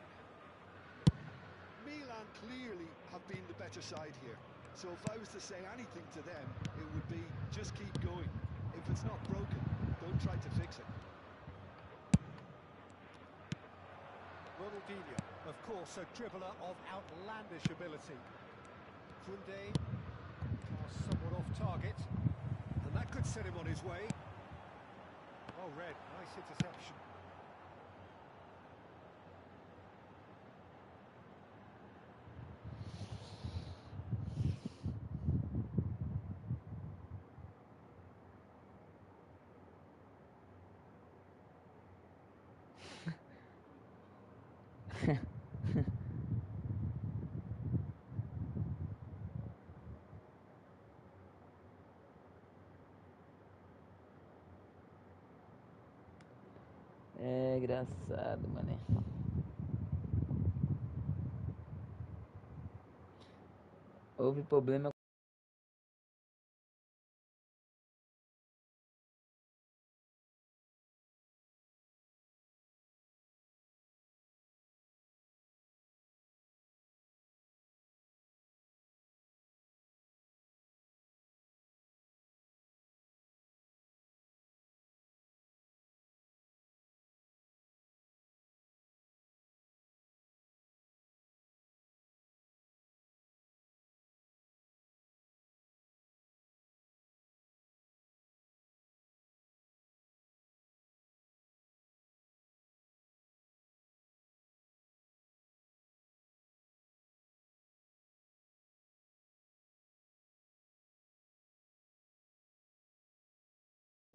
Milan clearly have been the better side here. So if I was to say anything to them, it would be just keep going. If it's not broken, don't try to fix it. Ronaldinho, of course, a dribbler of outlandish ability. Kunde, pass somewhat off target, and that could set him on his way. Oh, Red, nice interception. É engraçado, mané. Houve problema.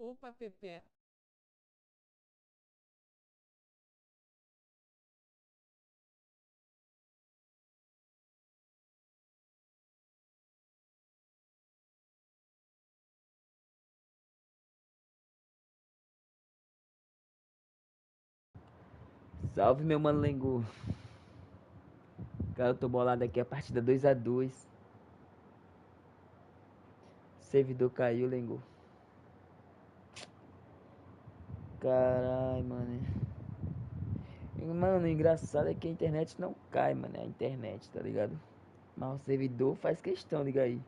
Opa, Pepe. Salve, meu mano Lengu. Cara, eu tô bolado aqui a partida 2-2. Servidor caiu, Lengu. Carai, mano. Mano, o engraçado é que a internet não cai, mano. É a internet, tá ligado? Mas o servidor faz questão, liga aí.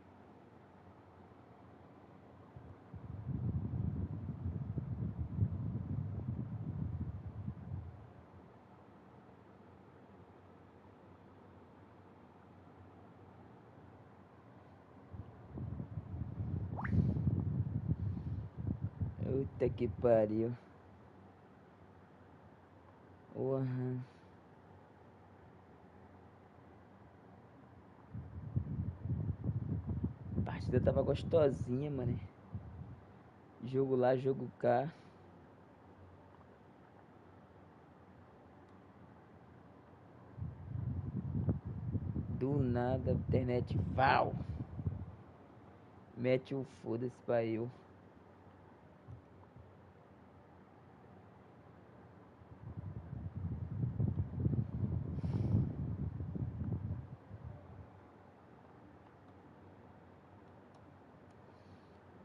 Puta que pariu. Porra. torcida tava gostosinha, mano. Jogo lá, jogo cá. Do nada, a internet val. Mete o foda-se pra eu.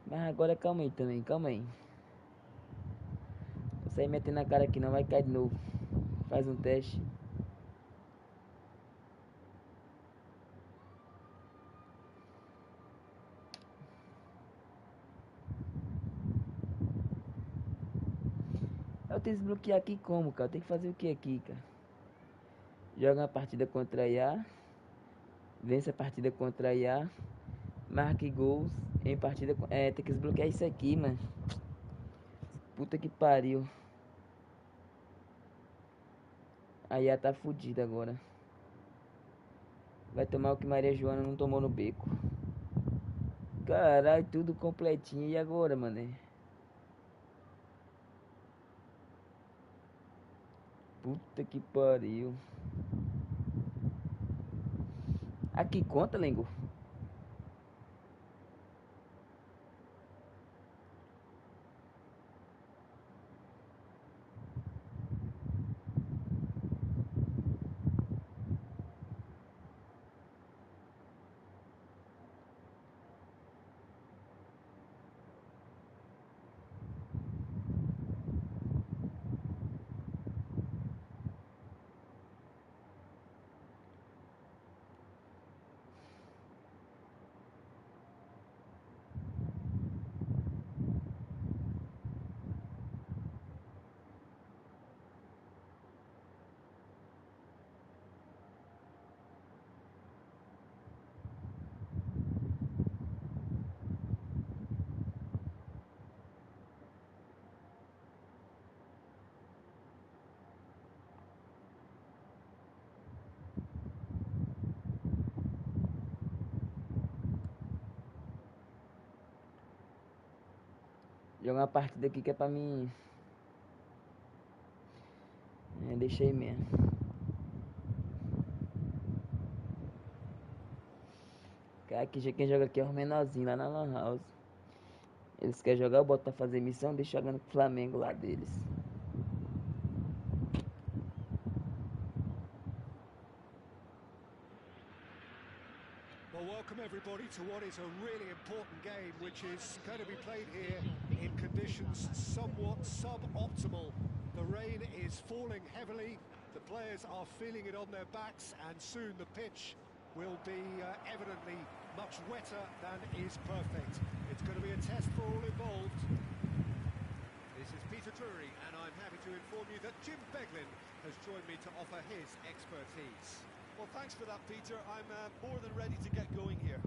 Mas agora calma aí também, calma aí. Vou sair metendo a cara aqui, não vai cair de novo. Faz um teste. Eu tenho que desbloquear aqui como, cara? Eu tenho que fazer o que aqui, cara? Joga uma partida contra a IA. Vence a partida contra a IA. Marque gols em partida. Tem que desbloquear isso aqui, mano. Puta que pariu. A IA tá fudida agora. Vai tomar o que Maria Joana não tomou no beco. Caralho, tudo completinho. E agora, mané? Puta que pariu. Aqui conta, Lengo. Jogar uma partida aqui que é pra mim. Deixei mesmo. Cara, quem joga aqui é os menorzinhos lá na Lan House. Eles querem jogar, eu boto pra fazer missão, deixo jogando com o Flamengo lá deles. Well, welcome everybody to what is a really important game, which is going to be played here in conditions somewhat suboptimal. The rain is falling heavily, the players are feeling it on their backs, and soon the pitch will be evidently much wetter than is perfect. It's going to be a test for all involved. This is Peter Drury, and I'm happy to inform you that Jim Beglin has joined me to offer his expertise. Well, thanks for that, Peter. I'm more than ready to get going here.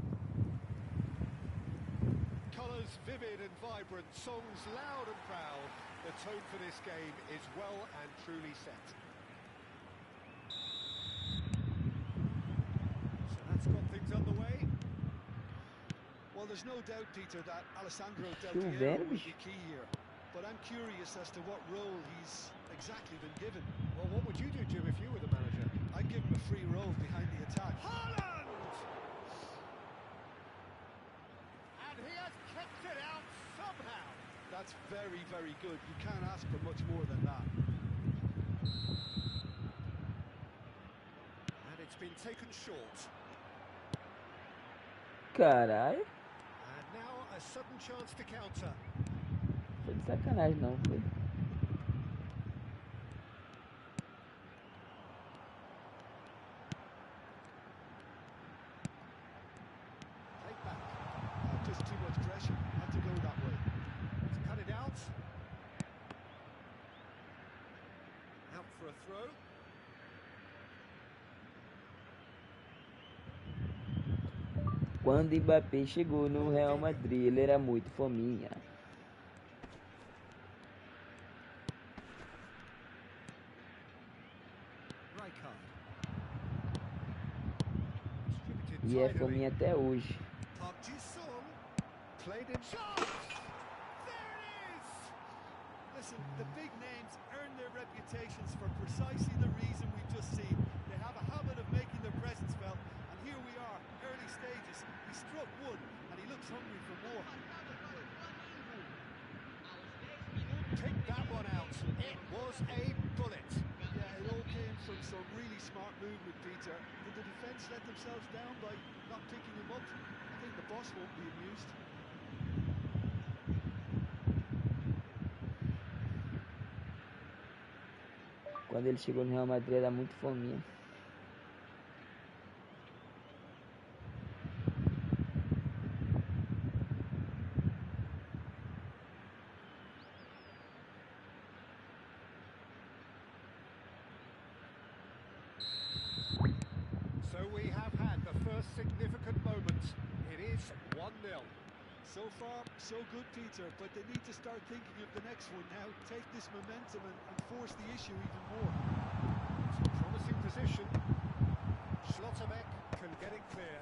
Colours vivid and vibrant, songs loud and proud. The tone for this game is well and truly set. So that's got things underway. Well, there's no doubt, Peter, that Alessandro Del Too Piero will very. be key here. But I'm curious as to what role he's exactly been given. Well, what would you do, Jim, if you were the manager? I'd give him a free role behind the attack. Haaland! And he has kept it out somehow. That's very, very good. You can't ask for much more than that. And it's been taken short. Caralho. And now a sudden chance to counter. Foi de sacanagem não, foi. Take back. Just too much pressure. Had to go that way. To cut it out. Out for a throw. Quando Mbappé chegou no Real Madrid, ele era muito fominha. Rijkaard. E é fominha até hoje. Park Ji-sung. played him. Shot! There it is! Listen, the big names earn their reputations for precisely the reason we've just seen. They have a habit of making their presence felt, and here we are, early stages. He struck one, and he looks hungry for more. Pick that one out. It was a bullet. Yeah, it all came from some really smart movement, Peter. Did the defence let themselves down by not picking him up? I think the boss won't be amused. Quando ele chegou no Real Madrid era muito fominha. So we have had the first significant moment. It is 1-0. So far, so good, Peter, but they need to start thinking of the next one now. Take this momentum and force the issue even more. It's a promising position. Schlotterbeck can get it clear.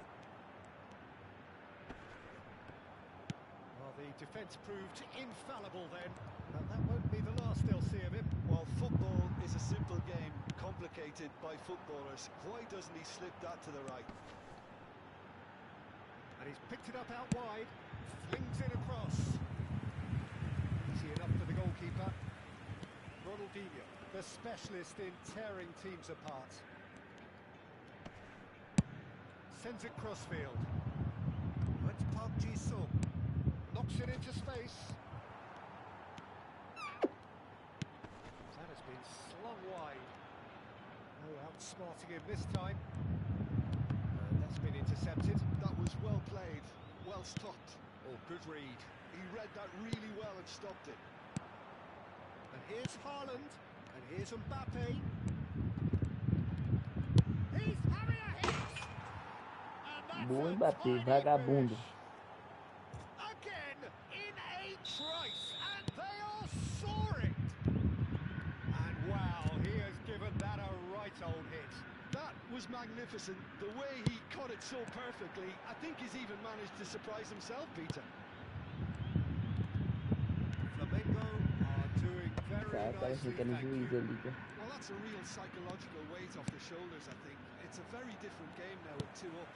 Well, the defence proved infallible then, but that won't be the last they'll see of him. While football is a simple game, complicated by footballers, why doesn't he slip that to the right? And he's picked it up out wide, flings it across. Easy enough for the goalkeeper. Ronaldinho, the specialist in tearing teams apart. Sends it crossfield. That's Park Ji-sung. Knocks it into space. That has been slung wide. No outsmarting him this time. And that's been intercepted. That was well played, well stopped. Oh, good read. He read that really well and stopped it. And here's Haaland. And here's Mbappe. He's having a hit! And Boa, that's a Mbappé, tiny vagabundo. finish. Again, in a trice, and they are soaring. And wow, he has given that a right old hit. That was magnificent. The way he caught it so perfectly, I think he's even managed to surprise himself, Peter. Flamengo are doing very Tá, parece nicely, que era um thank juiz you. ali, cara. Well, that's a real psychological weight off the shoulders, I think. It's a very different game now with 2 up.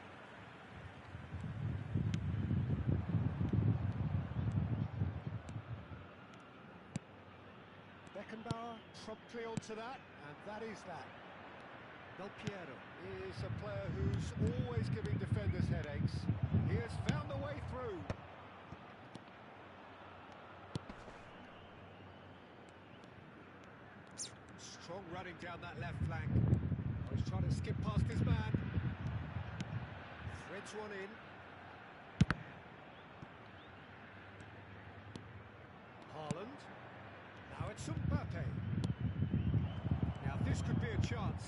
Beckenbauer promptly onto that, and that is that. Del Piero is a player who's always giving defenders headaches. He has found a way through. Strong running down that left flank. Oh, he's trying to skip past his man. Threads one in. Haaland. Now it's Mbappe. Now this could be a chance.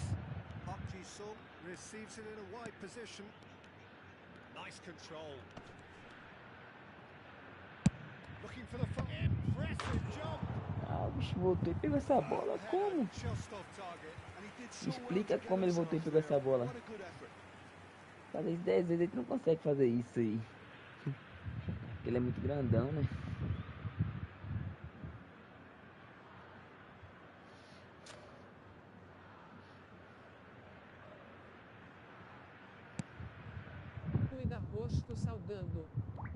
Park Ji-sung receives it in a wide position. Nice control. Looking for the impressive jump. Ah, o bicho voltou e pegou essa bola. Como? Just off target. And he did so Me well explica to get como ele voltou e himself pegou essa there. bola. What a good effort. Fazer isso 10 vezes, ele não consegue fazer isso aí. Porque ele é muito grandão, né? Cuida rosto saudando.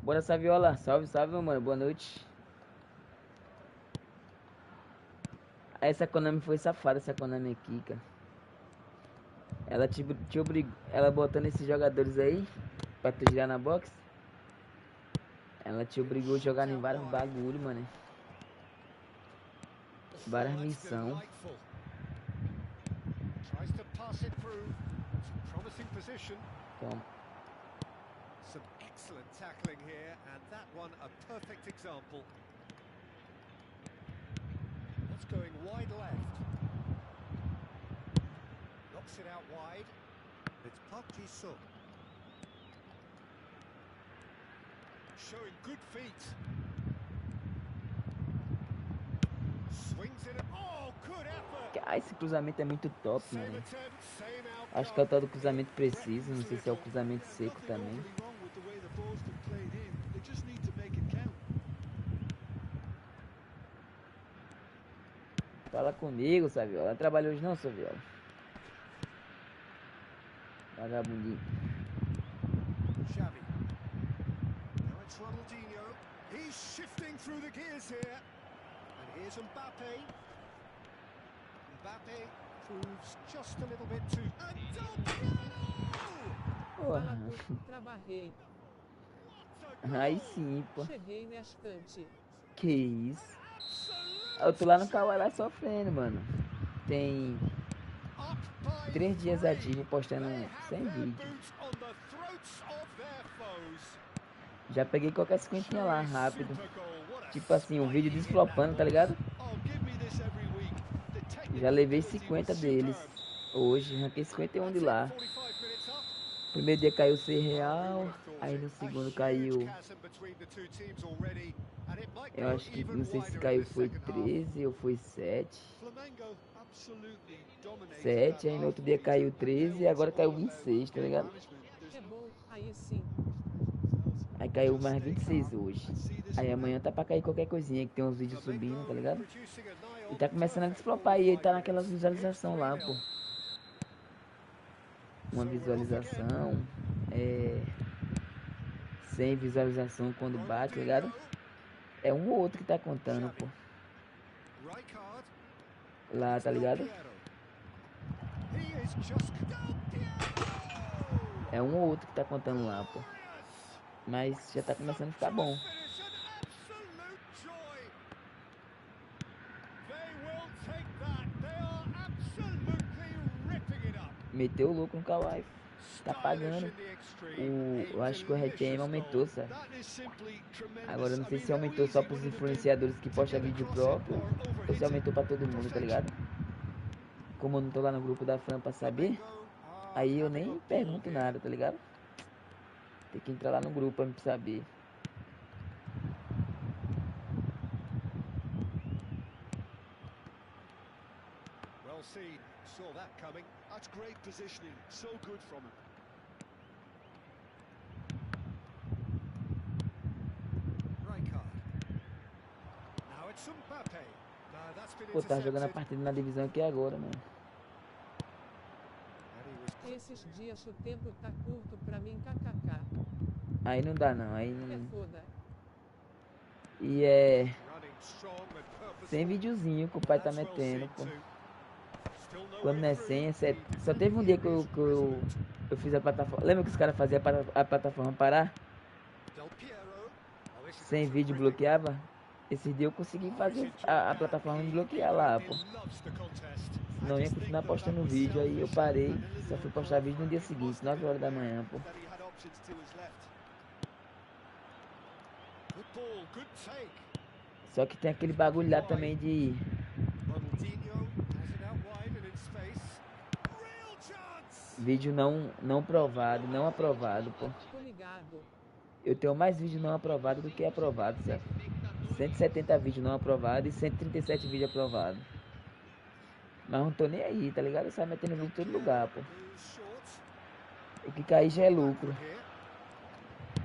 Bora, Saviola. Salve, salve, meu mano. Boa noite. Essa Konami foi safada, essa Konami aqui, cara. Ela te obrigou. Ela botando esses jogadores aí pra tu girar na box. Ela te obrigou a jogar em vários bagulho, mano. Várias Oh, that's missão. delightful. Tries to pass it through. Some promising position. Toma. Some excellent tackling here, and that one a perfect example. That's going wide left. Knocks it out wide. It's Park Ji-sung. Showing good feet. Swings it. Oh, good effort. Ah, esse cruzamento é muito top, Same mano. attempt, same Acho que é o outcome. tal do cruzamento preciso. Não sei se é o cruzamento seco Nothing também. overly wrong with the way the ball's been played in. They just need to make it Fala comigo, Saviola. Não trabalhou hoje não, Saviola. Vagabundinho. Xavi. Now it's Ronaldinho. He's shifting through the gears here. And here's Mbappe. Mbappe proves just a little bit too... And Del Piero! Fala, trabalhei. Aí sim, pô. Cheguei na estante. Que isso? Eu tô lá no Kawaii lá sofrendo, mano. Tem 3 dias ativo postando sem vídeo. Já peguei qualquer 50 lá, rápido. Tipo assim, um vídeo desflopando, tá ligado? Já levei 50 deles. Hoje, ranquei 51 de lá. Primeiro dia caiu R$6, aí no segundo caiu... Eu acho que, não sei se caiu foi 13 ou foi 7. 7, aí no outro dia caiu 13 e agora caiu 26, tá ligado? É bom, aí sim. Aí caiu mais 26 hoje. Aí amanhã tá pra cair qualquer coisinha, que tem uns vídeos subindo, tá ligado? E tá começando a desflopar aí, ele tá naquelas visualizações lá, pô. Uma visualização, 100 visualização quando bate, tá ligado? É um ou outro que tá contando, pô. Lá, tá ligado? É um ou outro que tá contando lá, pô. Mas já tá começando a ficar bom. Meteu o louco no Kawaii. Tá pagando. Eu acho que o RTM aumentou, sabe? Agora eu não sei se aumentou só pros influenciadores que postam vídeo próprio ou se aumentou pra todo mundo, tá ligado? Como eu não tô lá no grupo da Fran pra saber, aí eu nem pergunto nada, tá ligado? Tem que entrar lá no grupo pra me saber. Well seen, saw that coming. That's great positioning, so good from him. Now it's Mbappe. No, that's been Pô, tá jogando a intercepted. partida na divisão aqui agora, mano. And he was Esses dias o tempo tá curto pra mim, kkk. Aí não dá não, aí É não... foda. E é... running strong and purposeful. Sem videozinho que o pai tá That's well metendo, seen pô. too. Still no Quando não way é through. sem, The só teve um dia que eu fiz a plataforma. Lembra que os caras faziam a plataforma parar? Del Piero. Oh, this is a Sem vídeo terrific- bloqueava? Esse dia eu consegui fazer a plataforma me bloquear lá, pô. He loves the contest. Senão eu ia continuar postando vídeo, aí eu parei. Só fui postar vídeo no dia seguinte, 9 horas da manhã, pô. That he had options to his left. Good ball, good take. Só que tem aquele bagulho lá também de... Ronaldinho has it out wide and in space. Real chance. Vídeo não provado, não aprovado, pô. Tô ligado. Eu tenho mais vídeo não aprovado do que aprovado, sabe? 170 vídeos não aprovados e 137 vídeos aprovados. Mas não tô nem aí, tá ligado? Eu saio metendo vídeo em todo lugar, pô. Goes short. O que cair já é lucro. Here.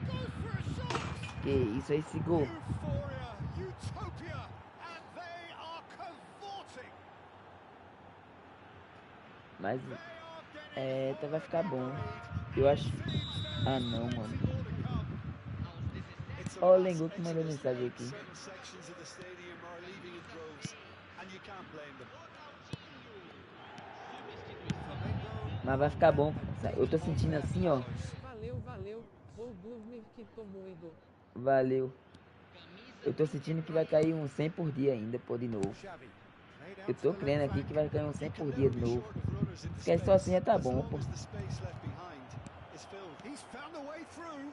Goes for a shot. Que isso aí, esse gol. Euphoria, utopia, and they are cavorting. Mas They are getting tá, vai ficar bom. Eu acho. Ah não, mano. It's a Ó, o mass Lengu que mandou exodus mensagem now. aqui. Certain sections of the stadium are leaving in droves, and you can't blame them. Mas vai ficar bom. Eu tô sentindo assim, ó. Valeu. Vou dormir que tô moído. Valeu. Eu tô sentindo que vai cair um 100 por dia ainda, pô, de novo. Xavi. Eu tô crendo aqui que vai cair um 100 por dia de novo. Short of runners in the Porque só assim já tá as bom, long pô. as the space left behind is filled. He's found a way through.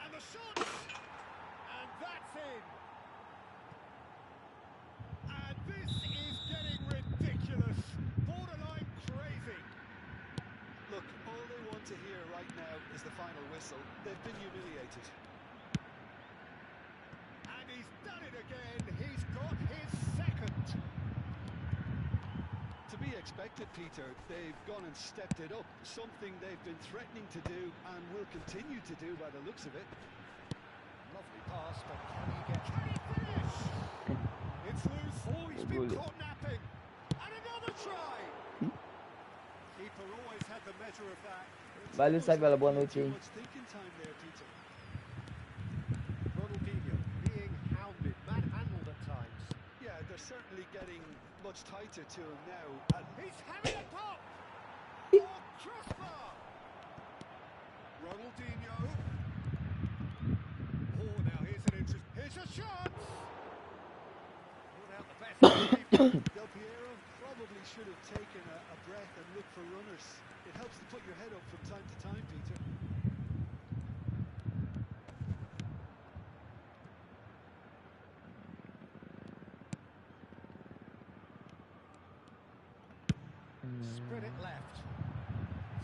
And the shot. And that's in. And this is getting ridiculous. Borderline crazy. Look, all they want to hear right now is the final whistle. They've been humiliated. And he's done it again. He's got his second. To be expected, Peter, they've gone and stepped it up. Something they've been threatening to do and will continue to do by the looks of it. Lovely pass, but can he finish? It's loose. Oh, he's been Orgulho. caught napping. of that. Valeu, Saviola, boa noite Too aí. much thinking time there, Peter. Ronaldinho being hounded, manhandled at times. Yeah, they're certainly getting much tighter to him now. And He's having a pop! Oh, crossbar! Ronaldinho. Oh, now here's an interest. Here's a shot! Brought out the best goalkeeper. Del Piero probably should have taken a breath and looked for runners. It helps to put your head up from time to time, Peter. Spread it left.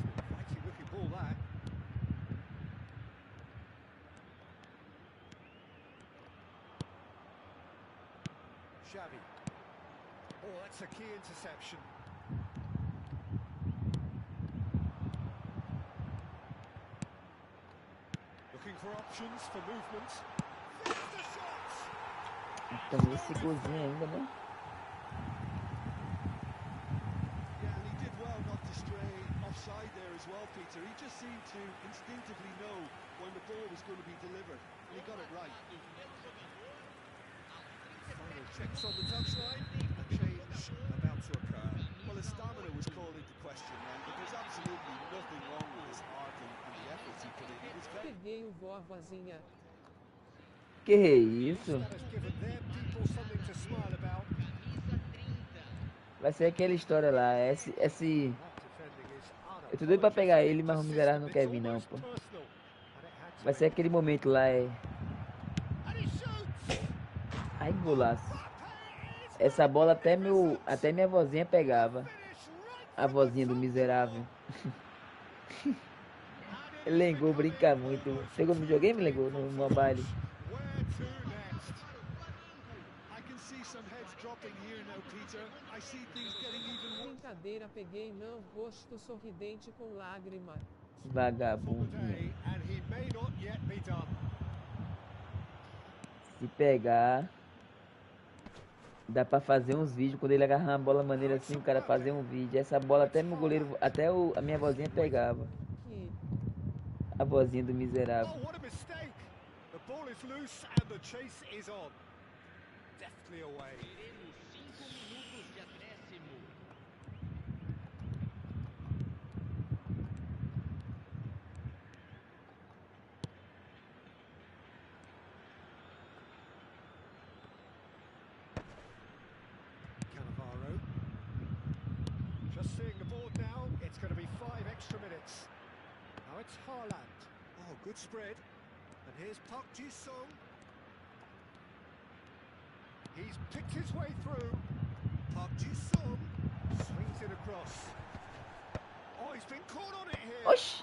It's a mighty looking ball, that. Xavi. Oh, that's a key interception. Looking for options for movement. There's the shot! Também esse golzinho ainda, né? Yeah, and he did well not to stray offside there as well, Peter. He just seemed to instinctively know when the ball was going to be delivered, and he got it right. Final checks on the touchline. A change about to occur. Well, his stamina was called into question then, but there's absolutely nothing wrong with his heart and the efforts he put in. He was very Peguei o vovozinha. Que isso? That has given their people something to smile about. Vai ser aquela história lá. Esse... That defending is Eu tô doido pra pegar ele, mas o unapologetic. miserável não quer vir não, It's pô. almost personal, and it had to Vai ser be. aquele momento lá, é... And he shoots! Ai, golaço. Mbappé is Essa bola até magnificent! até minha vozinha pegava. Finish right A from the vozinha do top miserável. spot. And it is Lengou becoming brinca muito. almost Pegou no too videogame, Lengou? painful No to mobile. watch. Where to next? I can see some heads dropping here now, Peter. I see things getting even worse. Brincadeira, peguei não, rosto sorridente com lágrima. For the Vagabundinho. day, and he may not yet be done. Se pegar... Dá pra fazer uns vídeos. Quando ele agarrar uma bola maneira assim, o cara fazer um vídeo. Essa bola até meu goleiro... Até a minha vozinha pegava. Que A vozinha do Oh, miserável. what a mistake! The ball is loose and the chase is on. Deftly away. Cannavaro. Just seeing the board now, it's going to be 5 extra minutes. Now it's Haaland. Oh, good spread. And here's Park Ji-sung. He's picked his way through. Park Ji-sung swings it across. Oh, he's been caught on it here. Oxi!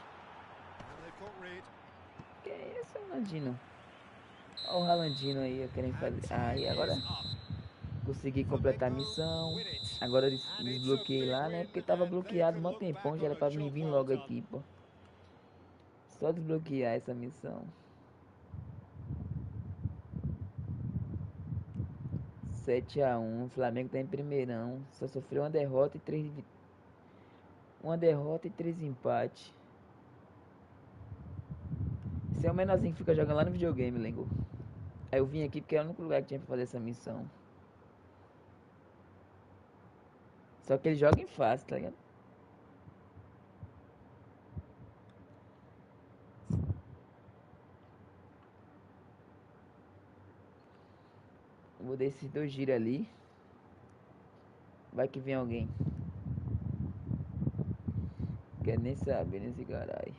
And they've got rid. Que é isso, Ralandino? Olha o Ralandino aí, querendo fazer. Aí agora consegui completar a missão. Agora desbloqueei lá, né? Porque tava bloqueado há um tempão, já era pra mim vir logo aqui, pô. Só desbloquear essa missão. 7-1, o Flamengo tá em primeirão. Só sofreu uma derrota e 3 Uma derrota e 3 empates. Esse é o menorzinho que fica jogando lá no videogame, Lengo. Aí eu vim aqui porque era o único lugar que tinha pra fazer essa missão. Só que ele joga em fácil, tá ligado? Vou dar esses 2 giros ali. Vai que vem alguém. Quer nem saber nesse caralho.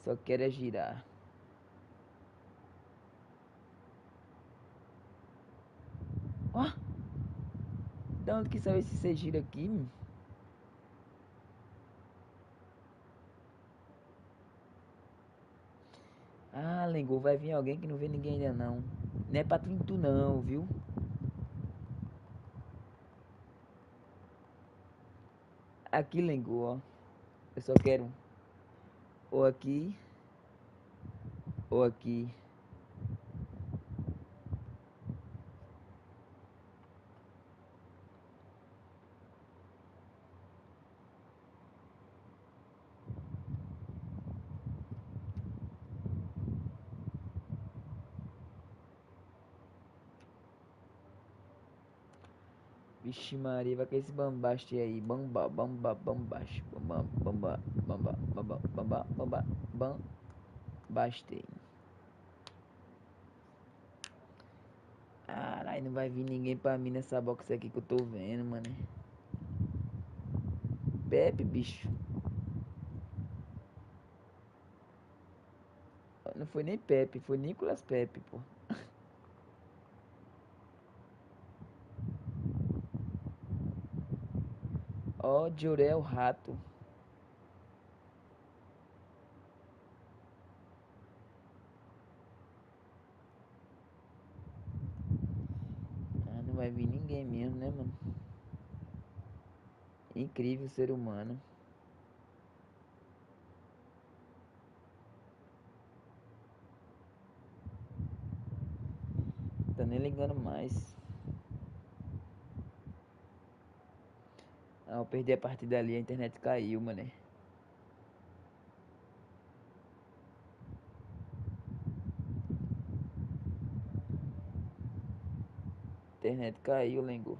Só quero é girar. Ó! Da onde que saiu esse 6 giro aqui, meu? Ah, Lengo, vai vir alguém que não vê ninguém ainda não. Não é pra tu não, viu? Aqui, Lengo, ó. Eu só quero ou aqui ou aqui. Vixe Maria, vai cair esse bambaste aí. Bamba, bamba, bambaste. Bamba, bamba, bamba, bamba, bamba, bamba, bambaste. Caralho, não vai vir ninguém pra mim nessa box aqui que eu tô vendo, mano. Pepe, bicho. Não foi nem Pepe, foi Nicolas Pepe, pô. Ó, Jorel Rato. Ah, não vai vir ninguém mesmo, né, mano? Incrível ser humano. Tá nem ligando mais. Ah, eu perdi a partida ali, a internet caiu, mano. Internet caiu, Lengo.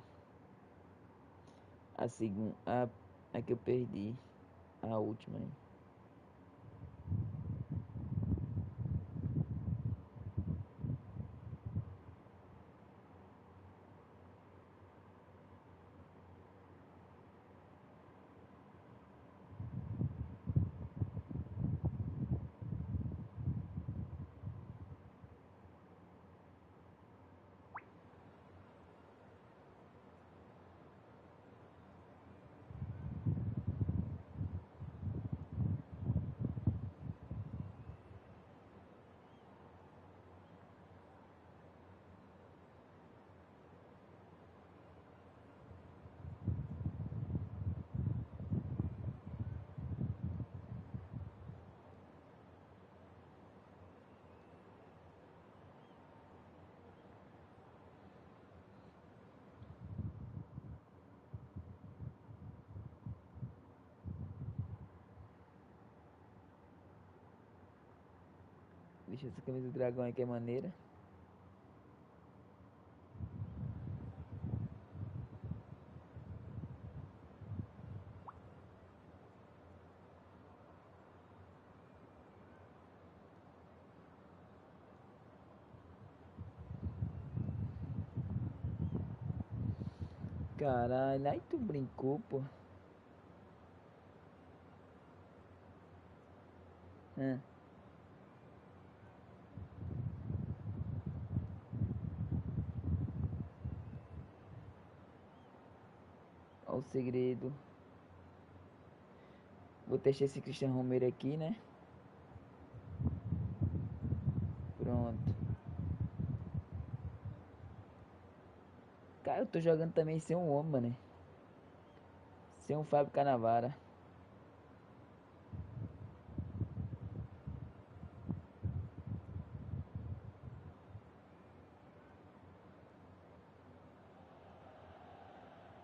A segunda. A que eu perdi. A última, hein? Deixa essa camisa do dragão aí que é maneira. Caralho, aí tu brincou, pô. Hã? Ó o segredo. Vou testar esse Christian Romero aqui, né? Pronto. Cara, eu tô jogando também sem um homem, mano. Sem um Fábio Canavara.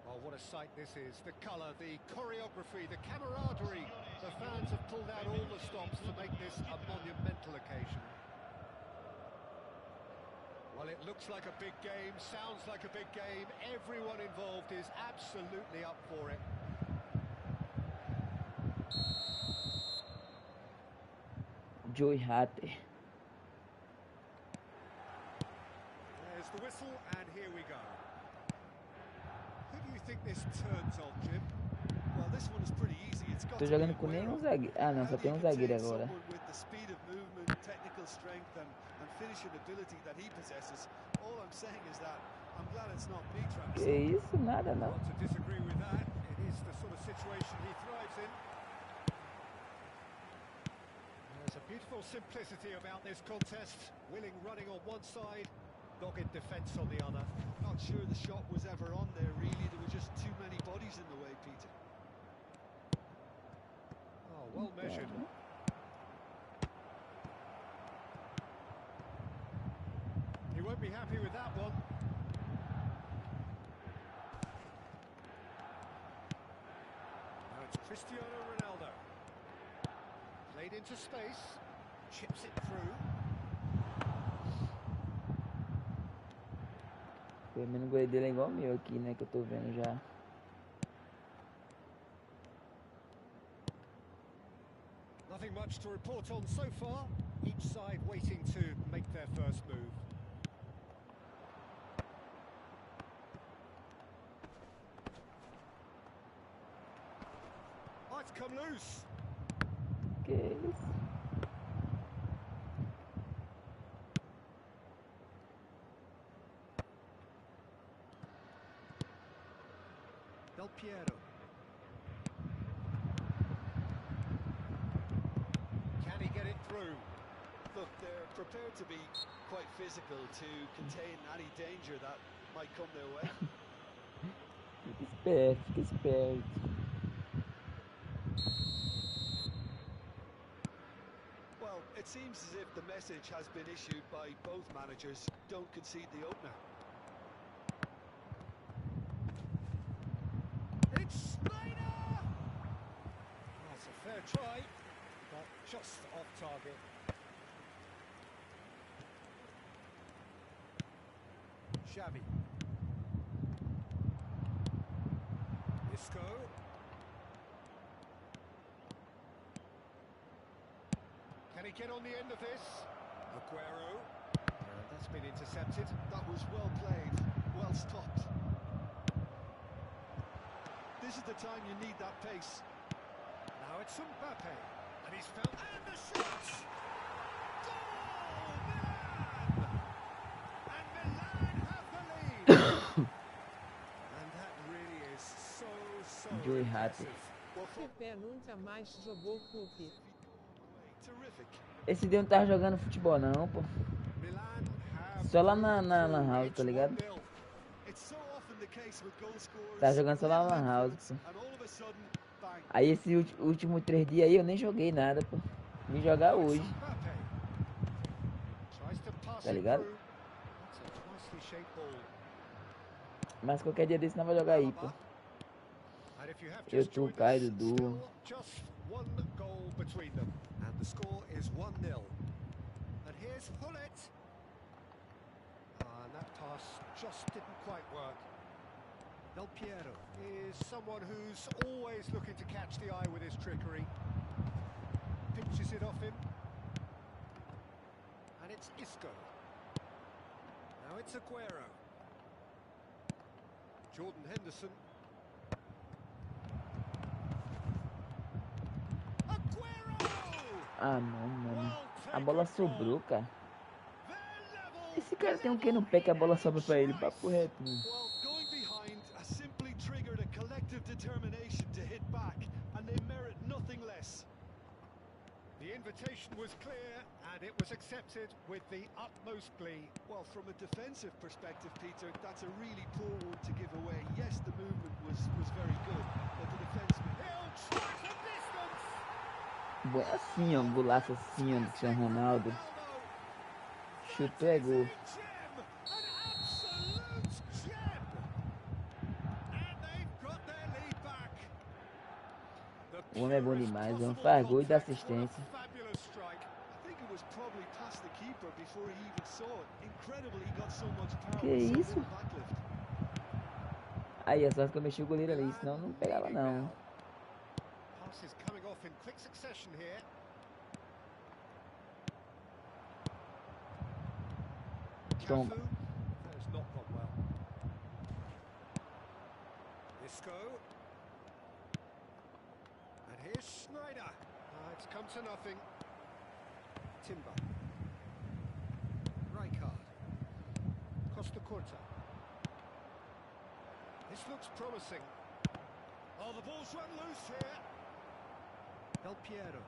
Oh, what a sight this is. The colour, the choreography, the camaraderie. The fans have pulled out all the stops to make this a monumental occasion. Well, it looks like a big game, sounds like a big game. Everyone involved is absolutely up for it. Joey Hatter. There's the whistle, and here we go. Who do you think this turns on, Jim? Well, this one is pretty easy. It's got Tô to be jogando com nenhum zagueiro. Ah, não, só tem um zagueiro agora. someone with the speed of movement, technical strength, and finishing ability that he possesses. All I'm saying is that I'm glad it's not me trying to Que stop. isso? Nada não. Not to disagree with that. It is the sort of situation he thrives in. There's a beautiful simplicity about this contest. Willing running on one side, dogged defence on the other. Not sure the shot was ever on there, really. There were just too many bodies in the way, Peter. Oh, well measured. He won't be happy with that one. Now it's Cristiano Ronaldo. Played into space, chips it through. Pelo menos o goleiro dele é igual o meu aqui, né? Que eu tô vendo já. Nothing much to report on so far. Each side waiting to make their first move. Oh, it's come loose. Que isso? Del Piero. Can he get it through? Look, they're prepared to be quite physical to contain any danger that might come their way. Fica esperto. Well, it seems as if the message has been issued by both managers. Don't concede the opener. It's Snyder! That's a fair try, but just off target. Xavi. Isco. Can he get on the end of this? Aguero. That's been intercepted. That was well played, well stopped. This is the time you need that pace. Now it's Mbappe. And he's found... And the shot! Goal! Milan! And Milan have the lead! And that really is so Joey happy. impressive. Well, for Pepe nunca mais jogou cupe. terrific. Esse dia eu não tava jogando futebol não, pô. Milan have Só lá na through. Lan House, tá It's ligado? 1-0. It's so often the case with goal scorers. Tá jogando só lá na Lan House, pô. And all of a sudden, bang. Aí esse último 3 dias aí eu nem joguei nada, pô. Vim jogar hoje. Mbappe. Tries to pass Tá it ligado? through. It's a nicely shaped ball. Mas qualquer dia desse nós vamos jogar aí, pô. And if you have Eu, just tu, joined Caio, us, Dudu. still just one goal between them. And the score is 1-0. And here's Hullet. And that pass just didn't quite work. Del Piero is someone who's always looking to catch the eye with his trickery. Pinches it off him. And it's Isco. Now it's Aguero. Jordan Henderson. Aguero! Ah, não, mano. Well A taken bola goal. sobrou, cara. They're level. Esse cara tem o que no pé que a bola sobra pra ele, papo reto, mano. Well, going behind has simply triggered a collective determination to hit back, and they merit nothing less. The invitation was clear and it was accepted with the utmost glee. Well, from a defensive perspective, Peter, that's a really poor one to give away. Yes, the movement was very good, but the defenseman... He'll try for distance. Bom, assim, ó, um golaço assim, ó, do Cristiano Ronaldo. Chutou é gol. Gem, an absolute gem. And they've got their lead back. The O homem é bom purest demais, o homem possible faz gol e dá contact. What a assistência. fabulous strike. I think it was probably past the keeper before he even saw it. Incredibly, he got so much power Que with so isso? little backlift. Aí, é só que eu mexi o goleiro ali, senão não pegava não. Passes coming off in quick succession here. Tom. Cafu has not gone well. Isco. And here's Snyder. It's come to nothing. Timber. Rijkaard. Costa Curta. This looks promising. Oh, the ball's run loose here. Del Piero.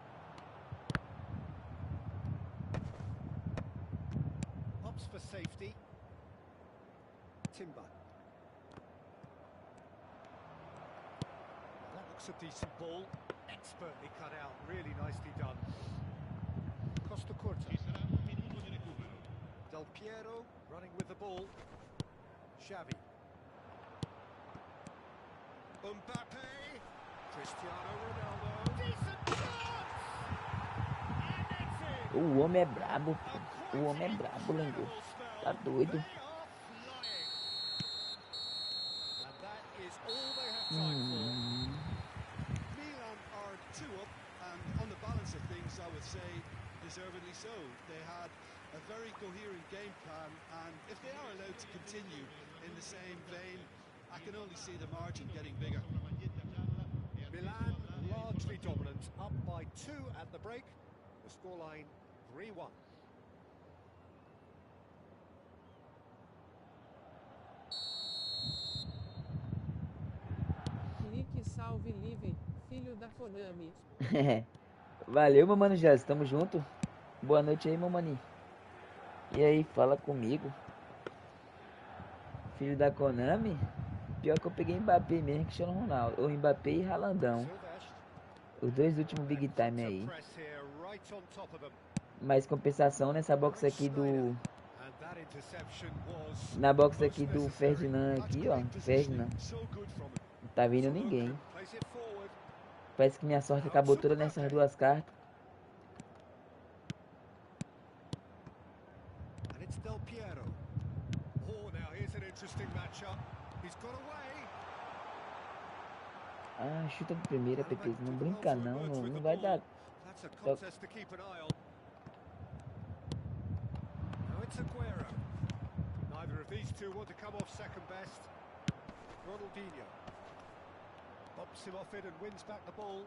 Opts for safety. Timber. That looks a decent ball. Expertly cut out. Really nicely done. Costa Curta. Ci sarà 1 minuto di recupero. Del Piero running with the ball. Xavi. Mbappe. Cristiano Ronaldo. Decent chance! And it's in! O homem é brabo, pô. O homem é brabo, Lengo. Tá doido. They are flying. That's all they have time for. Milan are 2 up, and on the balance of things, I would say deservedly so. They had a very coherent game plan, and if they are allowed to continue in the same vein, I can only see the margin getting bigger. Milan largely dominant, up by 2 at the break. The scoreline 3-1. Clique salve livre, filho da Konami. Valeu, meu mano Jazz, tamo junto. Boa noite aí, meu maninho. E aí, fala comigo. Filho da Konami? Pior que eu peguei Mbappé mesmo, Cristiano Ronaldo. Ou Mbappé e Ralandão. Os dois últimos big time aí. Mas compensação nessa box aqui do... Na box aqui do Ferdinand aqui, ó. Ferdinand. Não tá vindo ninguém. Parece que minha sorte acabou toda nessas duas cartas. Ah, chuta de primeira, Pepe. Não brinca não, não vai dar. Neither of these two want to come off second best. Ronaldinho bumps him off it and wins back the ball.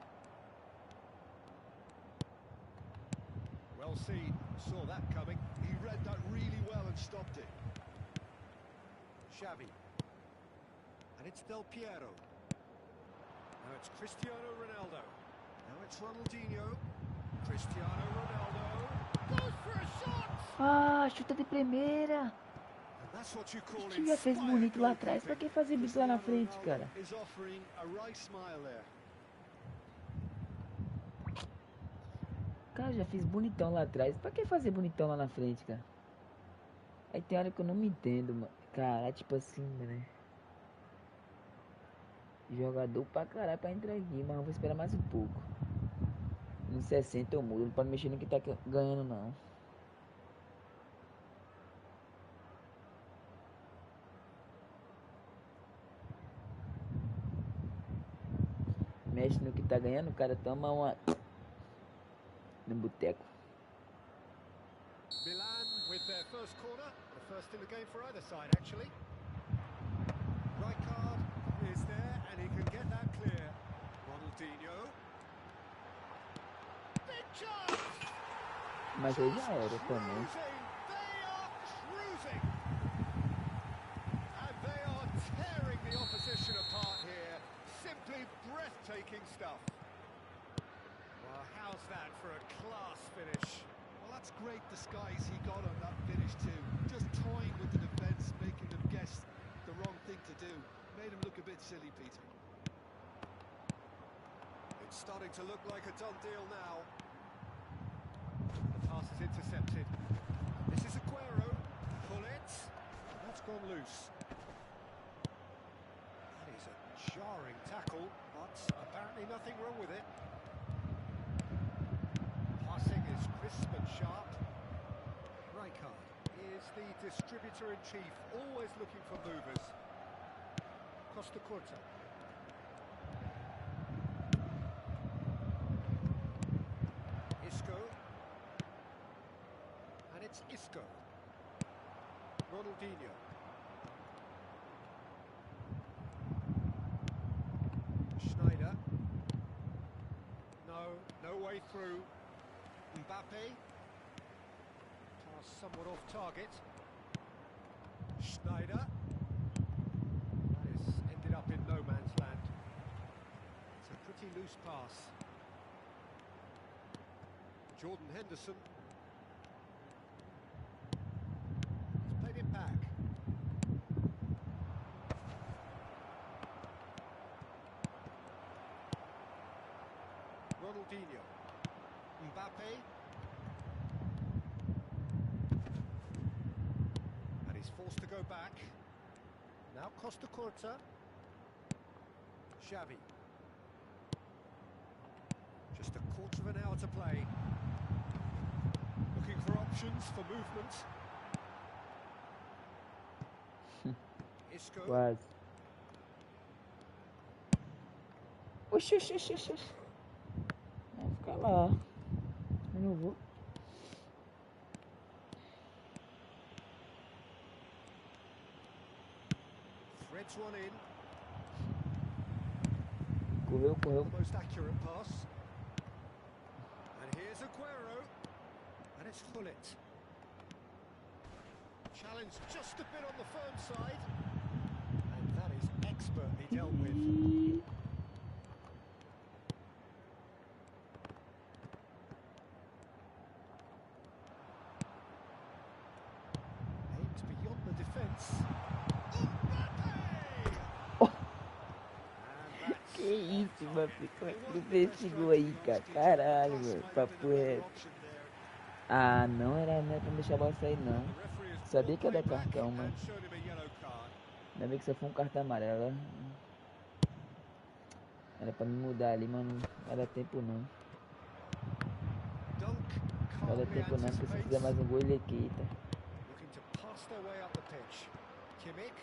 Well seen, saw that coming. He read that really well and stopped it. Xavi. And it's Del Piero. Now it's Cristiano Ronaldo. Now it's Ronaldinho. Cristiano Ronaldo goes for a shot. Ah, chuta de primeira. O time já fez bonito lá atrás, pra que fazer isso lá na frente, cara? Cara, já fiz bonitão lá atrás, pra que fazer bonitão lá na frente, cara? Aí tem hora que eu não me entendo, mano. Cara, tipo assim, né? Jogador pra caralho pra entrar aqui, mas eu vou esperar mais um pouco. No 60 eu mudo, não pode mexer no que tá ganhando não. Mexe no que tá ganhando, o cara toma uma no boteco. Milan with their first corner, the first in the game for either side actually. Rijkaard is there and he can get that clear. Ronaldinho. Big chance. Mas aí já era também. They are cruising. And they are tearing the opposition apart here. Simply breathtaking stuff. Well, how's that for a class finish? Well, that's great disguise he got on that finish too. Just toying with the defence, making them guess the wrong thing to do. Made him look a bit silly, Peter. It's starting to look like a done deal now. The pass is intercepted. This is Aguero. Pull it. That's gone loose. That is a jarring tackle, but apparently nothing wrong with it. Passing is crisp and sharp. Rijkaard is the distributor-in-chief, always looking for movers. Costa Curta. Isco. And it's Isco. Ronaldinho. Schneider. No way through. Mbappe. Pass somewhat off target. Schneider. That has ended up in no man's land. It's a pretty loose pass. Jordan Henderson. He's played it back. Ronaldinho. Mbappe. And he's forced to go back. Now Costa Curta. Xavi. Just a quarter of an hour to play. Looking for options for movement. Isco. Quase. Oxi, oxi, oxi, oxi. Vai ficar lá. Eu não vou. Threads one in. Correu, correu. The most accurate pass. And here's Aguero. And it's Hullet. Challenge just a bit on the firm side. And that is expertly dealt with. Aims beyond the defence. Oh. And Que that's isso, mano. Como é que tu fez esse gol aí, cara? Caralho, mano. Papo reto. Ah, não era pra deixar a bola sair, não. Sabia que ia dar cartão, mano. Ainda bem que só foi um cartão amarelo. Era pra me mudar ali, mas não vai dar tempo não. Não vai dar tempo não, porque se eu fizer mais um gol ele quita. Looking to pass their way up the pitch. Kimmich.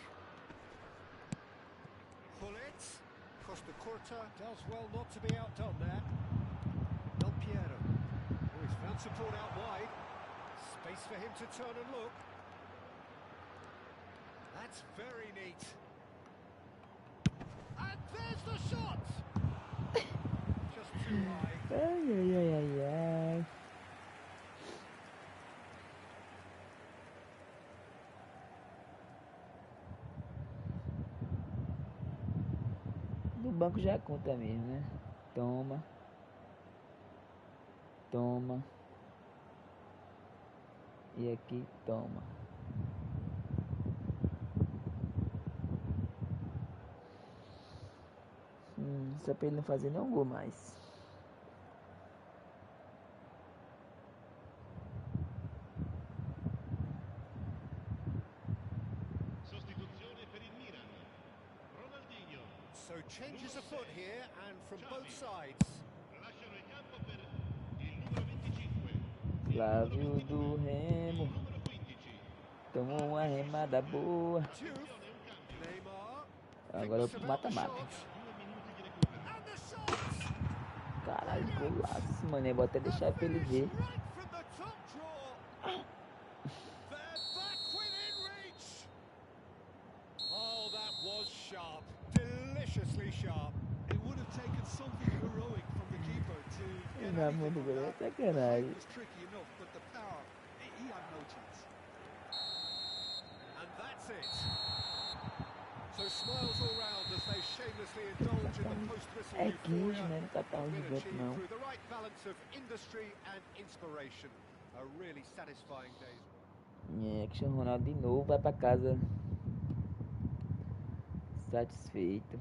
Hullet. Costa Curta does well not to be outdone there. Del Piero. Oh, he's found support out wide. Space for him to turn and look. That's very neat. And there's the shot! Just too high. Ai, ai, ai, ai, ai. Do banco já conta mesmo, né? Toma. Toma. E aqui, toma. Só pra ele não fazer nenhum gol mais. Sostituzione per il Milan. Ronaldinho. So changes afoot here and from both sides. Lasciano il campo per il numero 25. Flávio do Remo. Numero 15. Tomou uma remada boa. Juve. Neymar. Agora eu Thinks about the mata-mata. shot. 2 minuti di recupero. And the shot! Caralho, golaço, mano. Eu vou até deixar pra ele ver. Right from the top draw. They're back within reach. Oh, that was sharp. Deliciously sharp. It would have taken something heroic from the keeper to get Na mão anything do on goleiro é that. The sacanagem. height was tricky enough, but the power, he had no chance. And that's it. So smiles all round as they shamelessly indulge in the post-whistle É 15, euphoria. né? Não tá tão Been gigante, achieved não. through the right balance of industry and inspiration. A really satisfying day's work. É, Cristiano Ronaldo de novo vai pra casa satisfeito.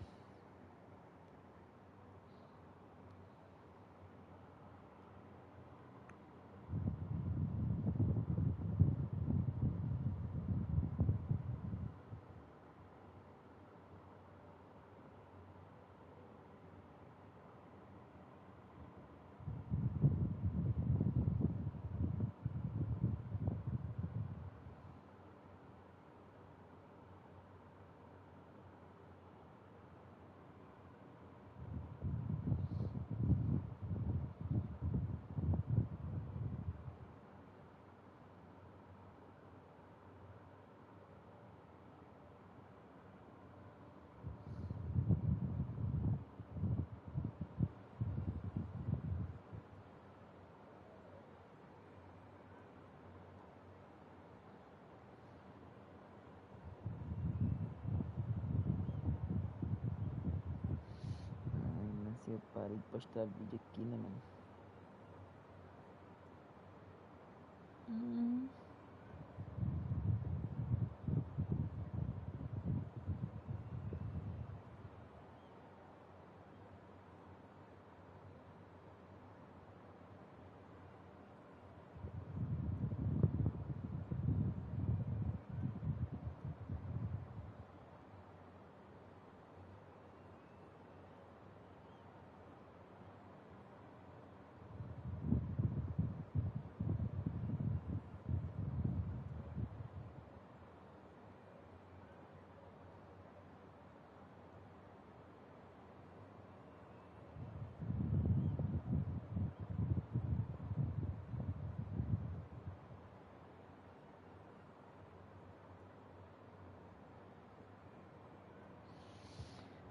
Ai, mas eu parei de postar vídeo aqui, né, mano?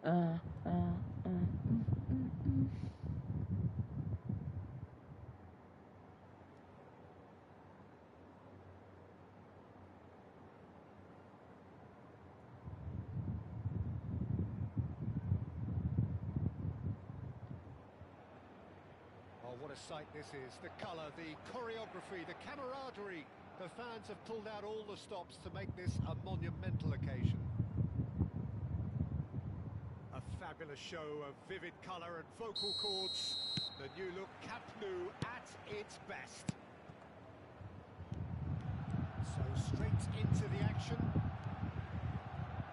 Ah, ah, ah, Oh, what a sight this is. The colour, the choreography, the camaraderie. The fans have pulled out all the stops to make this a monumental occasion. A fabulous show of vivid colour and vocal cords. The new look Camp Nou at its best. So straight into the action.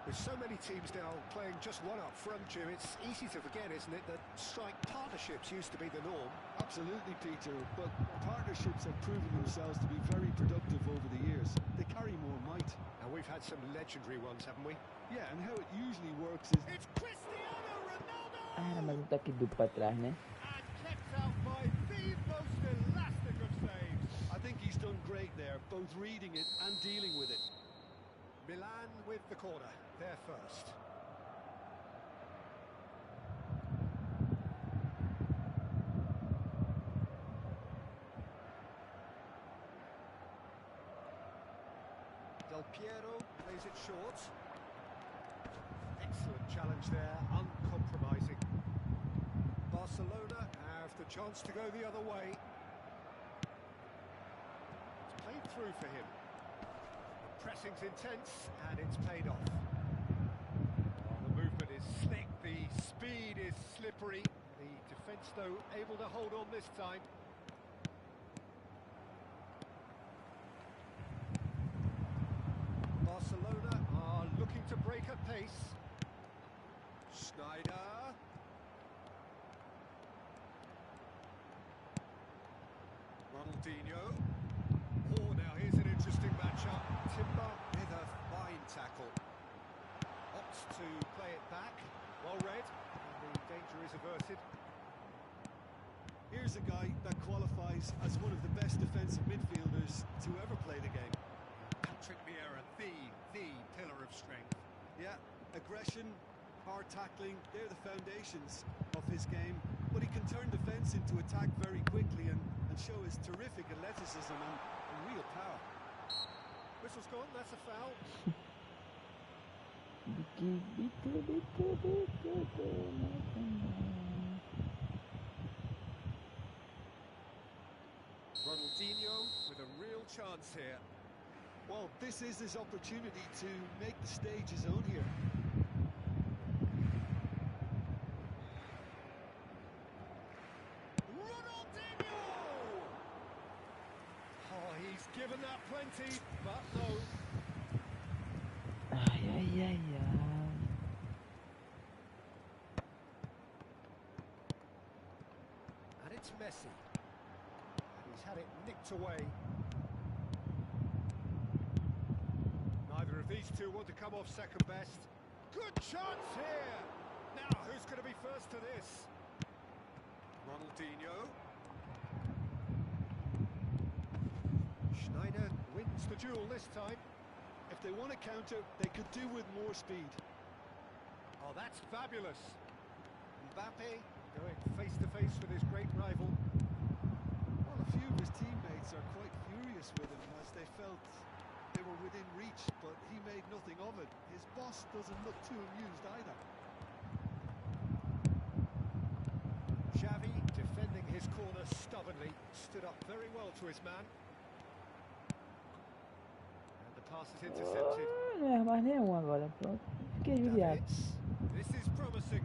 With so many teams now playing just one up front, Jim, it's easy to forget, isn't it, that strike partnerships used to be the norm. Absolutely, Peter, but partnerships have proven themselves to be very productive over the years. They carry more might. And we've had some legendary ones, haven't we? Yeah, and how it usually works is... It's Cristiano Ronaldo! Ah, mas um toque duplo pra trás, né? And kept out by the most elastic of saves. I think he's done great there, both reading it and dealing with it. Milan with the corner, there first. Del Piero plays it short. Excellent challenge there, uncompromising. Barcelona have the chance to go the other way. It's played through for him. The pressing's intense and it's paid off. Oh, the movement is slick, the speed is slippery. The defence, though, able to hold on this time. Barcelona are looking to break at pace. Schneider. Ronaldinho. Oh, now here's an interesting matchup. Timber with a fine tackle. Opts to play it back. Well read. And the danger is averted. Here's a guy that qualifies as one of the best defensive midfielders to ever play the game. Patrick Vieira, the pillar of strength. Yeah, aggression, hard tackling, they're the foundations of his game. But he can turn defence into attack very quickly and show his terrific athleticism and real power. Whistle's gone, that's a foul. Ronaldinho with a real chance here. Well, this is his opportunity to make the stage his own here. Ronaldinho! Oh, he's given that plenty, but no. Ai, ai, ai, ai. And it's Messi. And he's had it nicked away. Neither of these two want to come off second best. Good chance here! Now, who's going to be first to this? Ronaldinho. Schneider wins the duel this time. If they want to counter, they could do with more speed. Oh, that's fabulous. Mbappe going face to face with his great rival. Well, a few of his teammates are quite furious with him as they felt they were within reach, but he made nothing of it. His boss doesn't look too amused either. Xavi defending his corner stubbornly, stood up very well to his man. And the pass is intercepted. Não erra mais nenhum agora, pronto. Fiquei judiado. This is promising.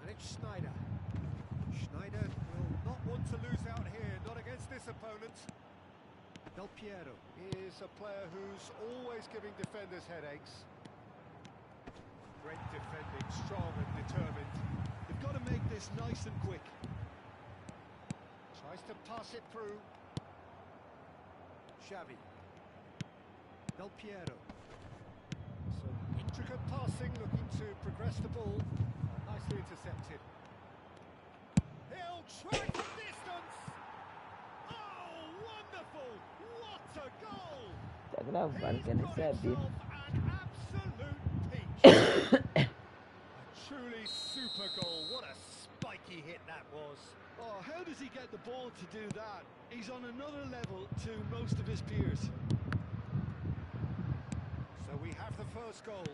And it's Schneider. Schneider will not want to lose out here, not against this opponent. Del Piero is a player who's always giving defenders headaches. Great defending, strong and determined. They've got to make this nice and quick. Tries to pass it through. Xavi. Del Piero. Some intricate passing, looking to progress the ball. Nicely intercepted. He'll try from distance. Oh, What a goal! Tá gravando, He's quer nem got saber. himself an absolute peach. A truly super goal. What a spiky hit that was. Oh, how does he get the ball to do that? He's on another level to most of his peers. So we have the first goal.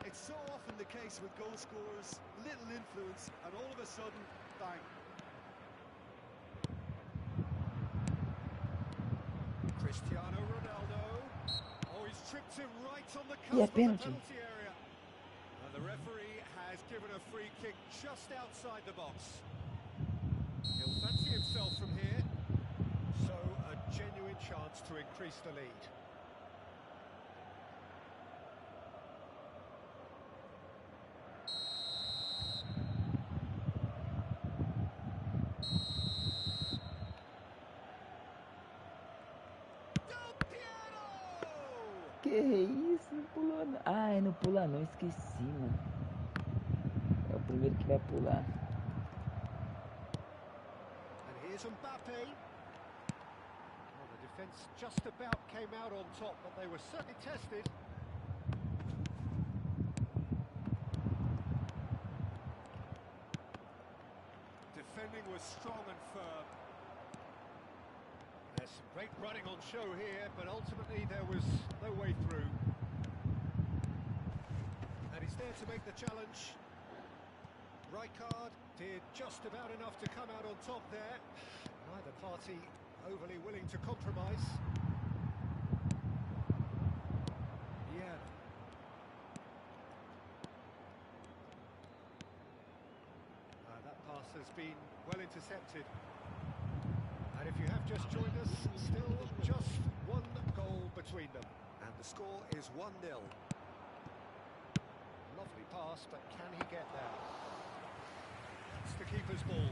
It's so often the case with goal scorers, little influence, and all of a sudden, bang. Cristiano Ronaldo. Oh, he's tripped him right on the Yeah, cusp of the penalty. penalty area. And the referee has given a free kick just outside the box. He'll fancy himself from here. So a genuine chance to increase the lead. Del Piero! Que isso? Não pulou não. Ai, não pula não, esqueci, mano. É o primeiro que vai pular. And here's Mbappe. Well, the defence just about came out on top, but they were certainly tested. Defending was strong and firm. There's some great running on show here, but ultimately there was no way through. And he's there to make the challenge. Rijkaard did just about enough to come out on top there. Neither party overly willing to compromise. Yeah. That pass has been well intercepted. And if you have just joined us, still just one goal between them. And the score is 1-0. Lovely pass, but can he get there? That's the keeper's ball.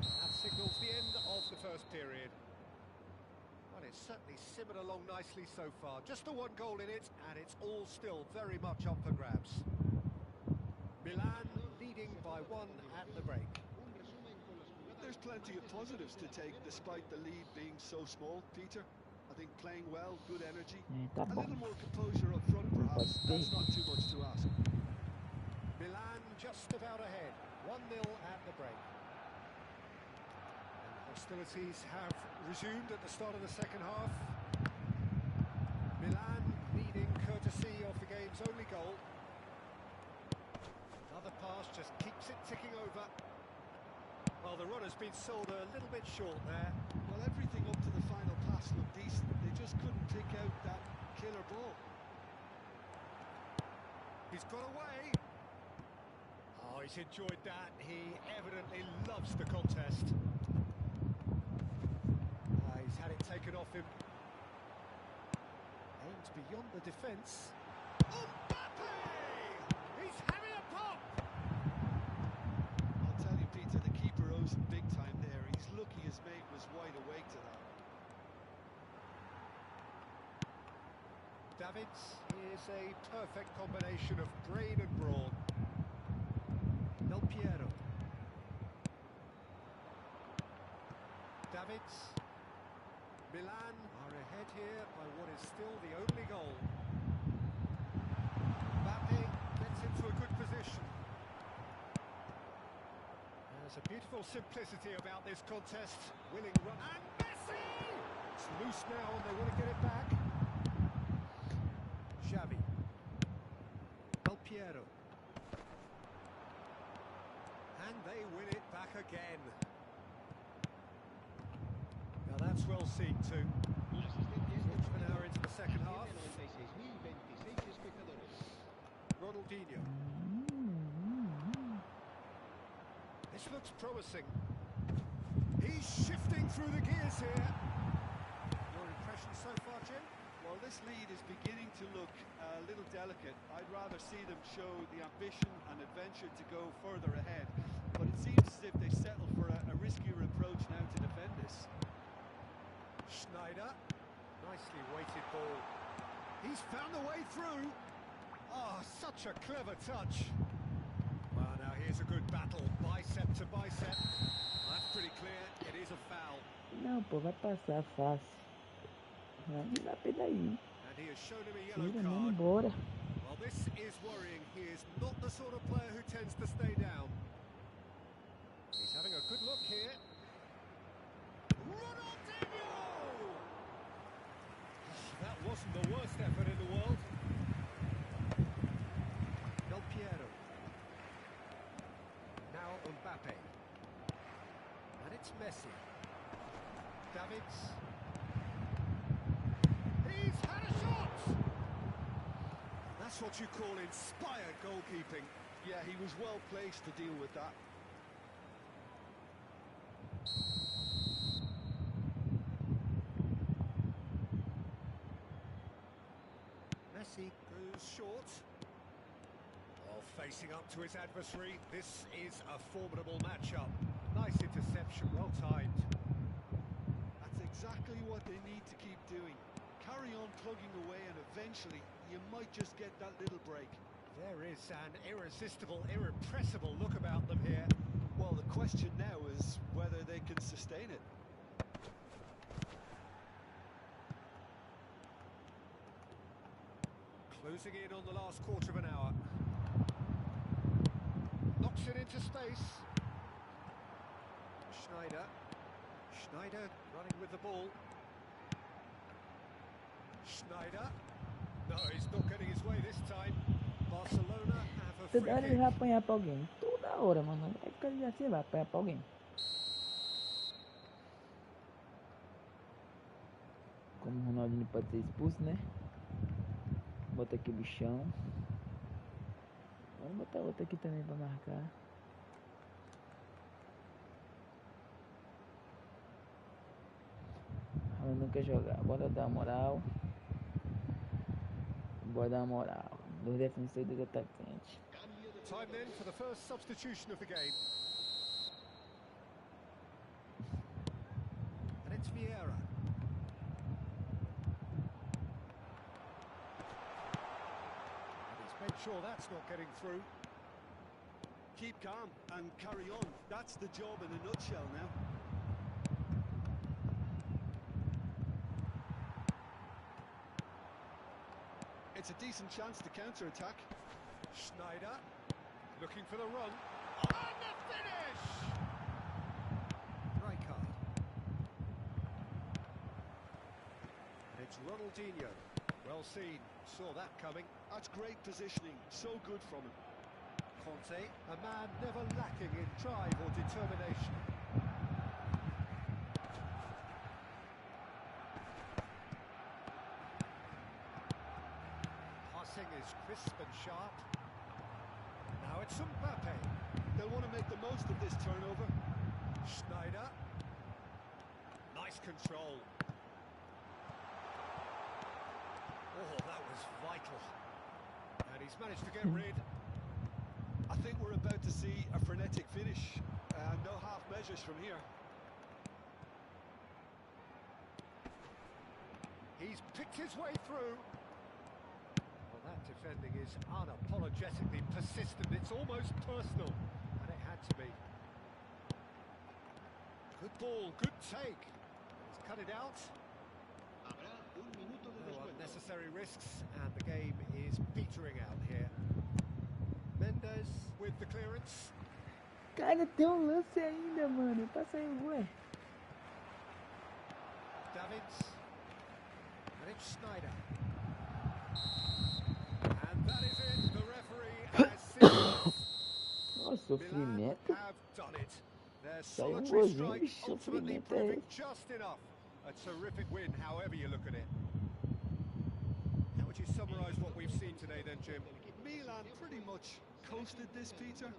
That signals the end of the first period. Well, it's certainly simmered along nicely so far. Just the one goal in it, and it's all still very much up for grabs. Milan leading by 1 at the break. There's plenty of positives to take despite the lead being so small, Peter. I think playing well, good energy. Tá A bom. little more composure up front, perhaps. That's not too much to ask. Milan just about ahead. 1-0 at the break. And hostilities have resumed at the start of the second half. Milan leading courtesy of the game's only goal. Another pass just keeps it ticking over. Well, the run has been sold a little bit short there. Well, everything up to the final pass looked decent. They just couldn't pick out that killer ball. He's got away. Oh, he's enjoyed that. He evidently loves the contest. He's had it taken off him. Aims beyond the defence. Mbappe! He's having a pop! I'll tell you, Peter, the keeper owes him big time there. He's lucky his mate was wide awake to that. Davids is a perfect combination of brain and brawn. Del Piero. Davids. Milan are ahead here by what is still the only goal. Mbappe gets into a good position. There's a beautiful simplicity about this contest. Willing run. And Messi! It's loose now and they want to get it back. Xavi. Del Piero. And they win it back again. Now that's well seen too. Of an hour into the second half. Ronaldinho. This looks promising. He's shifting through the gears here. Your impression so far, Jim? Well, this lead is beginning to look a little delicate. I'd rather see them show the ambition and adventure to go further ahead. But it seems as if they settle for a riskier approach now to defend this. Schneider. Nicely weighted ball. He's found the way through. Oh, such a clever touch. Well, now here's a good battle. Bicep to bicep. That's pretty clear. It is was a foul, Não, pô, vai passar fácil. Vai Mbappé daí. and he has shown him a yellow Tira, mano, card. bora. Well, this is worrying. He is not the sort of player who tends to stay down. He's having a good look here. Ronaldinho! That wasn't the worst effort in the world. Del Piero. Now Mbappe. And it's Messi. Davids. He's had a shot! That's what you call inspired goalkeeping. Yeah, he was well placed to deal with that. Messi goes short. While facing up to his adversary, this is a formidable matchup. Nice interception, well timed. That's exactly what they need to keep doing. Carry on plugging away and eventually you might just get that little break. There is an irresistible, irrepressible look about them here. Well, the question now is whether they can sustain it. Closing in on the last quarter of an hour. Knocks it into space. Schneider. Schneider running with the ball. Schneider. No, he's not getting his way this time. Barcelona have a free Toda hora ele kick. vai apanhar pra alguém. Toda hora, mano. É que ele já se vai apanhar pra alguém. Como o Ronaldinho pode ser expulso, né? Bota aqui o bichão. Vamos botar outro aqui também pra marcar. Ela não quer jogar. Bora dar uma moral. Bora dar uma moral. 2 defensores e 2 atacantes. Time then for the first substitution of the game. And it's Vieira. And he's made sure that's not getting through. Keep calm and carry on. That's the job in a nutshell now. It's a decent chance to counter-attack. Schneider looking for the run. And the finish! Rijkaard. It's Ronaldinho. Well seen. Saw that coming. That's great positioning. So good from him. Conte, a man never lacking in drive or determination. Passing is crisp and sharp. Now it's Mbappe. They'll want to make the most of this turnover. Schneider. Nice control. Oh, that was vital. And he's managed to get rid. I think we're about to see a frenetic finish. No half measures from here. He's picked his way through. Well, that defending is unapologetically persistent. It's almost personal. And it had to be. Good ball, good take. He's cut it out. Habrá un minuto de No descuento. unnecessary risks, and the game is petering out here. Mendes with the clearance. Cara, tem um lance ainda, mano. Passa aí, ué. Davids. And it's Schneider. And that is it. The referee has seen it. Ó, Milan sofrimento. have done it. Their Saiu um solitary golzinho de strike ultimately sofrimento é proving esse. just enough. A terrific win, however you look at it. How would you summarise what we've seen today then, Jim? Milan pretty much coasted this, Peter.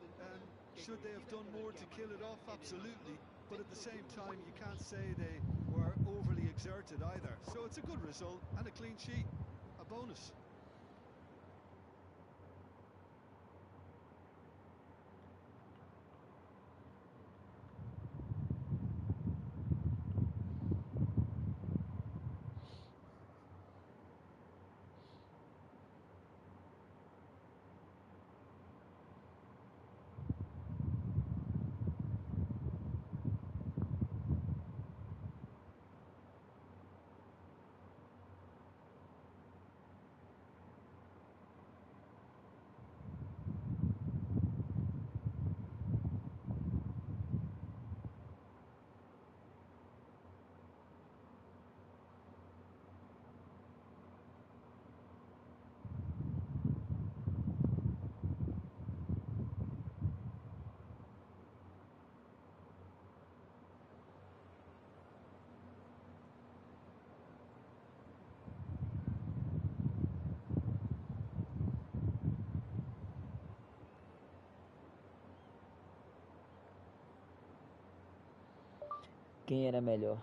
Should they have done more to kill it off? Absolutely. But at the same time, you can't say they were overly exerted either. So it's a good result and a clean sheet. A bonus. quem era melhor.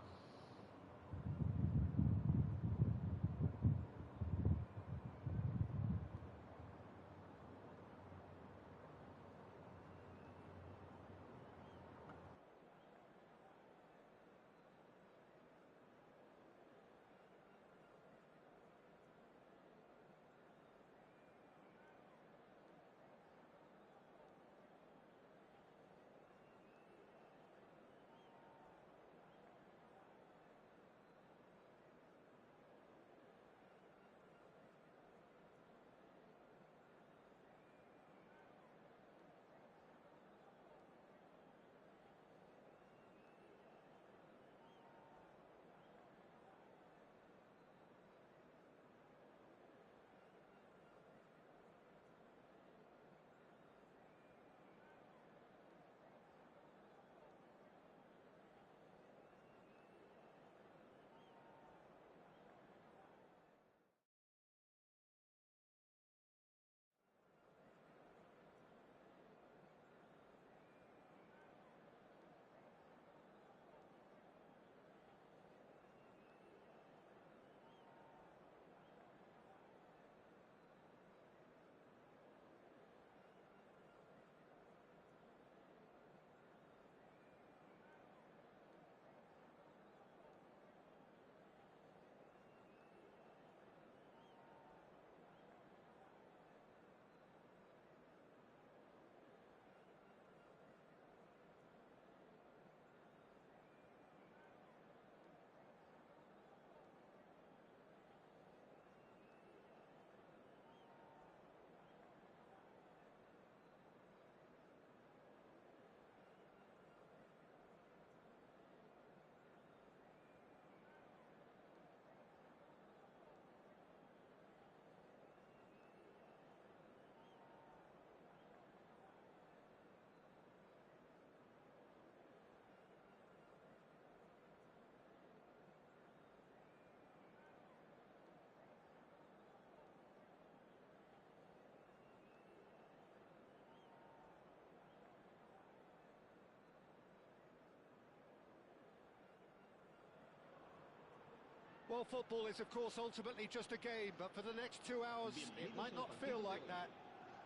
Well, football is, of course, ultimately just a game, but for the next 2 hours, it might not feel like that.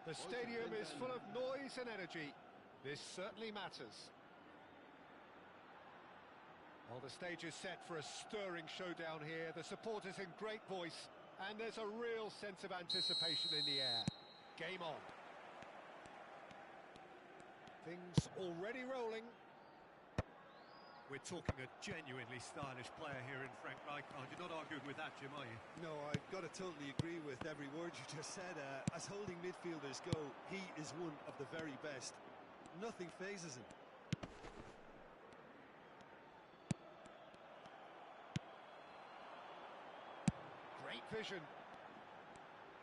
The stadium is full of noise and energy. This certainly matters. Well, the stage is set for a stirring showdown here. The supporters in great voice, and there's a real sense of anticipation in the air. Game on. Things already rolling. We're talking a genuinely stylish player here in Frank Rijkaard. You're not arguing with that, Jim, are you? No, I've got to totally agree with every word you just said. As holding midfielders go, he is one of the very best. Nothing phases him. Great vision.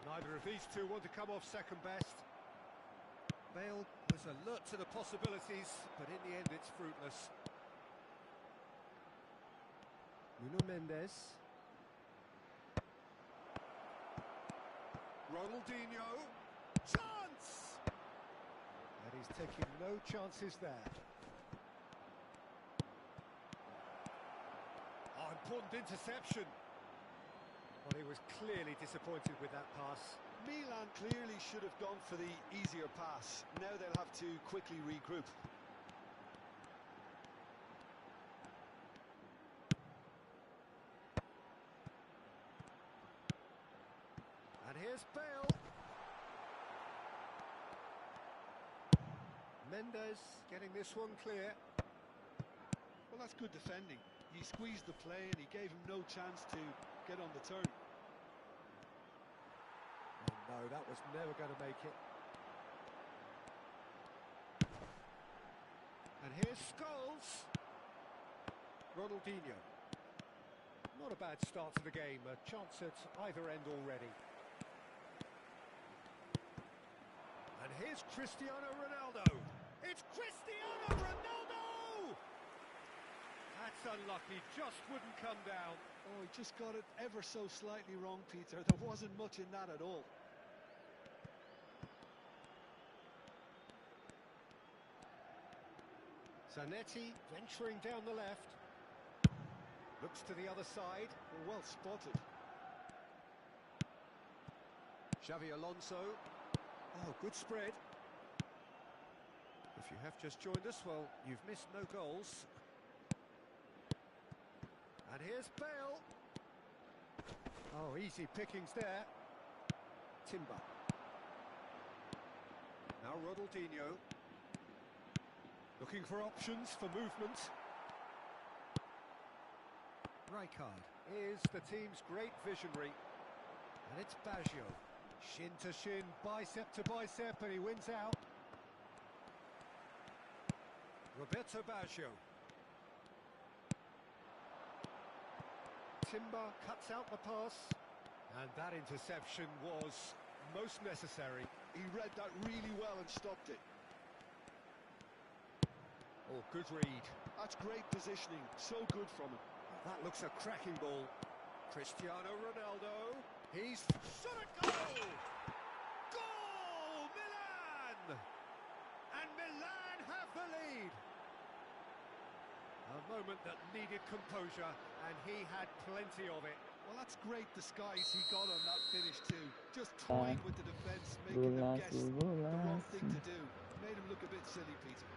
Neither of these two want to come off second best. Bale was alert to the possibilities, but in the end it's fruitless. Nuno Mendes. Ronaldinho. Chance! And he's taking no chances there. Oh, important interception. Well, he was clearly disappointed with that pass. Milan clearly should have gone for the easier pass. Now they'll have to quickly regroup. And here's Bale. Mendes getting this one clear. Well, that's good defending. He squeezed the play and he gave him no chance to get on the turn. Oh no, that was never going to make it. And here's Scholes. Ronaldinho. Not a bad start to the game. A chance at either end already. And here's Cristiano Ronaldo. It's Cristiano Ronaldo! That's unlucky, just wouldn't come down. Oh, he just got it ever so slightly wrong, Peter. There wasn't much in that at all. Zanetti venturing down the left. Looks to the other side. Well spotted. Xavi Alonso. Oh, good spread. If you have just joined us, well, you've missed no goals. And here's Bale. Oh, easy pickings there. Timber. Now Ronaldinho. Looking for options for movement. Rijkaard is the team's great visionary. And it's Baggio. Shin to shin, bicep to bicep, and he wins out. Roberto Baggio. Timber cuts out the pass. And that interception was most necessary. He read that really well and stopped it. Oh, good read. That's great positioning. So good from him. That looks a cracking ball. Cristiano Ronaldo. He's shot a goal! Goal! Milan! And Milan have the lead. A moment that needed composure, and he had plenty of it. Well, that's great disguise he got on that finish too. Just toying with the defence, making them guess the wrong thing to do. Made him look a bit silly, Peter.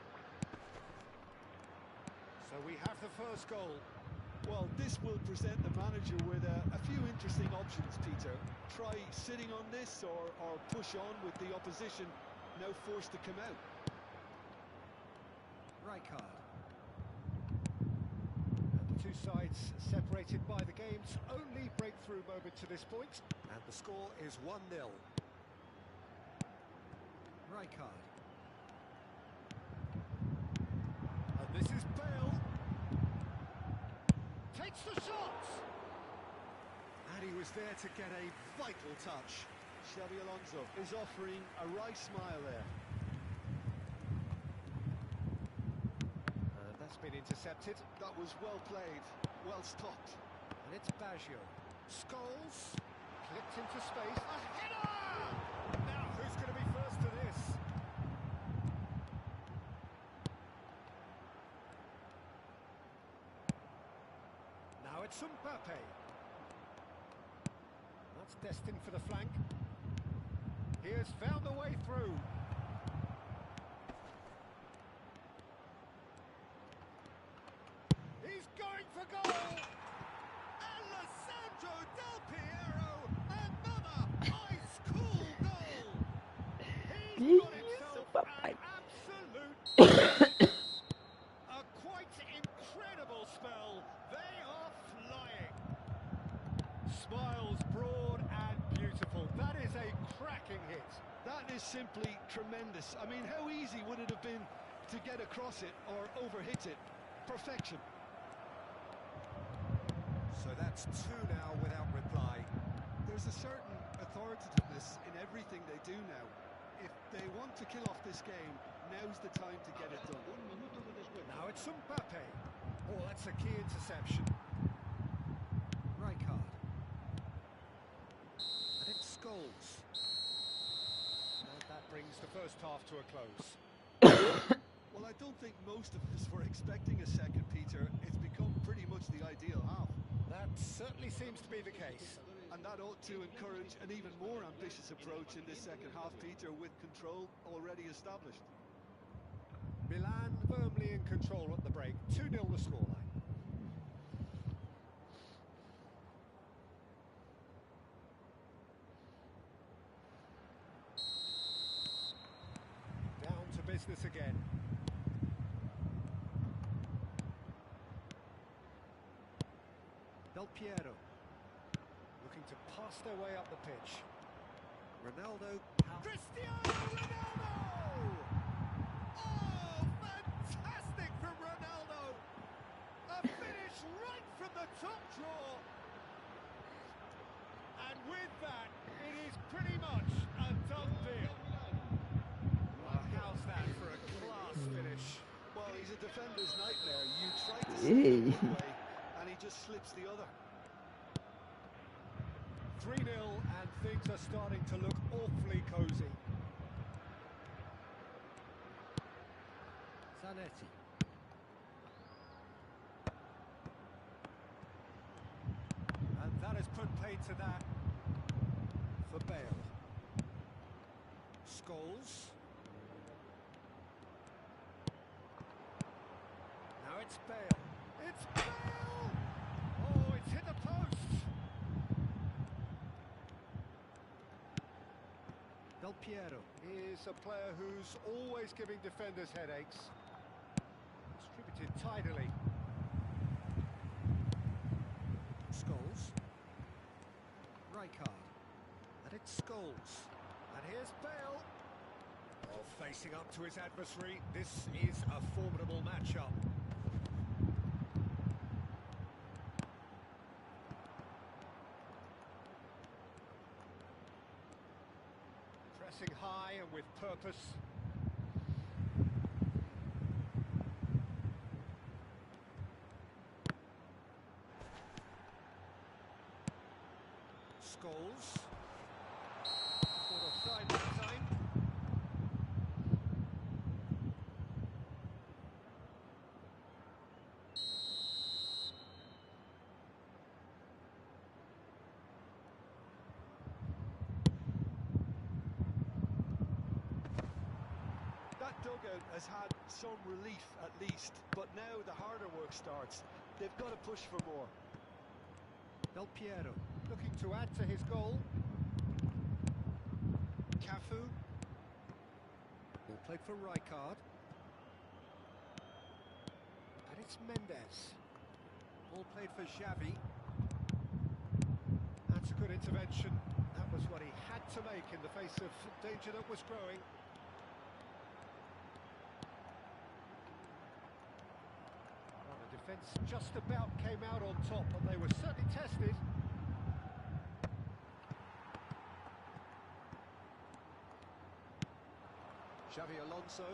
So we have the first goal. Well, this will present the manager with a few interesting options, Peter. Try sitting on this or push on with the opposition now forced to come out. Rijkaard. And the two sides separated by the game's only breakthrough moment to this point. And the score is 1-0. Rijkaard. And this is Bale. Takes the shot! And he was there to get a vital touch. Xavi Alonso is offering a wry smile there. And that's been intercepted. That was well played, well stopped. And it's Baggio. Scholes. Clipped into space. A header! Now, who's going to be first to this? Now it's Mbappe. That's destined for the flank. He has found the way through. He's going for goal! Alessandro Del Piero, another ice-cool goal! He's got himself an absolute a quite incredible spell. They are flying. Smiles broad and beautiful. That is a cracking hit. That is simply tremendous. I mean, how easy would it have been to get across it or overhit it? Perfection. So that's two now without reply. There's a certain authoritativeness in everything they do now. If they want to kill off this game, now's the time to get it done. Now it's Mbappe. Oh, that's a key interception. Rijkaard. And it's Scholes. And that brings the first half to a close. Well, I don't think most of us were expecting a second, Peter. It's become pretty much the ideal half. That certainly seems to be the case. And that ought to encourage an even more ambitious approach in this second half, Peter, with control already established. Milan firmly in control at the break. 2-0 the scoreline. Down to business again. Del Piero. Looking to pass their way up the pitch. Ronaldo. Cristiano Ronaldo! Oh, fantastic from Ronaldo! A finish right from the top draw. And with that, it is pretty much a done deal. Well, how's that for a class finish? Well, he's a defender's nightmare. You try to slip it one way, and he just slips the other. 3-0, and things are starting to look awfully cosy. Zanetti. to that. For Bale. Scholes. Now it's Bale. It's Bale! Oh, it's hit the post. Del Piero is a player who's always giving defenders headaches. Distributed tidily. Scholes. Rijkaard. And it's Scholes. And here's Bale. Oh, facing up to his adversary. This is a formidable matchup. Pressing high and with purpose. Scholes. Caught offside that time. That dugout has had some relief at least, but now the harder work starts. They've got to push for more. Del Piero looking to add to his goal. Cafu. Ball played for Rijkaard. And it's Mendes. Ball played for Xavi. That's a good intervention. That was what he had to make in the face of danger that was growing. Well, the defence just about came out on top, but they were certainly tested. Xavi Alonso.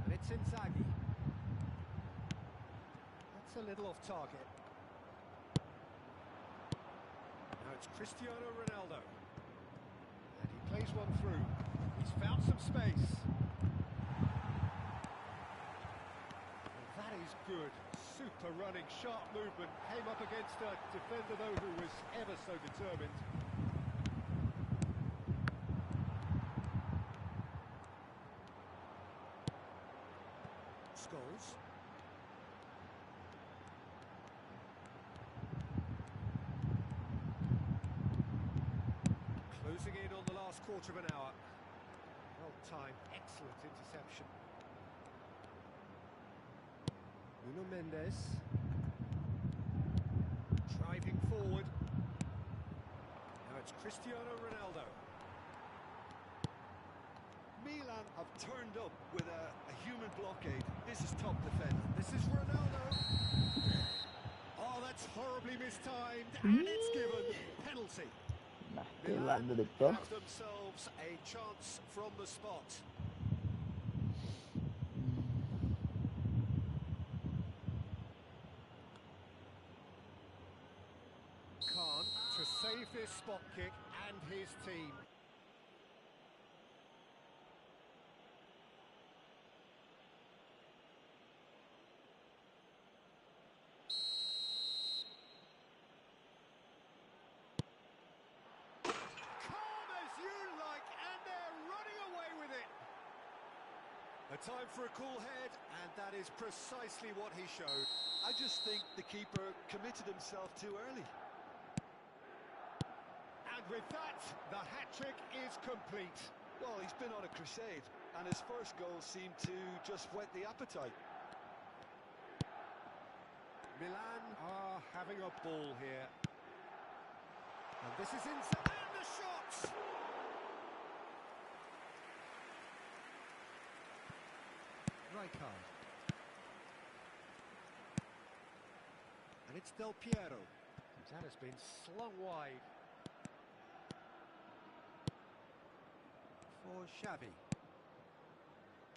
And it's Inzaghi. That's a little off target. Now it's Cristiano Ronaldo. And he plays one through. He's found some space. And that is good. Super running, sharp movement. Came up against a defender, though, who was ever so determined. Scholes. Closing in on the last quarter of an hour. Well timed, excellent interception. Nuno Mendes. Driving forward. Now it's Cristiano Ronaldo. Milan have turned up with a human blockade. This is top defending. This is Ronaldo. Oh, that's horribly mistimed, and it's given penalty. Martelando de toque. Have themselves a chance from the spot. Khan to save this spot kick and his team. A time for a cool head, and that is precisely what he showed. I just think the keeper committed himself too early. And with that, the hat-trick is complete. Well, he's been on a crusade, and his first goal seemed to just whet the appetite. Milan are having a ball here. And this is inside, and the shot! Rijkaard. And it's Del Piero. That has been slung wide. For Xavi.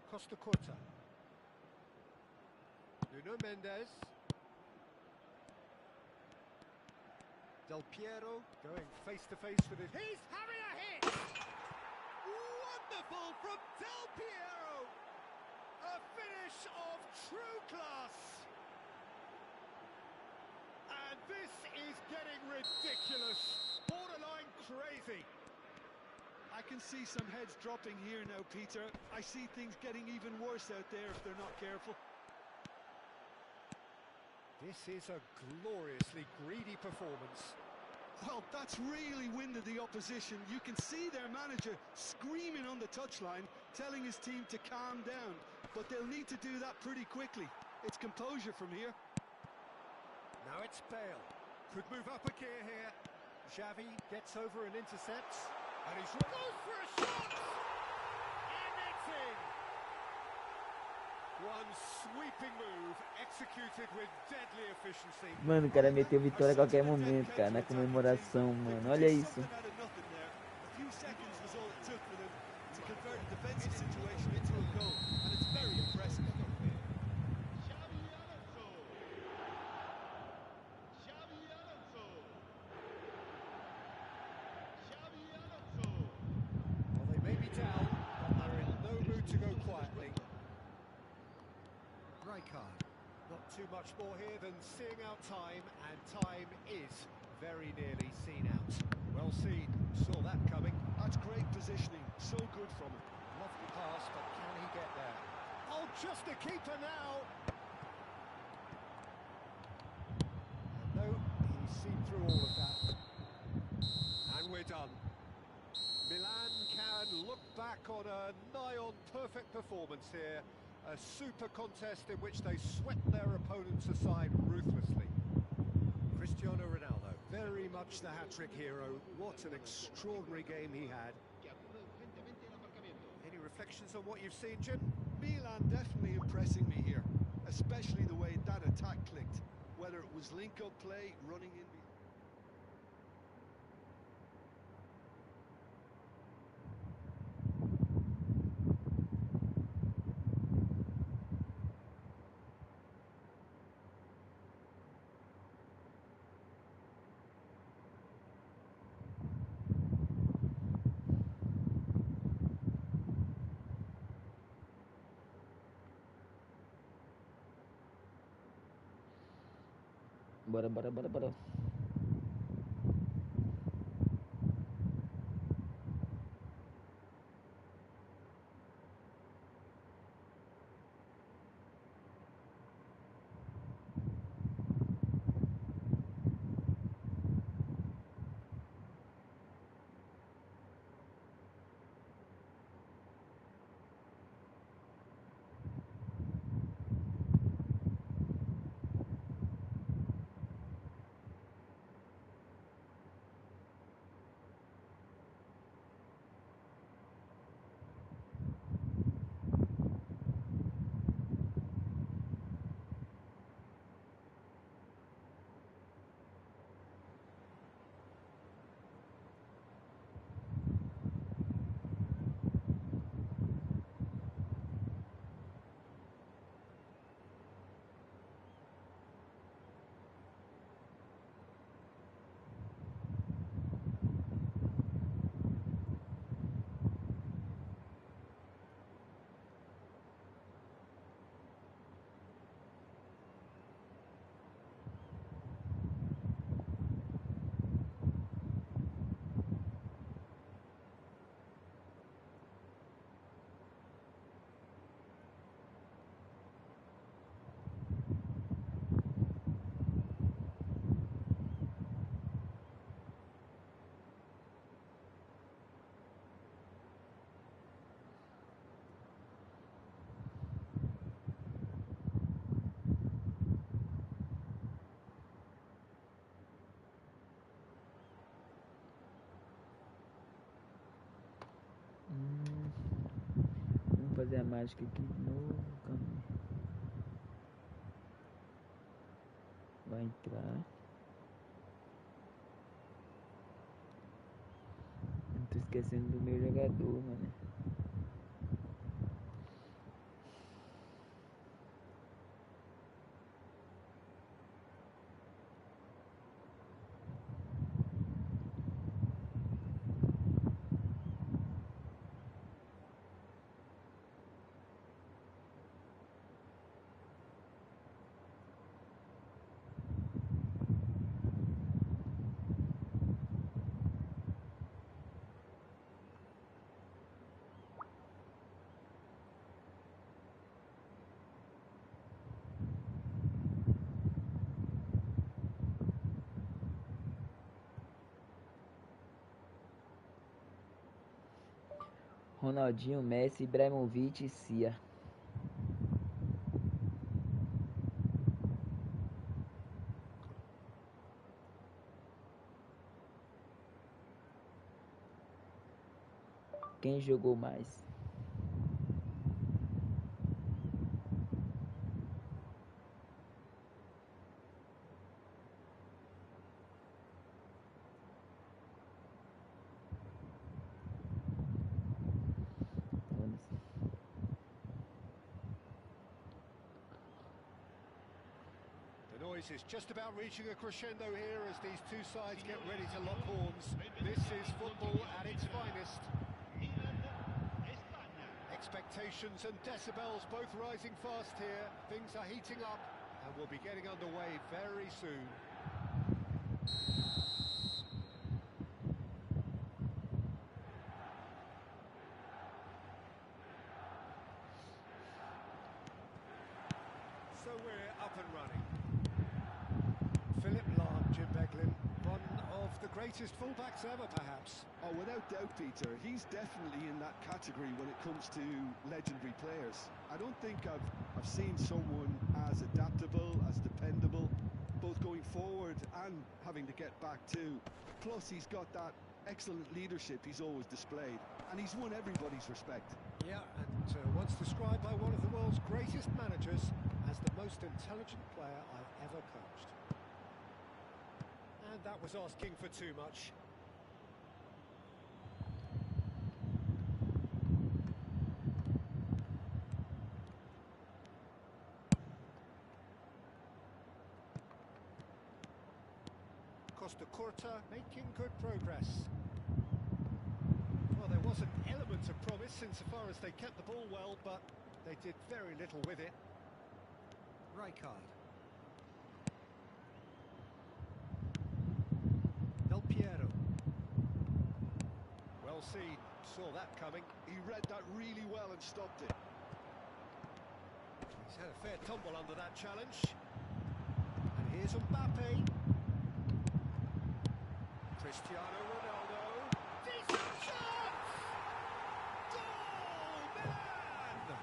Costa Curta. Nuno Mendes. Del Piero going face to face with it. He's having a hit! Wonderful from Del Piero! A finish of true class! This is getting ridiculous. Borderline crazy. I can see some heads dropping here now, Peter. I see things getting even worse out there if they're not careful. This is a gloriously greedy performance. Well, that's really winded the opposition. You can see their manager screaming on the touchline, telling his team to calm down. But they'll need to do that pretty quickly. It's composure from here. Now it's Bale. Could move up a gear here. Xavi gets over and intercepts. And he's goes for a shot! And it's in! One sweeping move, executed with deadly efficiency. Mano, o cara meteu vitória a qualquer momento, cara, na comemoração, mano. Olha isso. Well, they may be down, but they're in no mood to go quietly. Rijkaard, not too much more here than seeing out time, and time is very nearly seen out. Well seen, saw that coming. That's great positioning, so good from him. Lofty pass, but can he get there? Oh, just a keeper now! No, he's seen through all of that. And we're done. Milan can look back on a nigh-on perfect performance here. A super contest in which they swept their opponents aside ruthlessly. Cristiano Ronaldo, very much the hat-trick hero. What an extraordinary game he had. Any reflections on what you've seen, Jim? Milan definitely impressing me here, especially the way that attack clicked. Whether it was link-up play, running in... Bora, bora, bora, bora. Vamos fazer a mágica aqui de novo. Calma aí. Vai entrar. Não tô esquecendo do meu jogador, mano. Ronaldinho, Messi, Ibrahimovic e Cia. Quem jogou mais? The noise is just about reaching a crescendo here as these two sides get ready to lock horns. This is football at its finest. Expectations and decibels both rising fast here. Things are heating up and we'll be getting underway very soon. So we're up and running. Philip Lahm, Jim Beglin, one of the greatest fullbacks ever, perhaps. Oh, without doubt, Peter, he's definitely in that category when it comes to legendary players. I don't think I've seen someone as adaptable, as dependable, both going forward and having to get back too. Plus, he's got that excellent leadership he's always displayed, and he's won everybody's respect. Yeah, and once described by one of the world's greatest managers as the most intelligent player I've ever coached. And that was asking for too much. Costa Curta making good progress. Well, there was an element of promise insofar as they kept the ball well, but they did very little with it. Rijkaard. Del Piero. Well seen, saw that coming. He read that really well and stopped it. He's had a fair tumble under that challenge. And here's Mbappe. Cristiano Ronaldo. Decent shot! Goal! Milan!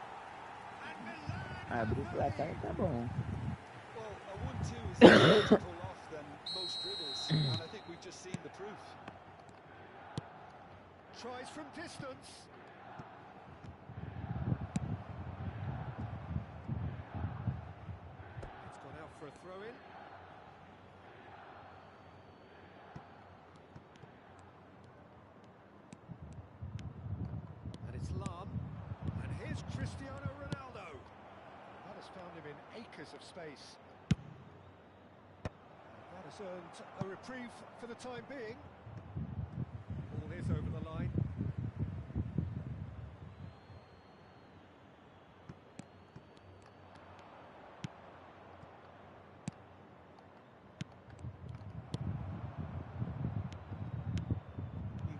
And Milan! Abriu o placar e tá bom. Well, a 1-2 is easier to pull off than most dribbles, and I think we've just seen the proof. Tries from distance. It's gone out for a throw-in. And it's Lahm. And here's Cristiano Ronaldo. That has found him in acres of space. That has earned a reprieve for the time being. Ball is over the line.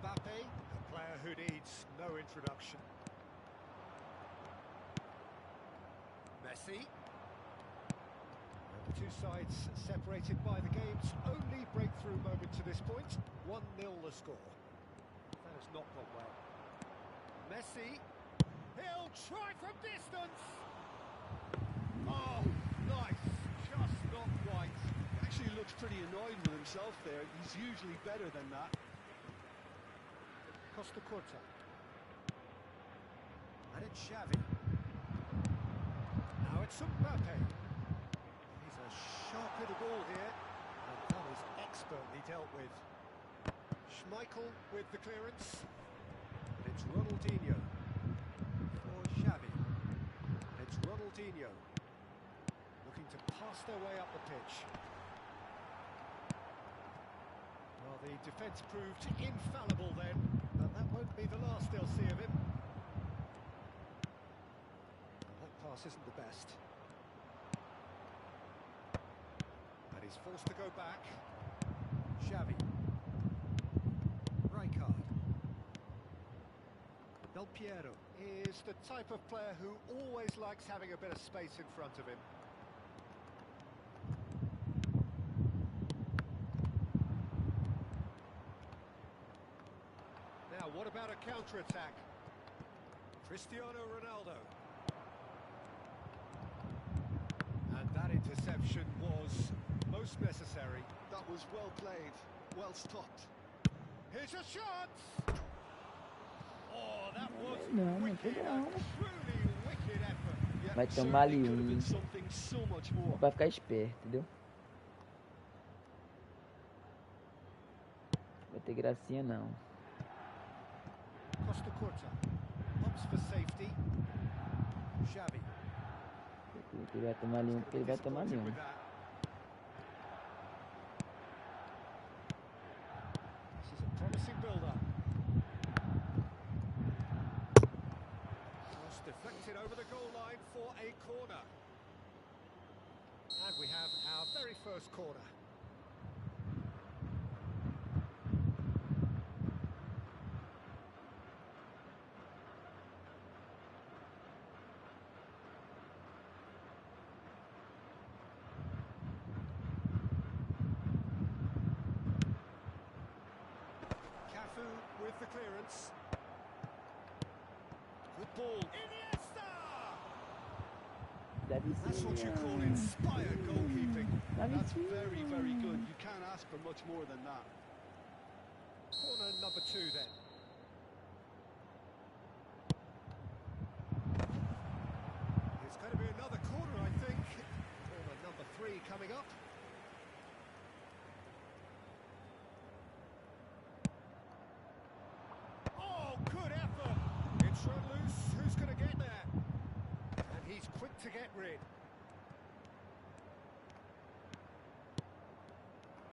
Mbappe, a player who needs no introduction. Messi. And the two sides separated by the game's only breakthrough moment to this point. 1-0 the score. That has not gone well. Messi. He'll try from distance. Oh, nice. Just not quite. He actually looks pretty annoyed with himself there. He's usually better than that. Costa Curta. And it's Xavi. Now it's Mbappe. He's a sharp little ball here. And that is expertly dealt with. Schmeichel with the clearance. And it's Ronaldinho. For Xavi. And it's Ronaldinho. Looking to pass their way up the pitch. Well, the defence proved infallible then, but that won't be the last they'll see of him. Well, that pass isn't the best. And he's forced to go back. Xavi. Rijkaard. Del Piero is the type of player who always likes having a bit of space in front of him. Now, what about a counter-attack? Cristiano Ronaldo. And that interception was most necessary. That was well played, well stopped. Here's a shot! Oh, that was Não, não wicked, pegou a não. truly wicked effort. Yeah, Vai tomar ali certainly could have been um. something so much more. Pra ficar esperto, entendeu? Vai ter gracinha não. Costa Curta. Opts for safety. Xavi. Ele vai tomar ali um, porque ele vai tomar ali um. With that. This is a promising build-up. Cross deflected over the goal line for a corner. And we have our very first corner. With the clearance. Good ball. Iniesta! That's what you call inspired goalkeeping. That's very, very good. You can't ask for much more than that. Corner number 2 then. It's going to be another corner, I think. Corner number 3 coming up. Good effort. It's run loose. Who's going to get there? And he's quick to get rid.